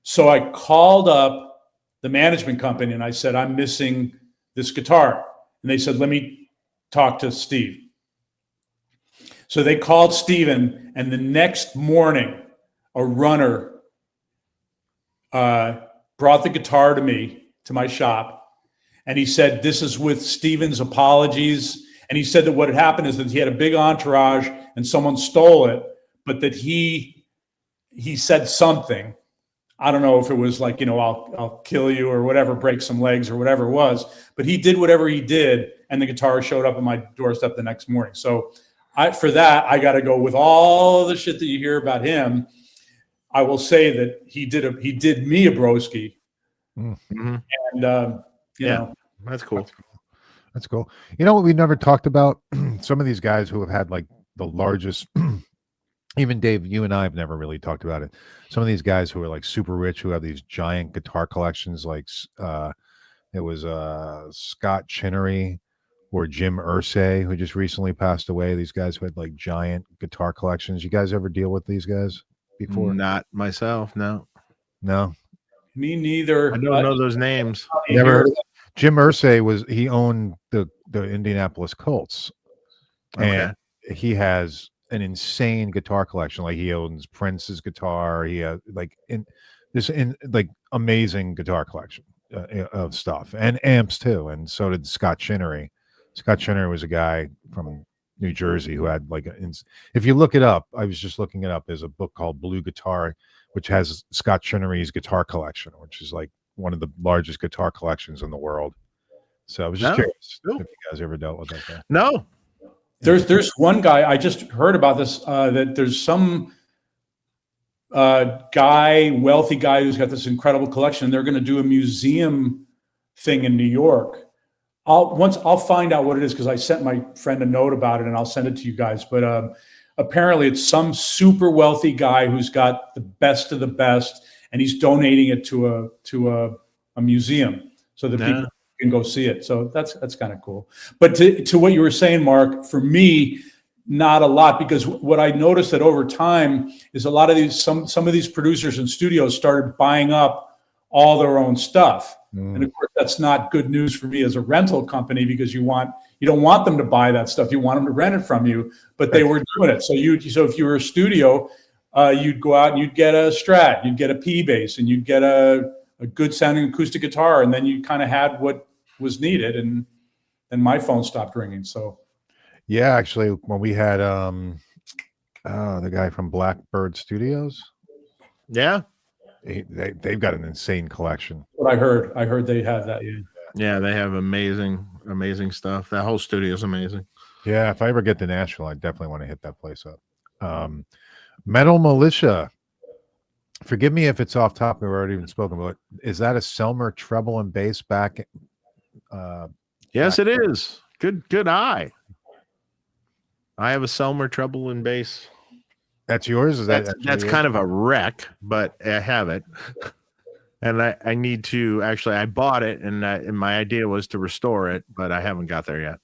So I called up the management company and I said, I'm missing this guitar. And they said, let me talk to Steve. So they called Steven, and the next morning, a runner brought the guitar to me, to my shop, and he said, "This is with Steven's apologies." And he said that what had happened is that he had a big entourage and someone stole it, but that he said something. I don't know if it was like, I'll kill you or whatever, break some legs or whatever it was, but he did whatever he did, and the guitar showed up on my doorstep the next morning. So for that, I got to go with all the shit that you hear about him. I will say that he did me a broski, Mm-hmm. and you know, that's cool. That's cool. You know what we never talked about? Some of these guys who have had like the largest, even Dave, you and I have never really talked about it. Some of these guys who are like super rich, who have these giant guitar collections, like it was Scott Chinnery or Jim Irsay, who just recently passed away. These guys who had like giant guitar collections. You guys ever deal with these guys before? Not myself, no. me neither. I don't know those names. Never heard of that? Jim Irsay he owned the Indianapolis Colts, and he has an insane guitar collection. Like he owns Prince's guitar. He has like amazing guitar collection of stuff and amps too. And so did Scott Chinnery. Scott Chinnery was a guy from New Jersey who had like if you look it up, I was just looking it up. There's a book called Blue Guitar, which has Scott Chinnery's guitar collection, which is like one of the largest guitar collections in the world. So I was just curious if you guys ever dealt with that guy. No. There's one guy, I just heard about this, that there's some wealthy guy who's got this incredible collection, and they're going to do a museum thing in New York. I'll find out what it is, because I sent my friend a note about it, and I'll send it to you guys. But apparently it's some super wealthy guy who's got the best of the best, and he's donating it to a museum so that people can go see it. So that's kind of cool. But to what you were saying, Mark, for me, not a lot, because what I noticed that over time is a lot of these, some of these producers and studios started buying up all their own stuff. And of course, that's not good news for me as a rental company, because you don't want them to buy that stuff. You want them to rent it from you, but they were doing it. So if you were a studio, you'd go out and you'd get a Strat, you'd get a P bass, and you'd get a good sounding acoustic guitar, and then you kind of had what was needed, and my phone stopped ringing. So yeah, actually, when we had the guy from Blackbird Studios, they've got an insane collection. What I heard they have that. Yeah, they have amazing stuff. That whole studio is amazing. Yeah, if I ever get to Nashville, I definitely want to hit that place up. Metal Militia. Forgive me if it's off topic. We've already even spoken about. Is that a Selmer treble and bass back? Yes, it is. Good eye. I have a Selmer treble and bass. That's yours? That's kind of a wreck, but I have it. And I need to I bought it, and my idea was to restore it, but I haven't got there yet.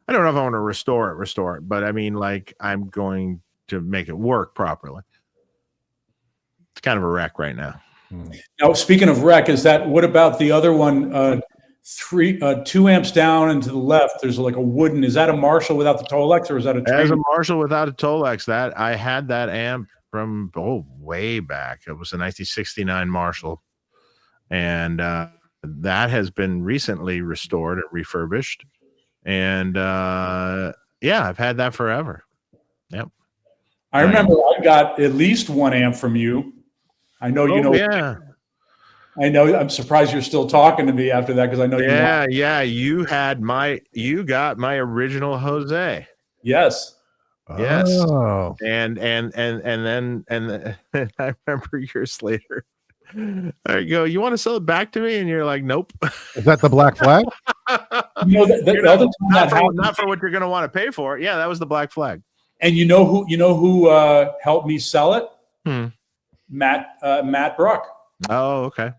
I don't know if I want to restore it, but I mean, like, I'm going to make it work properly. It's kind of a wreck right now. Now, speaking of wreck, what about the other one? 2 amps down and to the left, there's like a wooden. Is that a Marshall without the Tolex, or is that a? As a Marshall without a Tolex. That I had that amp from way back. It was a 1969 Marshall, and that has been recently restored and refurbished. And I've had that forever. Yep. I remember I got at least 1 amp from you. I know you know. Yeah. I know. I'm surprised you're still talking to me after that, because I know. You got my original Jose. Yes. Yes. Oh. And then I remember years later, I go, "You want to sell it back to me?" And you're like, "Nope." Is that the Black Flag? Not for what you're going to want to pay for it. Yeah, that was the Black Flag. And you know who helped me sell it? Matt Bruck. Oh, okay.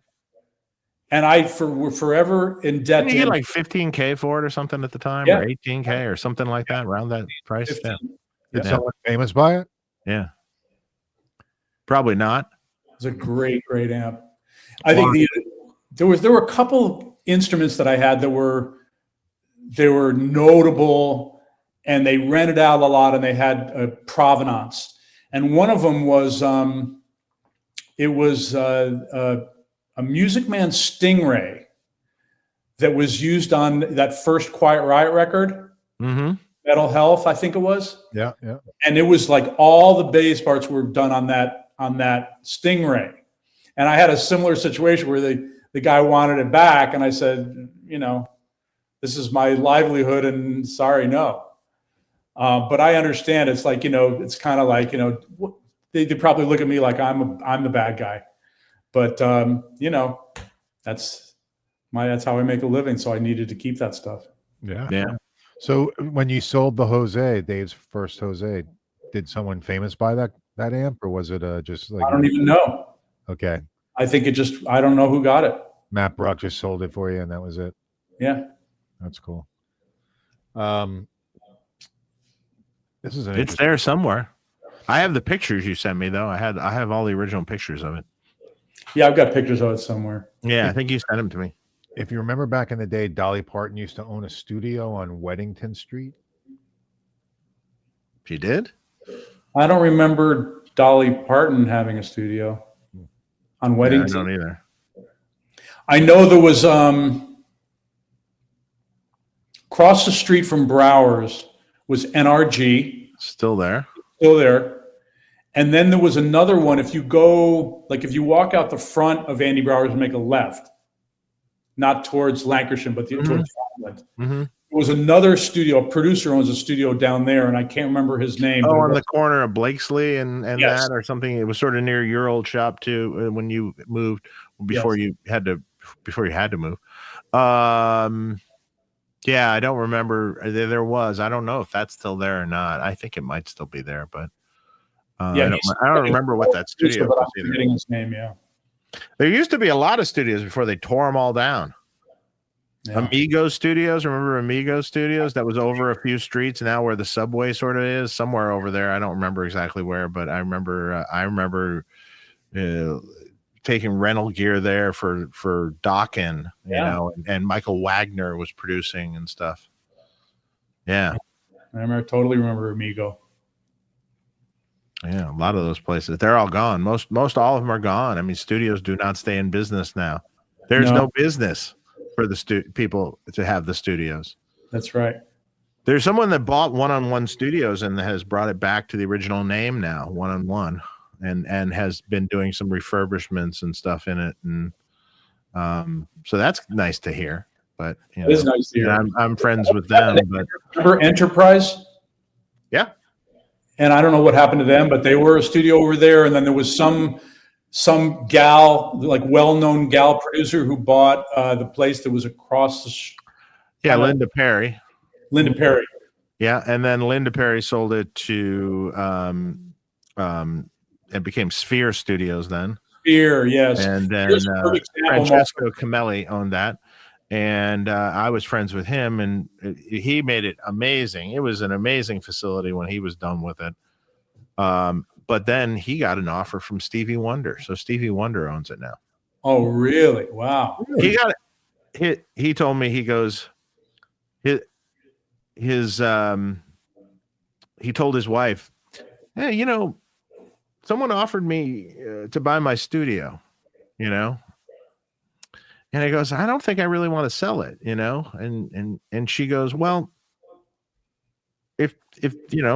And we're forever in debt. Didn't you get like $15K for it or something at the time, or $18K or something like that, around that price? 15. Did someone famous buy it? Yeah. Probably not. It's a great amp. I think there were a couple instruments that I had that were they were notable, and they rented out a lot, and they had a provenance. And one of them was it was a Music Man Stingray that was used on that first Quiet Riot record, Metal Health, I think it was. Yeah, yeah. And it was like all the bass parts were done on that Stingray. And I had a similar situation where the guy wanted it back, and I said, this is my livelihood, and sorry, no. But I understand. It's like, it's kind of like, they probably look at me like I'm the bad guy. But that's how I make a living. So I needed to keep that stuff. Yeah. Yeah. So when you sold the Jose, Dave's first Jose, did someone famous buy that amp, or was it just like? I don't even know. Okay. I think I don't know who got it. Matt Bruck just sold it for you, and that was it. Yeah. That's cool. This is It's there somewhere. I have the pictures you sent me, though. I have all the original pictures of it. Yeah, I've got pictures of it somewhere. Yeah, I think you sent them to me. If you remember back in the day, Dolly Parton used to own a studio on Weddington Street. She did? I don't remember Dolly Parton having a studio on Weddington. Yeah, I don't either. I know there was across the street from Brauer's was NRG. Still there. Still there. And then there was another one. If you walk out the front of Andy Brauer's and make a left, not towards Lancashire, but towards Falkland. There was another studio. A producer owns a studio down there, and I can't remember his name. Oh, on the corner of Blakesley and Yes. that or something. It was sort of near your old shop too when you moved before you had to move. Yeah, I don't remember. There was. I don't know if that's still there or not. I think it might still be there, but I don't remember what that studio was either. Forgetting his name, yeah. There used to be a lot of studios before they tore them all down. Yeah. Amigo Studios, remember Amigo Studios? That was over a few streets now, where the subway sort of is, somewhere over there. I don't remember exactly where, but I remember taking rental gear there for Dokken, and Michael Wagner was producing and stuff. Yeah, I totally remember Amigo. Yeah, a lot of those places, they're all gone. Most all of them are gone. I mean, studios do not stay in business now. There's no business for the people to have the studios. That's right. There's someone that bought One-on-One Studios and has brought it back to the original name now, One-on-One, and has been doing some refurbishments and stuff in it, and so that's nice to hear. But it is nice to hear. I'm friends with them. But remember Enterprise? Yeah. And I don't know what happened to them, but they were a studio over there. And then there was some gal, like well-known gal producer, who bought the place that was across the street. Yeah, Linda Perry. Linda Perry. Yeah, and then Linda Perry sold it to it became Sphere Studios then. Sphere, yes. And then Francesco Camelli owned that. And I was friends with him, and he made it amazing. It was an amazing facility when he was done with it. But then he got an offer from Stevie Wonder. So Stevie Wonder owns it now. Oh, really? Wow. He got it. He told me, he goes, he told his wife, hey, someone offered me to buy my studio, And he goes, I don't think I really want to sell it, and she goes, well, if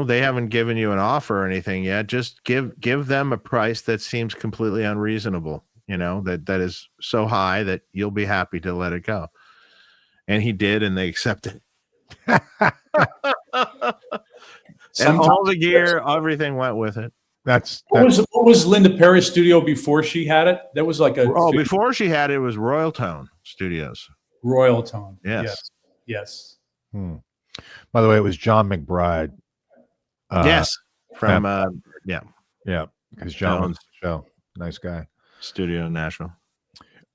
they haven't given you an offer or anything yet, just give them a price that seems completely unreasonable, that is so high that you'll be happy to let it go. And he did, and they accepted. And all the gear, everything went with it. What was Linda Perry's studio before she had it? That was like before she had it was Royal Tone Studios. Royal Tone. Yes. By the way, it was John McBride. Yes. From because John owns the show. Nice guy. Studio in Nashville.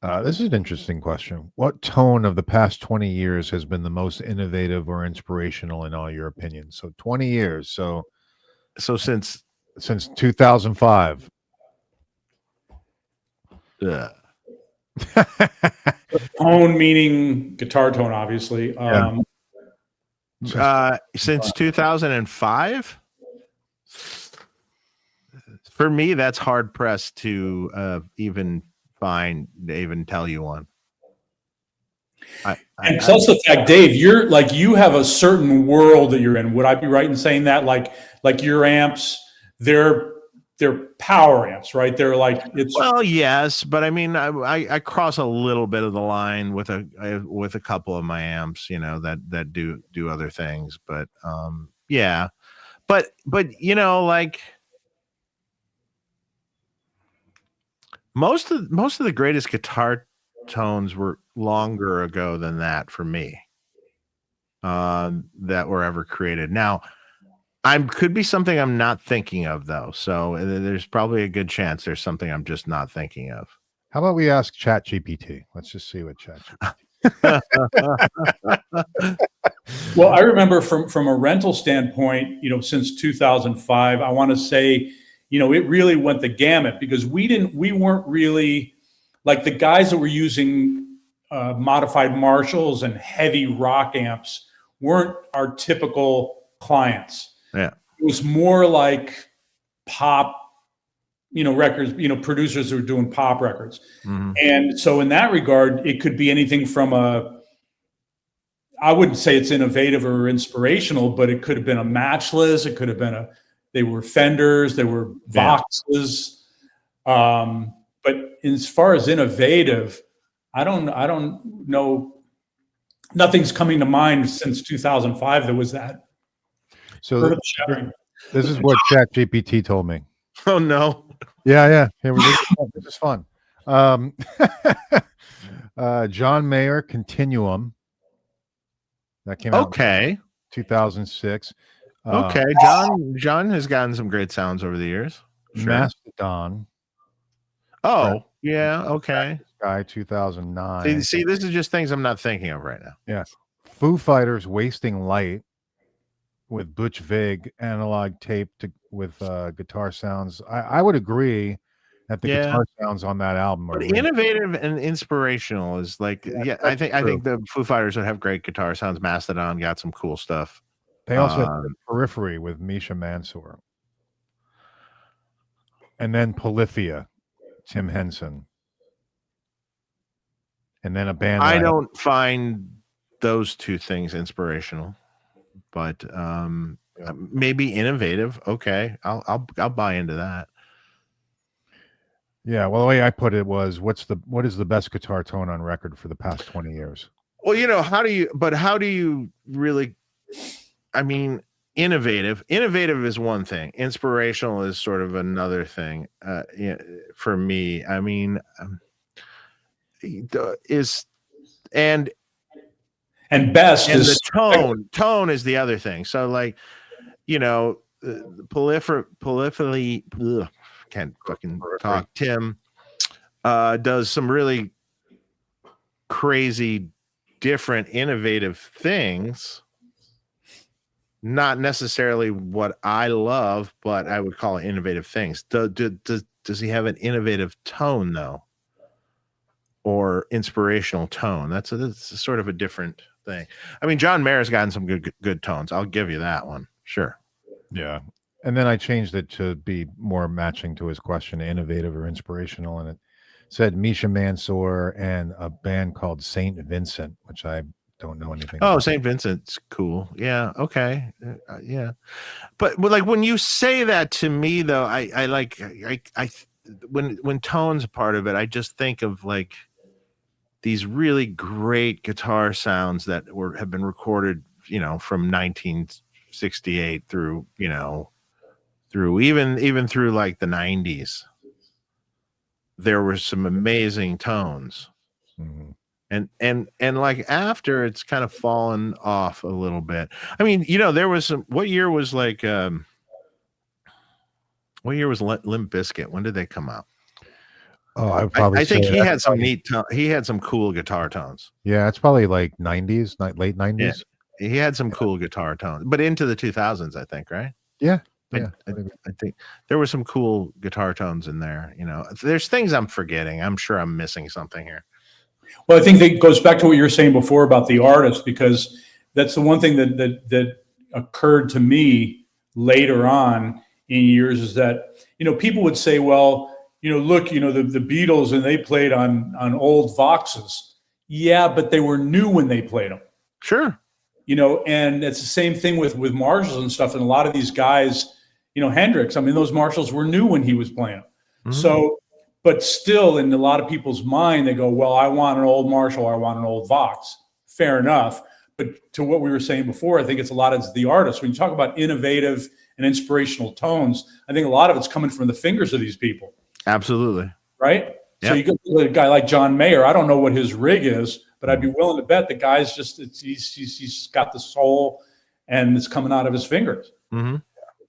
This is an interesting question. What tone of the past 20 years has been the most innovative or inspirational in all your opinions? So 20 years. So since 2005. Tone meaning guitar tone, obviously. Since 2005. For me, that's hard pressed to even tell you one. And plus the fact, Dave, you have a certain world that you're in. Would I be right in saying that? Like your amps, they're power amps, right? They're like well, yes, but I mean, I cross a little bit of the line with a couple of my amps, that do other things, but yeah, but like most of the greatest guitar tones were longer ago than that for me, that were ever created. Now, could be something I'm not thinking of, though. So there's probably a good chance there's something I'm just not thinking of. How about we ask ChatGPT? Let's just see what ChatGPT. Well, I remember from a rental standpoint, since 2005, I want to say, it really went the gamut, because we weren't really like the guys that were using modified Marshalls and heavy rock amps weren't our typical clients. Yeah. It was more like pop, records, producers who were doing pop records. Mm-hmm. And so in that regard, it could be anything from I wouldn't say it's innovative or inspirational, but it could have been a Matchless. It could have been they were Fenders, they were Voxes. Yeah. But as far as innovative, I don't know. Nothing's coming to mind since 2005 that was that. So this is what ChatGPT told me. Oh no! Yeah. This is fun. John Mayer Continuum. That came out. Okay. 2006. Okay, John has gotten some great sounds over the years. Sure. Mastodon. Oh, yeah. Okay. Guy 2009. See, this is just things I'm not thinking of right now. Yeah. Foo Fighters Wasting Light with Butch Vig analog tape with guitar sounds. I would agree that the guitar sounds on that album are really innovative and inspirational. Is like, I think the Foo Fighters would have great guitar sounds. Mastodon got some cool stuff. They also have Periphery with Misha Mansour, and then Polyphia, Tim Henson, and then a band. I don't find those two things inspirational, but maybe innovative. Okay, I'll buy into that. Yeah, well, the way I put it was, what is the best guitar tone on record for the past 20 years? Well, how do you really? I mean, innovative is one thing. Inspirational is sort of another thing. For me, I mean, and best and is the tone is the other thing. So like, polyphony, can't fucking talk. Tim does some really crazy, different, innovative things. Not necessarily what I love, but I would call it innovative things. Does he have an innovative tone though, or inspirational tone? That's sort of a different thing. I mean, John Mayer's gotten some good tones. I'll give you that one. Sure. Yeah. And then I changed it to be more matching to his question, innovative or inspirational. And it said Misha Mansour and a band called Saint Vincent, which I don't know anything about. St. Vincent's cool. Yeah. Okay. Yeah. But like when you say that to me though, when tone's a part of it, I just think of like these really great guitar sounds that have been recorded, from 1968 through, through even through like the 90s. There were some amazing tones. Mm-hmm. And like after it's kind of fallen off a little bit. I mean, there was what year was Limp Bizkit? When did they come out? Oh, I think he had some he had some cool guitar tones. Yeah, it's probably like 90s, late 90s. Yeah, he had some cool guitar tones, but into the 2000s, I think, right? Yeah. I think there were some cool guitar tones in there. There's things I'm forgetting. I'm sure I'm missing something here. Well, I think that goes back to what you were saying before about the artist, because that's the one thing that occurred to me later on in years is that, people would say, well, look, the Beatles, and they played on old Voxes. Yeah, but they were new when they played them. Sure. And it's the same thing with Marshalls and stuff. And a lot of these guys, Hendrix, I mean, those Marshalls were new when he was playing them. Mm-hmm. So, but still in a lot of people's mind, they go, well, I want an old Marshall, I want an old Vox. Fair enough. But to what we were saying before, I think it's a lot of the artists. When you talk about innovative and inspirational tones, I think a lot of it's coming from the fingers of these people. Absolutely. Right? Yep. So you get a guy like John Mayer. I don't know what his rig is, but I'd be willing to bet the guy's just, he's got the soul and it's coming out of his fingers. Mm-hmm.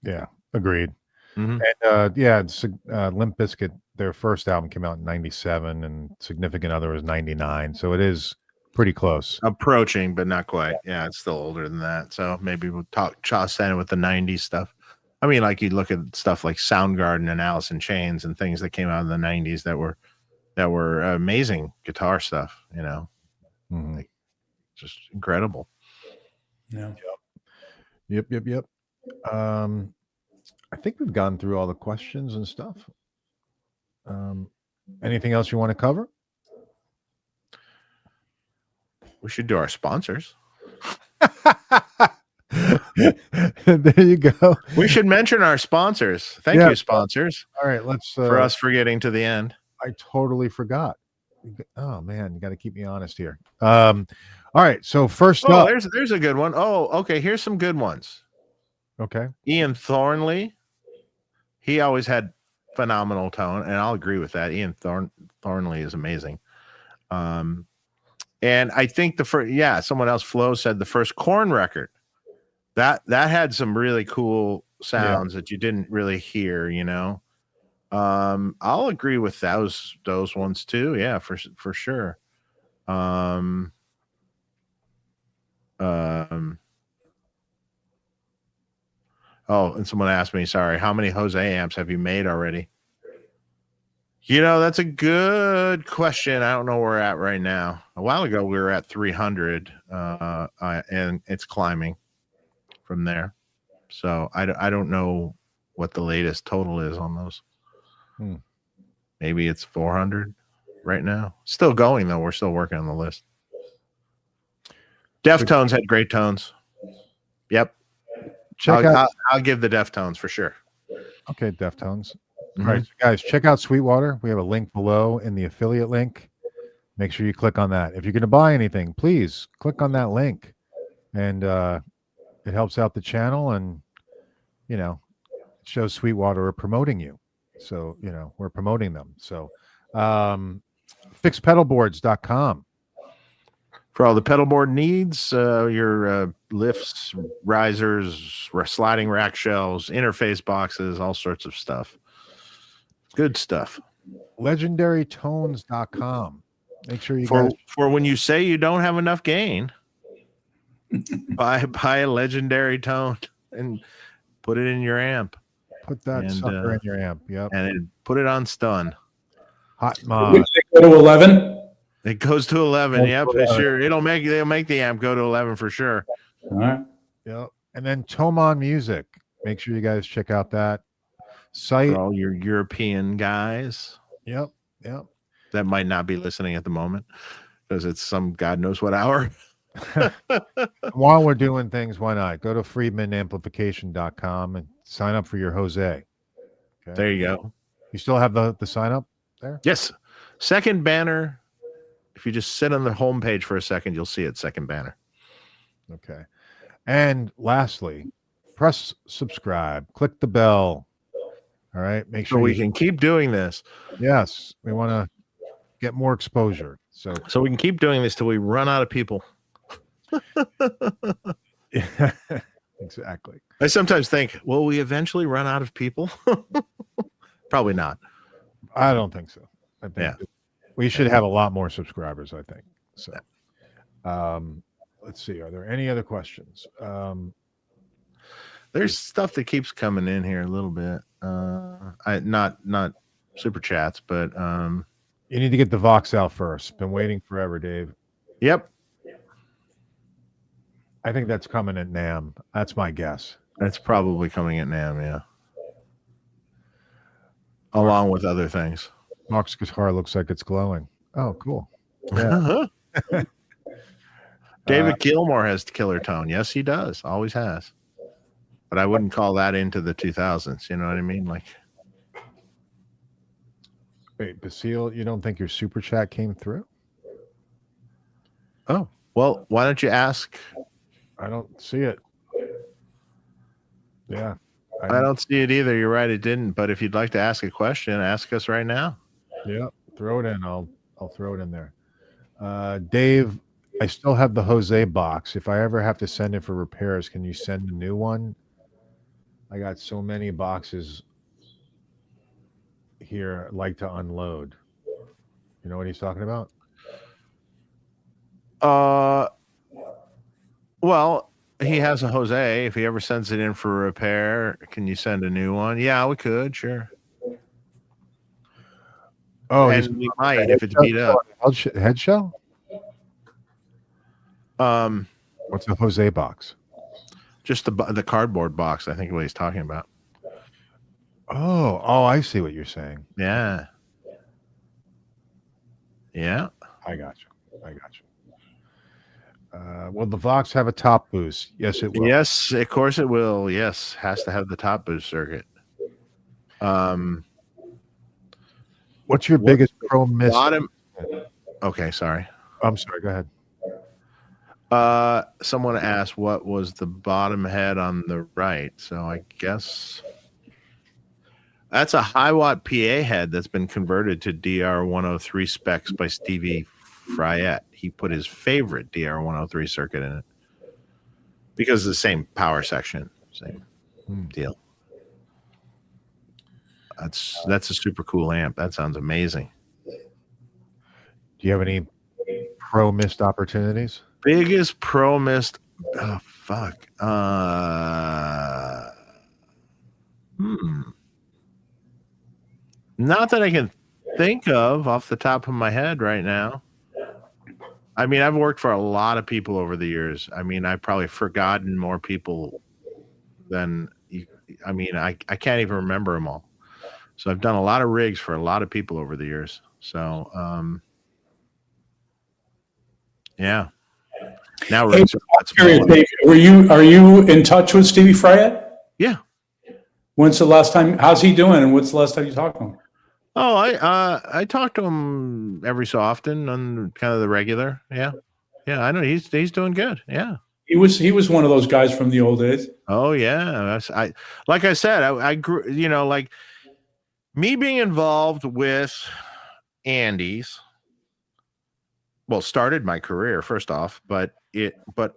Yeah, agreed. Mm-hmm. And Limp Bizkit, their first album came out in 97 and Significant Other was 99. So it is pretty close. Approaching, but not quite. Yeah, it's still older than that. So maybe we'll toss that in with the 90s stuff. I mean, like you look at stuff like Soundgarden and Alice in Chains and things that came out in the 90s that were amazing guitar stuff, Mm-hmm. Like, just incredible. Yeah. Yep. I think we've gone through all the questions and stuff. Anything else you want to cover? We should do our sponsors. There you go. We should mention our sponsors. Thank you, sponsors. All right, let's for us for getting to the end. I totally forgot. Oh man, you got to keep me honest here. All right, so first up, there's a good one. Oh, okay. Here's some good ones. Okay, Ian Thornley. He always had phenomenal tone, and I'll agree with that. Ian Thornley is amazing. And I think someone else, Flo, said the first Cohen record that had some really cool sounds that you didn't really hear, I'll agree with those ones too. Yeah, for sure. Oh, and someone asked me, sorry, how many Jose amps have you made already? That's a good question. I don't know where we're at right now. A while ago, we were at 300, and it's climbing from there. So I don't know what the latest total is on those. Maybe it's 400 right now. Still going, though. We're still working on the list. Deftones had great tones. Yep. I'll give the Deftones for sure. Okay, Deftones. Mm-hmm. All right, so guys, check out Sweetwater. We have a link below in the affiliate link. Make sure you click on that. If you're going to buy anything, please click on that link. And it helps out the channel and, it shows Sweetwater are promoting you. So, we're promoting them. So, fixpedalboards.com. For all the pedalboard needs, your lifts, risers, sliding rack shelves, interface boxes, all sorts of stuff. Good stuff. Legendarytones.com. Make sure you for when you say you don't have enough gain, buy a legendary tone and put it in your amp. Put that sucker in your amp. Yep. And then put it on stun. Hot mod. Go to 11. It goes to 11. Yep, sure. They'll make the amp go to 11 for sure. All right. Yep. And then Thomann Music. Make sure you guys check out that site. For all your European guys. Yep. That might not be listening at the moment because it's some God knows what hour. While we're doing things, why not? Go to friedmanamplification.com and sign up for your Jose. Okay. There you go. You still have the sign up there? Yes. Second banner. If you just sit on the homepage for a second, you'll see it. Second banner. Okay. And lastly, press subscribe. Click the bell. All right. Make sure we can keep doing this. Yes. We want to get more exposure. So we can keep doing this till we run out of people. Yeah, exactly. I sometimes think, will we eventually run out of people? Probably not. I don't think so. I think we should have a lot more subscribers, I think. So let's see. Are there any other questions? There's stuff that keeps coming in here a little bit. Not super chats, but you need to get the Vox out first. Been waiting forever, Dave. Yep. I think that's coming at NAMM. That's my guess. That's probably coming at NAMM, yeah. Along with other things. Mark's guitar looks like it's glowing. Oh, cool. Yeah. David Gilmour has killer tone. Yes, he does. Always has. But I wouldn't call that into the 2000s. You know what I mean? Like, wait, Basile, you don't think your super chat came through? oh, well, why don't you ask? I don't see it. Yeah. I don't see it either. You're right, it didn't. But if you'd like to ask a question, ask us right now. Yeah, throw it in. I'll throw it in there. Dave, I still have the Jose box. If I ever have to send it for repairs, can you send a new one? I got so many boxes here I'd like to unload. You know what he's talking about? Well, he has a Jose. If he ever sends it in for repair, can you send a new one? Yeah, we could, sure. Oh, and we might if it's beat up. Head shell? What's a Jose box? Just the cardboard box, I think is what he's talking about. Oh, I see what you're saying. Yeah. Yeah. I got you. Will the Vox have a top boost? Yes, it will. Yes, of course it will. Yes, has to have the top boost circuit. What's your biggest pro miss? Okay, sorry. I'm sorry. Go ahead. Someone asked what was the bottom head on the right. So I guess that's a high watt PA head that's been converted to DR103 specs by Stevie Friette. He put his favorite DR103 circuit in it because of the same power section, same deal. That's a super cool amp. That sounds amazing. Do you have any pro missed opportunities? Biggest pro missed. Oh fuck. Not that I can think of off the top of my head right now. I mean, I've worked for a lot of people over the years. I mean, I've probably forgotten more people than you. I mean, I can't even remember them all. So I've done a lot of rigs for a lot of people over the years. So, yeah. Now rigs are you in touch with Stevie Friette? Yeah. When's the last time? How's he doing? And what's the last time you talked to him? Oh, I talk to him every so often on kind of the regular. Yeah. Yeah, I know he's doing good. Yeah. He was one of those guys from the old days. Oh yeah. Like I said, I grew, you know, like me being involved with Andy's, well, started my career first off, but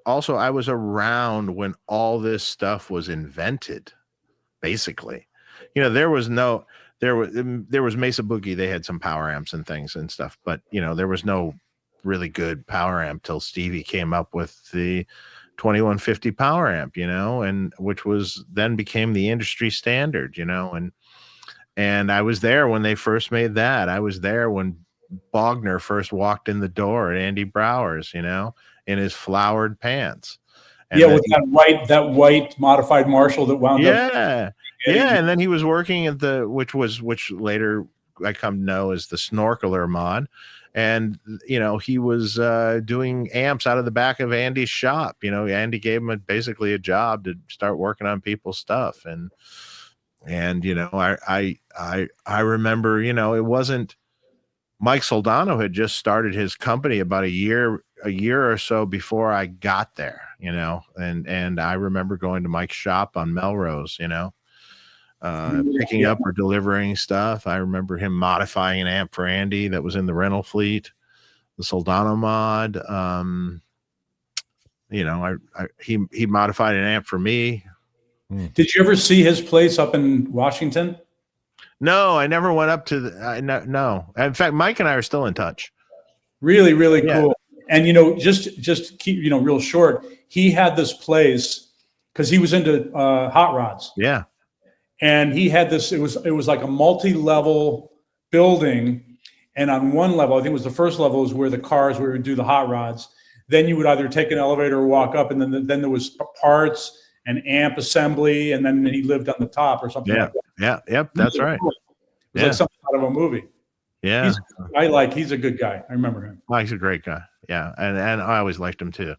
also I was around when all this stuff was invented, basically. You know, there was Mesa Boogie. They had some power amps and things and stuff, but you know, there was no really good power amp till Stevie came up with the 2150 power amp, you know, and which was then became the industry standard, you know, and I was there when they first made that. I was there when Bogner first walked in the door at Andy Brauer's, you know, in his flowered pants. And with that white modified Marshall that wound up. Yeah, and then he was working at which later I come to know as the Snorkeler mod, and you know he was doing amps out of the back of Andy's shop. You know, Andy gave him basically a job to start working on people's stuff, and you know I remember, you know, it wasn't Mike Soldano had just started his company about a year or so before I got there, you know, and I remember going to Mike's shop on Melrose, you know. Picking up or delivering stuff. I remember him modifying an amp for Andy that was in the rental fleet, the Soldano mod. You know, he modified an amp for me. Did you ever see his place up in Washington? No, I never went up to no. In fact, Mike and I are still in touch. Really, really cool. And you know, just keep, you know, real short. He had this place because he was into hot rods. Yeah. And he had this, it was like a multi-level building. And on one level, I think it was the first level, is where the cars, where we would do the hot rods. then you would either take an elevator or walk up, and then there was parts and amp assembly, and then he lived on the top or something like that. Yeah, yep, that's right. It was like something out of a movie. Yeah. He's a good guy. I remember him. Oh, he's a great guy. Yeah. And I always liked him too.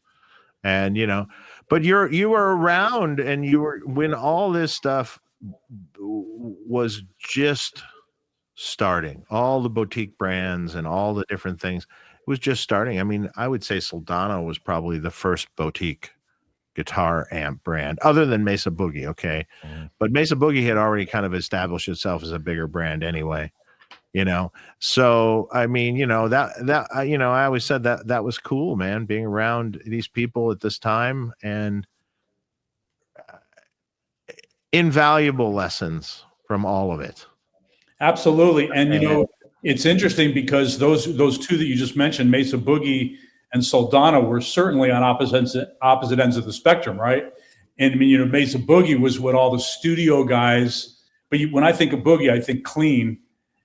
And, but you were around and when all this stuff was just starting, all the boutique brands and all the different things, it was just starting. I mean, I would say Soldano was probably the first boutique guitar amp brand other than Mesa Boogie. Okay. But Mesa Boogie had already kind of established itself as a bigger brand anyway, so I mean, I always said that was cool, man, being around these people at this time, and invaluable lessons from all of it. Absolutely. And it's interesting because those two that you just mentioned, Mesa Boogie and Soldano, were certainly on opposite ends of the spectrum, right? And I mean, Mesa Boogie was what all the studio guys, but when I think of Boogie, I think clean.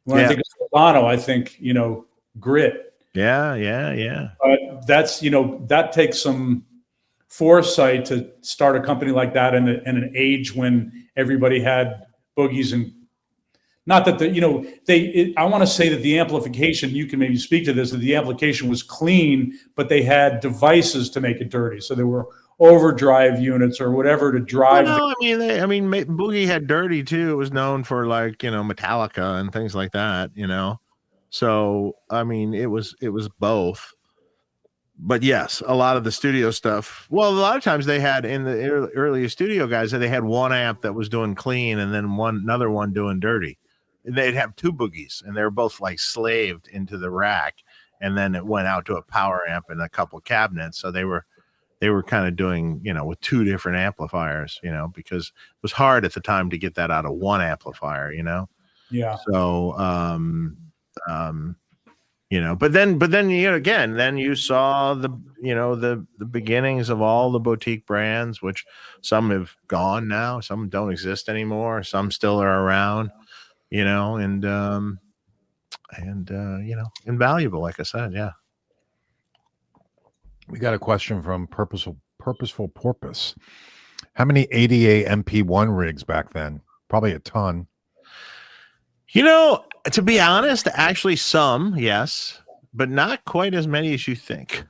When I think of Soldano, I think, grit. Yeah. But that's, that takes some foresight to start a company like that in an age when everybody had boogies, and not that I want to say that the amplification, you can maybe speak to this, that the amplification was clean, but they had devices to make it dirty. So there were overdrive units or whatever to drive. Boogie had dirty too. It was known for Metallica and things like that, So I mean, it was both. But yes, a lot of the studio stuff. Well, a lot of times they had in the earlier studio guys, they had one amp that was doing clean and then another one doing dirty. They'd have two boogies, and they were both like slaved into the rack, and then it went out to a power amp and a couple cabinets. So they were kind of doing, with two different amplifiers, because it was hard at the time to get that out of one amplifier, Yeah. So, but then then you saw the beginnings of all the boutique brands, which some have gone now, some don't exist anymore, some still are around, and invaluable, like I said. Yeah. We got a question from Purposeful Porpoise. How many ADA MP1 rigs back then? Probably a ton. To be honest, actually some, yes, but not quite as many as you think.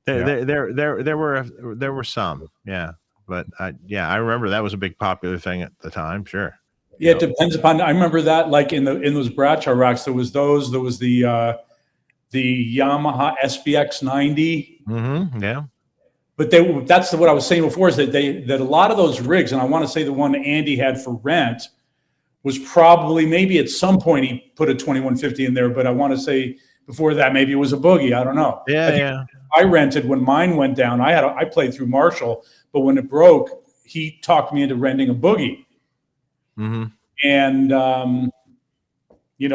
There were some, yeah, but I remember that was a big popular thing at the time. Sure. Yeah, it depends upon. I remember that, like in those Bradshaw racks, there was the Yamaha SBX 90. Mm-hmm, yeah. But that's what I was saying before, is that a lot of those rigs, and I want to say the one Andy had for rent was probably, maybe at some point he put a 2150 in there, but I want to say before that maybe it was a Boogie. I don't know. Yeah. I rented when mine went down. I played through Marshall, but when it broke, he talked me into renting a Boogie. Mm-hmm. And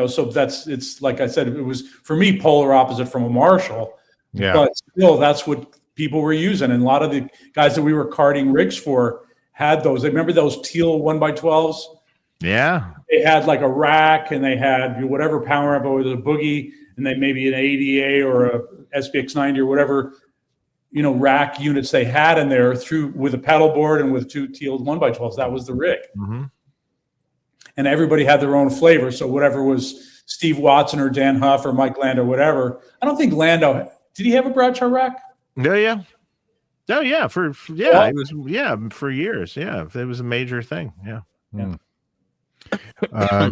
so it's like I said, it was for me polar opposite from a Marshall. Yeah. But still, that's what people were using, and a lot of the guys that we were carting rigs for had those. I remember those teal 1x12s. Yeah. They had like a rack, and they had whatever power amp, whether it was a Boogie, and then maybe an ADA or a SPX 90 or whatever, rack units they had in there with a pedal board and with two teal 1x12s. That was the rig. Mm-hmm. And everybody had their own flavor. So whatever was Steve Watson or Dan Huff or Mike Lando, whatever. I don't think Lando, did he have a Bradshaw rack? Yeah. Oh yeah. For years. Yeah. It was a major thing. Yeah. Mm.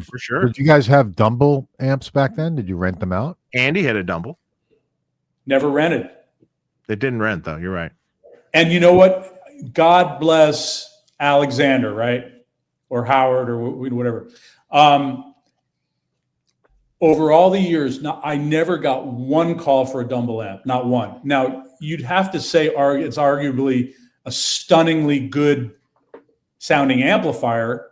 For sure. Did you guys have Dumble amps back then? Did you rent them out? Andy had a Dumble. Never rented. It didn't rent though. You're right. And you know what? God bless Alexander, right? Or Howard or whatever. Over all the years, I never got one call for a Dumble amp, not one. Now, you'd have to say it's arguably a stunningly good sounding amplifier,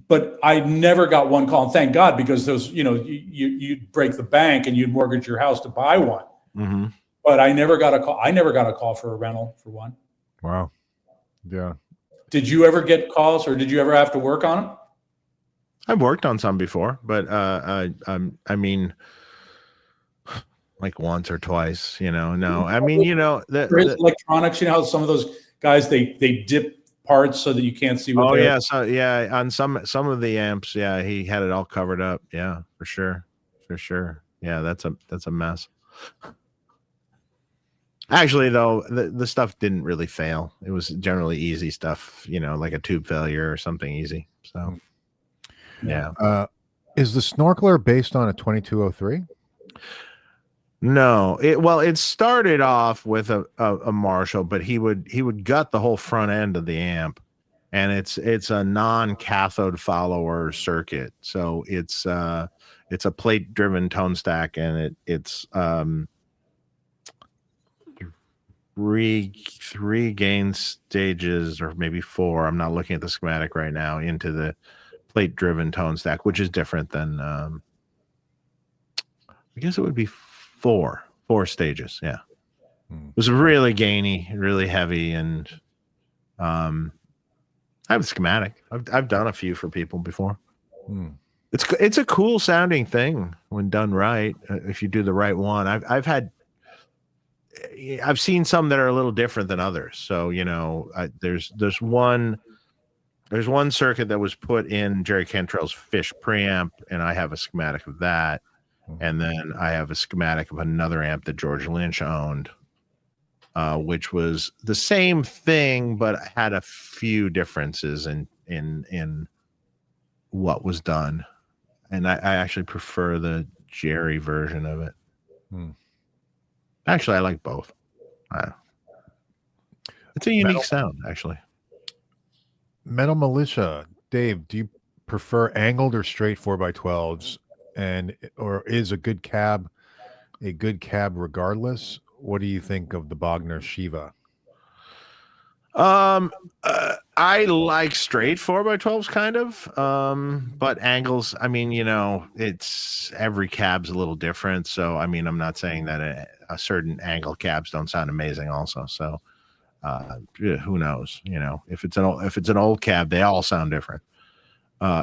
but I never got one call. And thank God, because those, you'd break the bank and you'd mortgage your house to buy one. Mm-hmm. But I never got a call. I never got a call for a rental for one. Wow. Yeah. Did you ever get calls, or did you ever have to work on them? I've worked on some before, but I mean, like once or twice. No, I mean, There is electronics. You know how some of those guys they dip parts so that you can't see what. Oh yeah, so yeah, on some of the amps, yeah, he had it all covered up. Yeah, for sure. Yeah, that's a mess. Actually, though, the stuff didn't really fail. It was generally easy stuff, like a tube failure or something easy. So, yeah. Is the snorkeler based on a 2203? No, it started off with a Marshall, but he would gut the whole front end of the amp, and it's a non-cathode follower circuit, so it's a plate driven tone stack, and it's three gain stages, or maybe four. I'm not looking at the schematic right now, into the plate driven tone stack, which is different than I guess it would be four stages. Yeah. It was really gainy, really heavy, and I have a schematic. I've done a few for people before. It's a cool sounding thing when done right. If you do the right one, I've seen some that are a little different than others. So there's one circuit that was put in Jerry Cantrell's Fish preamp, and I have a schematic of that. And then I have a schematic of another amp that George Lynch owned, which was the same thing, but had a few differences in what was done. And I actually prefer the Jerry version of it. Actually, I like both. It's a unique sound, actually. Metal Militia, Dave, do you prefer angled or straight 4x12s? Or is a good cab regardless? What do you think of the Bogner Shiva? I like straight 4x12s kind of, but angles, I mean, it's every cab's a little different. So, I mean, I'm not saying that a certain angle cabs don't sound amazing also. So, who knows, if it's an old cab, they all sound different.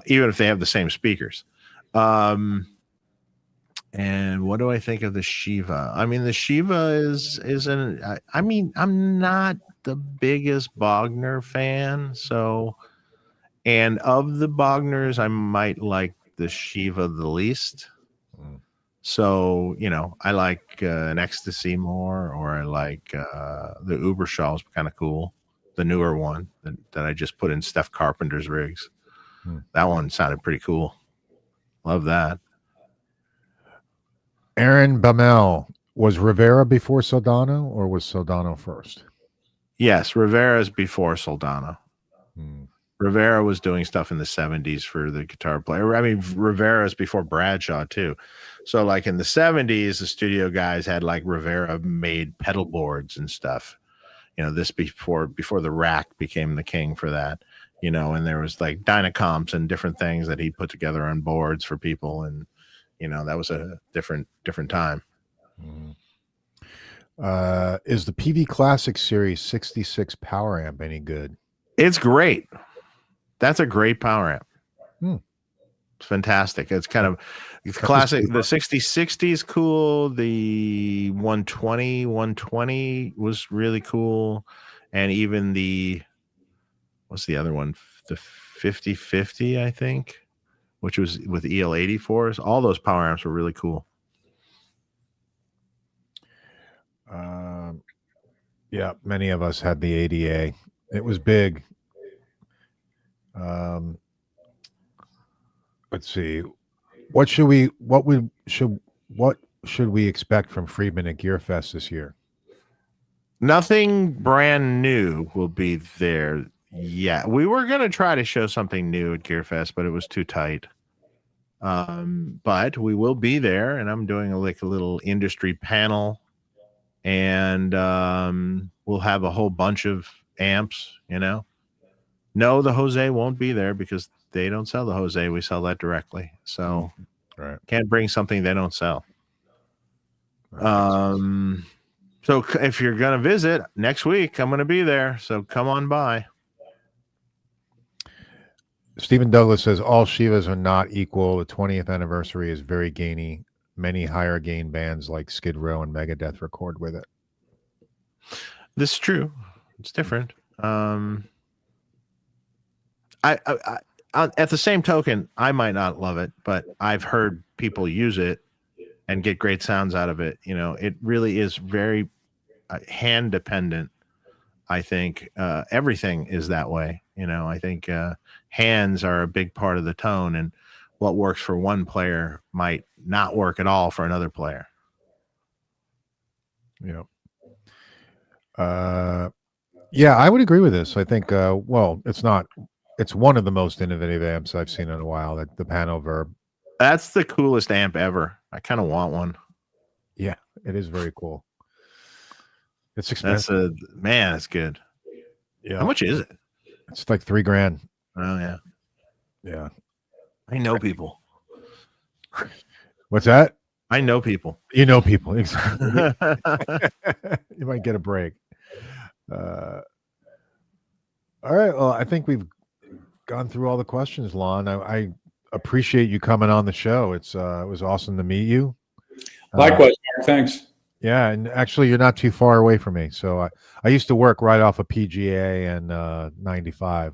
Even if they have the same speakers. And what do I think of the Shiva? I mean, the Shiva I'm not the biggest Bogner fan. So, and of the Bogners, I might like the Shiva the least. So, I like an Ecstasy more, or I like the Uberschall is kind of cool. The newer one that I just put in Steph Carpenter's rigs. That one sounded pretty cool. Love that. Aaron Bamel, was Rivera before Soldano, or was Soldano first? Yes, Rivera's before Soldano. Rivera was doing stuff in the 70s for the guitar player. I mean, Rivera's before Bradshaw too. So like in the 70s, the studio guys had like Rivera made pedal boards and stuff. This before the rack became the king for that. And there was like Dynacomps and different things that he put together on boards for people, and that was a different time. Is the PV Classic Series 66 power amp any good? It's great. That's a great power amp. It's fantastic. It's classic. The 6060 is cool. The 120 was really cool. And even what's the other one? The 5050, I think, which was with EL84s. All those power amps were really cool. Yeah, many of us had the ADA. It was big. Let's see. What should we expect from Friedman at Gearfest this year? Nothing brand new will be there. Yeah, we were going to try to show something new at Gearfest, but it was too tight. But we will be there, and I'm doing a little industry panel, and we'll have a whole bunch of amps. No, the Jose won't be there because they don't sell the Jose. We sell that directly, so can't bring something they don't sell. So if you're going to visit next week, I'm going to be there. So come on by. Stephen Douglas says all Shivas are not equal. The 20th anniversary is very gainy. many higher gain bands like Skid Row and Megadeth record with it. This is true. It's different. I at the same token, I might not love it, but I've heard people use it and get great sounds out of it. You know, it really is very hand dependent. I think everything is that way. You know, I think hands are a big part of the tone, and what works for one player might not work at all for another player. Yeah. Yeah, I would agree with this. I think, well, it's one of the most innovative amps I've seen in a while, the Pano Verb. That's the coolest amp ever. I kind of want one. Yeah, it is very cool. It's expensive. Man, it's good. Yeah. How much is it? It's like $3,000. Oh, yeah. Yeah. I know people. What's that? I know people. You know people. Exactly. You might get a break. All right. Well, I think we've gone through all the questions, Lon. I appreciate you coming on the show. It was awesome to meet you. Likewise, Mark, thanks. Yeah, and actually, you're not too far away from me. So I used to work right off of PGA and 95.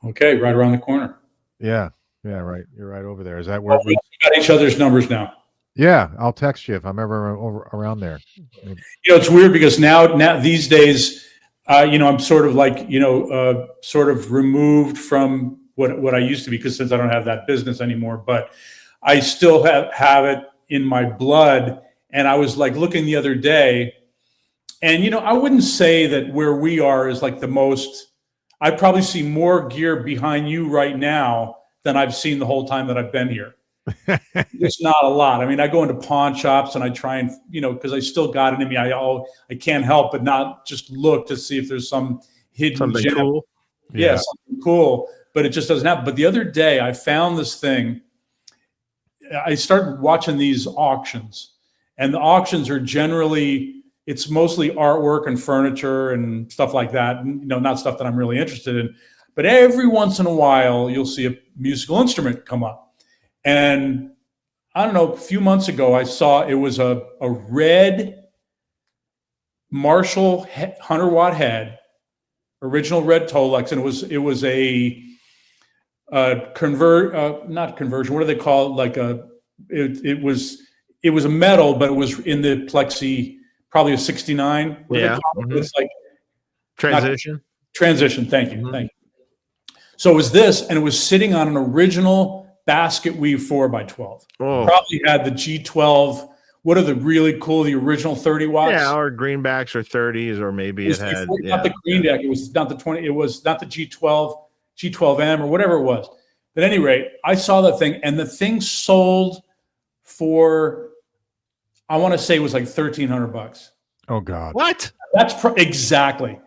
Okay, right around the corner. Yeah, right. You're right over there. Is that where we got each other's numbers now? Yeah, I'll text you if I'm ever around there. You know, it's weird because now these days, I'm sort of like, sort of removed from what I used to be, because since I don't have that business anymore, but I still have it in my blood. And I was like looking the other day, and I wouldn't say that where we are is like the most. I probably see more gear behind you right now than I've seen the whole time that I've been here. It's not a lot. I mean, I go into pawn shops and I try and, because I still got it in me. I can't help but not just look to see if there's some hidden something gem. cool. Yeah, something cool, but it just doesn't happen. But the other day I found this thing. I started watching these auctions, and the auctions are generally, it's mostly artwork and furniture and stuff like that. Not stuff that I'm really interested in, but every once in a while you'll see a musical instrument come up. And I don't know, a few months ago, I saw it was a red Marshall 100-watt head, original red Tolex, and it was a not conversion. What do they call it? Like it was a metal, but it was in the plexi, probably a 69. Yeah, it's like transition. Transition. Thank you, thank you. So it was this, and it was sitting on an original basket weave 4x12. Oh. Probably had the G12. What are the really cool? The original 30 watts. Yeah, or greenbacks or 30s, or maybe it had not the greenback. It was not the 20. It was not the G12M or whatever it was. But at any rate, I saw that thing, and the thing sold for, I want to say it was like $1,300. Oh God! What? That's exactly.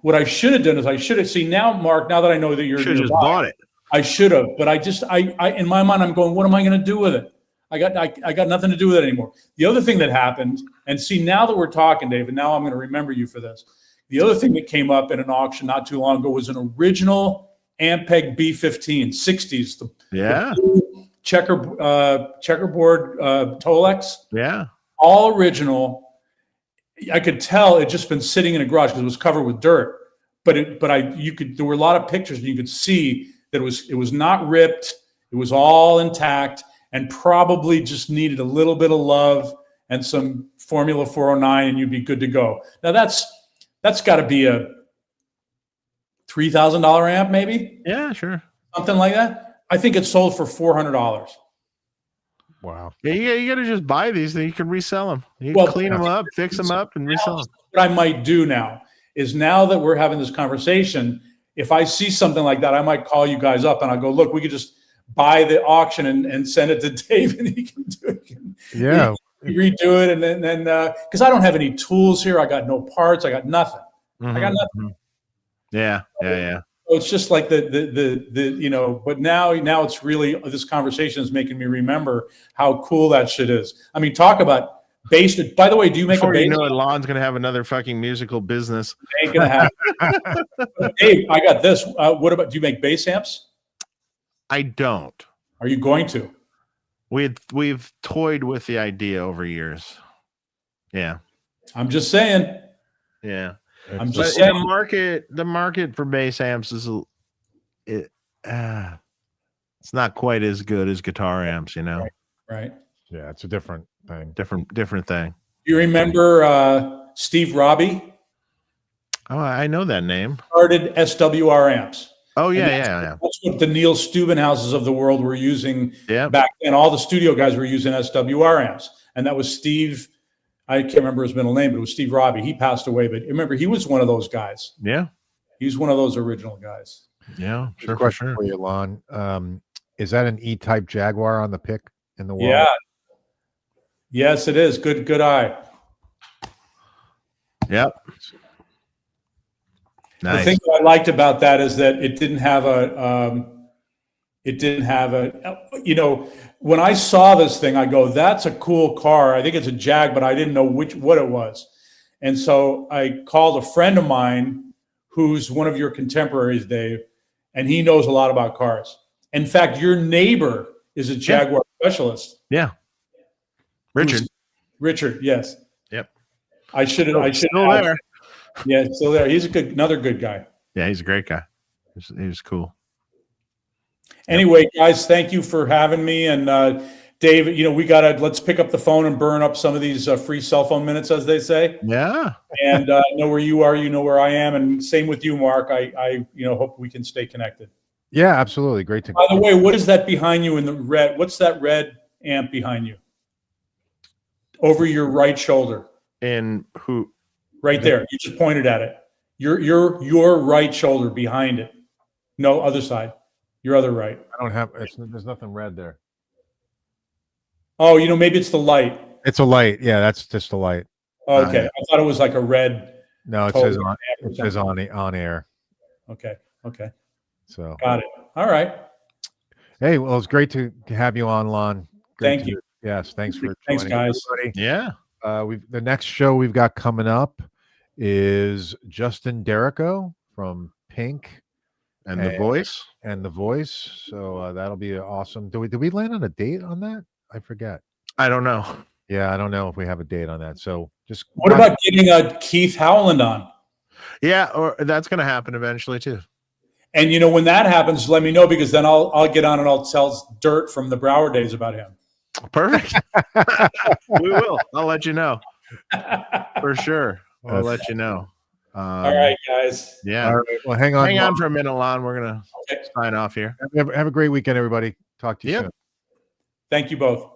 What I should have done is I should have seen now, Mark. Now that I know that you're should have just bought it. I should have, but I in my mind I'm going, what am I going to do with it? I got nothing to do with it anymore. The other thing that happened, and see, now that we're talking, David, now I'm going to remember you for this. The other thing that came up in an auction not too long ago was an original Ampeg B15 60s. The checkerboard Tolex. Yeah. All original. I could tell it just been sitting in a garage because it was covered with dirt. But there were a lot of pictures and you could see that it was not ripped. It was all intact and probably just needed a little bit of love and some Formula 409 and you'd be good to go. Now that's got to be a $3,000 amp, maybe. Yeah, sure. Something like that. I think it sold for $400. Wow. Yeah, you got to just buy these, then you can resell them. You can clean them up, fix them up, and resell them. What I might do now is, now that we're having this conversation, if I see something like that, I might call you guys up and I'll go, look, we could just buy the auction and send it to Dave and he can do it. Yeah. Redo it. And then because I don't have any tools here. I got no parts. I got nothing. Mm-hmm. I got nothing. Yeah. So it's just like the but now it's really, this conversation is making me remember how cool that shit is. I mean, talk about bass. By the way, do you make a bass? Lon's going to have another fucking musical business. Ain't going to happen. Dave, I got this. What about, do you make bass amps? I don't. Are you going to? we've toyed with the idea over years. Yeah. I'm just saying. Yeah. I'm But just saying. the market for bass amps is it's not quite as good as guitar amps, Right. Yeah, it's a different thing. Different thing. You remember Steve Robbie? Oh, I know that name. Started SWR amps. Oh yeah, That's what the Neil Steubenhauses of the world were using back then. All the studio guys were using SWR amps, and that was Steve. I can't remember his middle name, but it was Steve Robbie. He passed away, but remember, he was one of those guys. Yeah, he's one of those original guys. Yeah, sure. Question for you, Lon. Is that an E-type Jaguar on the pick in the wall? Yeah. Yes, it is. Good eye. Yep. Nice. The thing that I liked about that is that it didn't have when I saw this thing, I go, that's a cool car. I think it's a Jag, but I didn't know what it was. And so I called a friend of mine who's one of your contemporaries, Dave, and he knows a lot about cars. In fact, your neighbor is a Jaguar specialist. Yeah. Richard, yes. Yep. I should still there. Yeah, still there. He's another good guy. Yeah, he's a great guy. He's cool. Anyway, guys, thank you for having me. And Dave, let's pick up the phone and burn up some of these free cell phone minutes, as they say. Yeah. And I know where you are, you know where I am, and same with you, Mark. I hope we can stay connected. Yeah, absolutely. Great to. By the way, what is that behind you in the red? What's that red amp behind you? Over your right shoulder. And who? Right there. You just pointed at it. Your right shoulder behind it. No, other side. Your other right. I don't have. There's nothing red there. Oh, maybe it's the light. It's a light. Yeah, that's just a light. Oh, okay, I thought it was like a red. No, it says on. It says on air. Okay. So got it. All right. Hey, well, it's great to have you on, Lon. Thank you. Yes, thanks for Thanks, joining, guys. everybody. Yeah. The next show we've got coming up is Justin Derrico from Pink and The Voice. And The Voice. So that'll be awesome. Did we land on a date on that? I forget. I don't know. Yeah, I don't know if we have a date on that. So just what about getting Keith Howland on? Yeah, or that's going to happen eventually too. And when that happens, let me know, because then I'll get on and I'll tell dirt from the Brauer days about him. Perfect. We will. I'll let you know for sure. I'll let you know. All right, guys. Yeah. All right. Well, hang on for a minute, Lon. We're gonna sign off here. Have a great weekend, everybody. Talk to you soon. Thank you both.